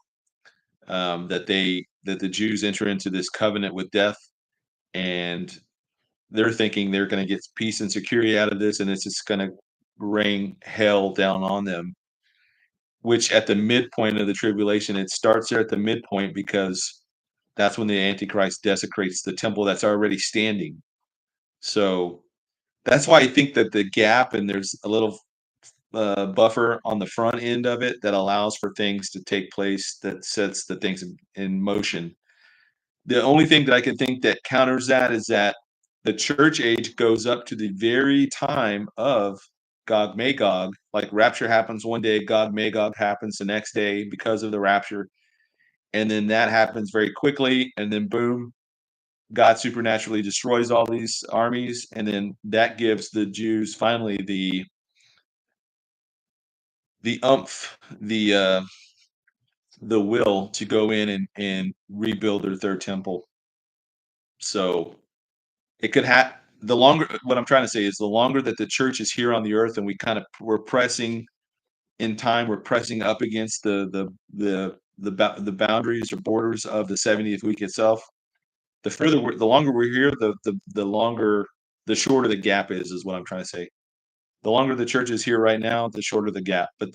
that the Jews enter into this covenant with death, and they're thinking they're going to get peace and security out of this, and it's just going to rain hell down on them. Which at the midpoint of the tribulation, it starts there at the midpoint because that's when the Antichrist desecrates the temple that's already standing. So that's why I think that the gap, and there's a little buffer on the front end of it that allows for things to take place, that sets the things in motion. The only thing that I can think that counters that is that the church age goes up to the very time of Gog Magog. Like rapture happens one day, Gog Magog happens the next day because of the rapture, and then that happens very quickly, and then boom, God supernaturally destroys all these armies, and then that gives the Jews finally the umph, the will to go in and rebuild their third temple. So it could have the longer. What I'm trying to say is the longer that the church is here on the earth, and we're pressing in time, we're pressing up against the boundaries or borders of the 70th week itself. The longer we're here, the longer, the shorter the gap is what I'm trying to say. The longer the church is here right now, the shorter the gap. But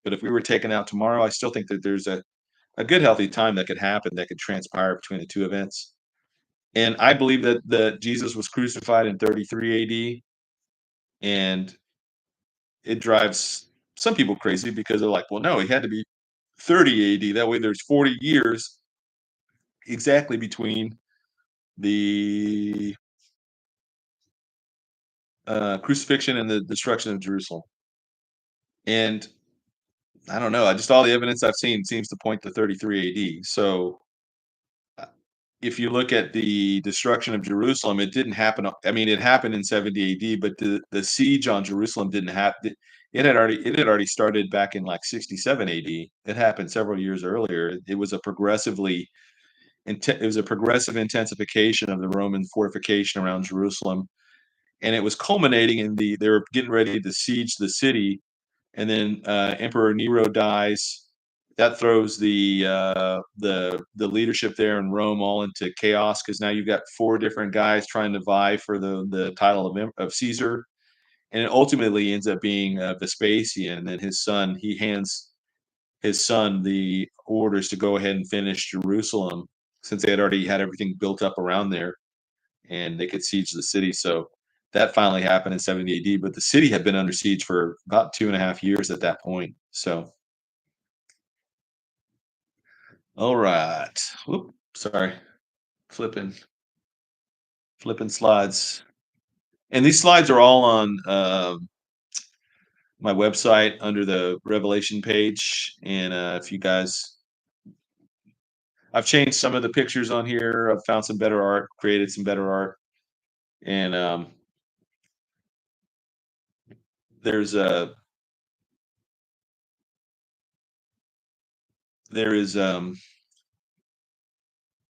if we were taken out tomorrow, I still think that there's a good healthy time that could happen, that could transpire between the two events. And I believe that Jesus was crucified in 33 AD, and it drives some people crazy because they're like, well, no, he had to be 30 AD. That way there's 40 years exactly between the crucifixion and the destruction of Jerusalem. And I don't know. I just all the evidence I've seen seems to point to 33 AD. So uh, if you look at the destruction of Jerusalem, it didn't happen. I mean, it happened in 70 AD, but the siege on Jerusalem didn't happen. It had already started back in like 67 AD. It happened several years earlier. It was a progressive intensification of the Roman fortification around Jerusalem, and it was culminating in they were getting ready to siege the city, and then Emperor Nero dies. That throws the leadership there in Rome all into chaos, because now you've got four different guys trying to vie for the title of Caesar, and it ultimately ends up being Vespasian and his son. He hands his son the orders to go ahead and finish Jerusalem, since they had already had everything built up around there and they could siege the city. So that finally happened in 70 AD, but the city had been under siege for about 2.5 years at that point. So, all right. Whoop, sorry. Flipping, flipping slides. And these slides are all on my website under the Revelation page. And if you guys, I've changed some of the pictures on here. I've found some better art, created some better art. And there's a, there is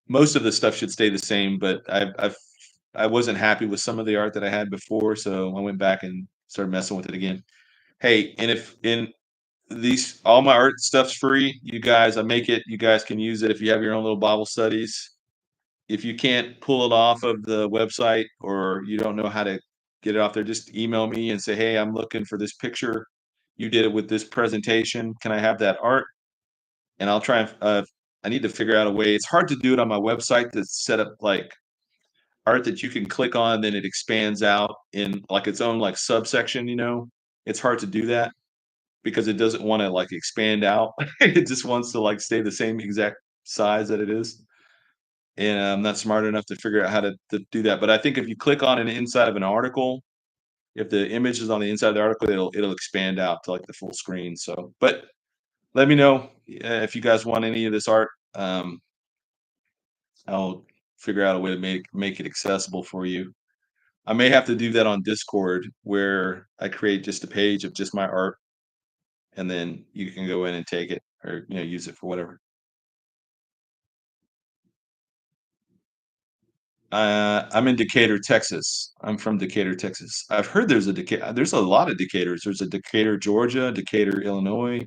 most of the stuff should stay the same, but I wasn't happy with some of the art that I had before, so I went back and started messing with it again. Hey, and if in these all my art stuff's free, you guys, I make it, you guys can use it if you have your own little Bible studies. If you can't pull it off of the website or you don't know how to get it off there, just email me and say, hey, I'm looking for this picture. You did it with this presentation. Can I have that art? And I'll try and I need to figure out a way. It's hard to do it on my website to set up like art that you can click on, then it expands out in like its own like subsection, it's hard to do that because it doesn't want to like expand out. It just wants to like stay the same exact size that it is. And I'm not smart enough to figure out how to do that. But I think if you click on an inside of an article, if the image is on the inside of the article, it'll expand out to like the full screen. So, but let me know if you guys want any of this art. I'll figure out a way to make it accessible for you. I may have to do that on Discord, where I create just a page of just my art, and then you can go in and take it or use it for whatever. I'm in Decatur, Texas. I'm from Decatur, Texas. I've heard there's a lot of Decaturs. There's a Decatur, Georgia, Decatur, Illinois,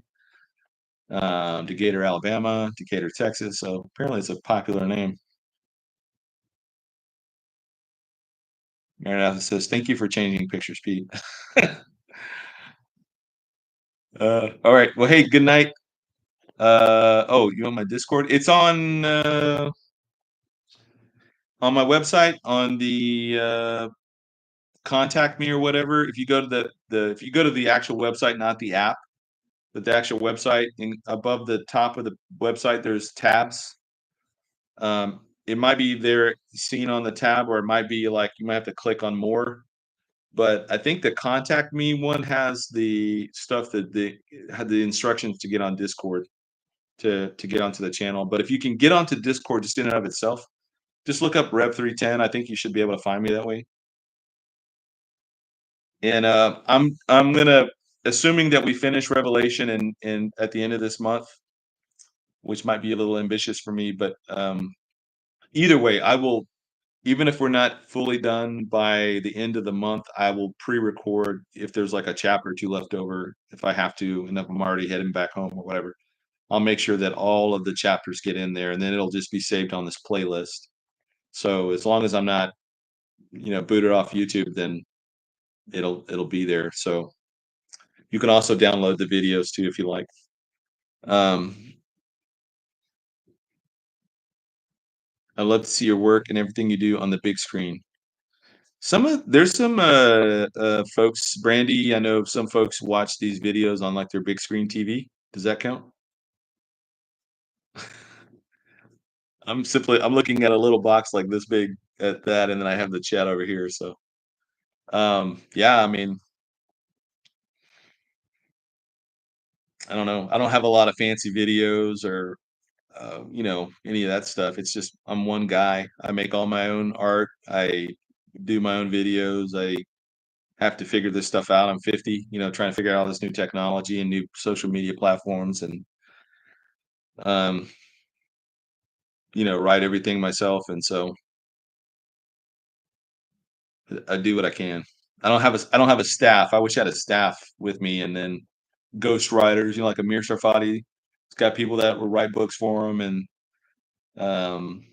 Decatur, Alabama, Decatur, Texas. So apparently it's a popular name. Maranatha says, "Thank you for changing pictures, Pete." All right. Well, hey, good night. Oh, you want my Discord? It's on my website on the contact me or whatever, if you go to the actual website, not the app, but the actual website, and above the top of the website, there's tabs. It might be there seen on the tab, or it might be like you might have to click on more. But I think the contact me one has the stuff that had the instructions to get on Discord to get onto the channel. But if you can get onto Discord just in and of itself, just look up Rev 310. I think you should be able to find me that way. And I'm gonna, assuming that we finish Revelation in at the end of this month, which might be a little ambitious for me, but either way, I will. Even if we're not fully done by the end of the month, I will pre-record if there's like a chapter or two left over, if I have to, and if I'm already heading back home or whatever. I'll make sure that all of the chapters get in there, and then it'll just be saved on this playlist. So as long as I'm not, booted off YouTube, then it'll be there. So you can also download the videos too if you like. Um, I love to see your work and everything you do on the big screen. There's some folks, Brandy. I know some folks watch these videos on like their big screen TV. Does that count? I'm looking at a little box like this big at that, and then I have the chat over here. So yeah, I mean, I don't know. I don't have a lot of fancy videos or any of that stuff. It's just I'm one guy. I make all my own art. I do my own videos. I have to figure this stuff out. I'm 50, trying to figure out all this new technology and new social media platforms, and um, write everything myself. And so I do what I can. I don't have a staff. I wish I had a staff with me, and then ghost writers, like Amir Sarfati. It's got people that will write books for him, and um,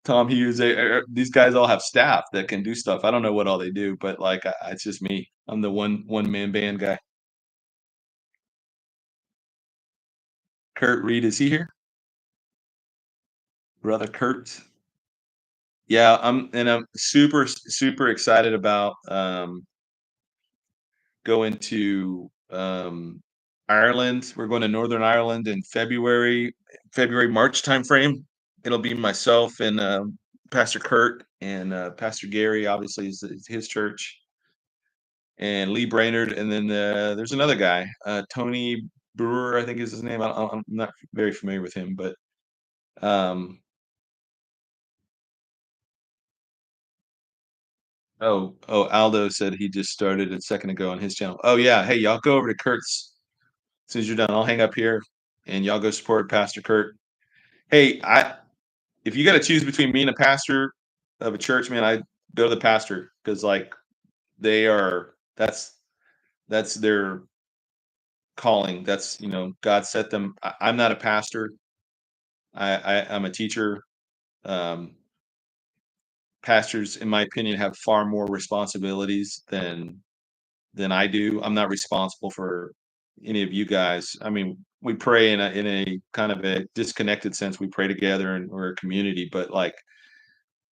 Tom Hughes. These guys all have staff that can do stuff. I don't know what all they do, but like it's just me. I'm the one man band guy. Kurt Reed, is he here? Brother Kurt. Yeah, I'm super excited about going to Ireland. We're going to Northern Ireland in March timeframe. It'll be myself and Pastor Kurt and Pastor Gary, obviously, is his church, and Lee Brainerd, and then there's another guy, Tony Brewer, I think is his name. I'm not very familiar with him, but um, Aldo said he just started a second ago on his channel. Oh yeah, hey, y'all go over to Kurt's as soon as you're done. I'll hang up here, and y'all go support Pastor Kurt. Hey, if you got to choose between me and a pastor of a church, man, I go to the pastor, because like they are that's their calling. That's God set them. I'm not a pastor. I'm a teacher. Um, Pastors, in my opinion, have far more responsibilities than I do. I'm not responsible for any of you guys. I mean, we pray in a kind of a disconnected sense. We pray together and we're a community, but like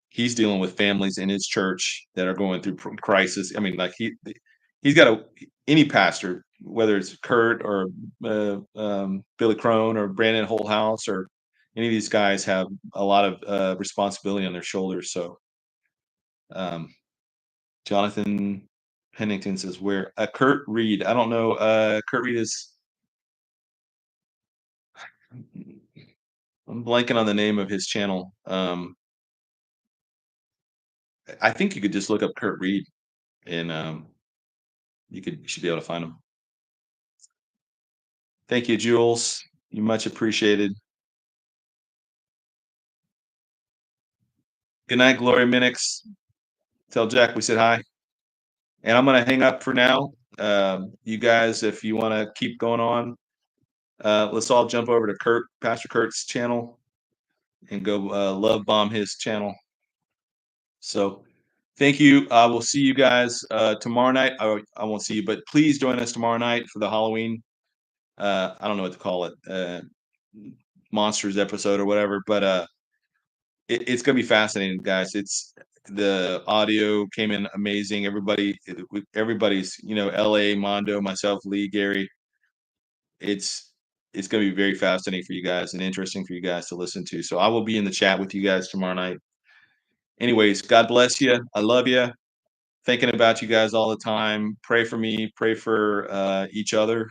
he's dealing with families in his church that are going through crisis. I mean, like he's got any pastor, whether it's Kurt or Billy Crone or Brandon House, or any of these guys have a lot of responsibility on their shoulders. So um, Jonathan Pennington says, where Kurt Reed. I don't know. Kurt Reed is, I'm blanking on the name of his channel. I think you could just look up Kurt Reed, and you should be able to find him. Thank you, Jules. You much appreciated. Good night, Gloria Minix. Tell Jack we said hi. And I'm gonna hang up for now. You guys, if you want to keep going on, let's all jump over to Pastor Kurt's channel, and go love bomb his channel. So thank you. I will see you guys tomorrow night. I won't see you, but please join us tomorrow night for the Halloween. I don't know what to call it, monsters episode or whatever, but it's gonna be fascinating, guys. The audio came in amazing. Everybody's, LA, Mondo, myself, Lee, Gary. It's it's going to be very fascinating for you guys and interesting for you guys to listen to. So I will be in the chat with you guys tomorrow night. Anyways, God bless you. I love you. Thinking about you guys all the time. Pray for me. Pray for each other,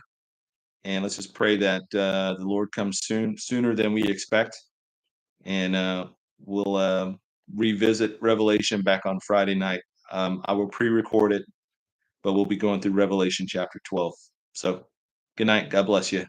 and let's just pray that the Lord comes sooner than we expect, and we'll revisit Revelation back on Friday night. I will pre-record it, but we'll be going through Revelation chapter 12. So, good night. God bless you.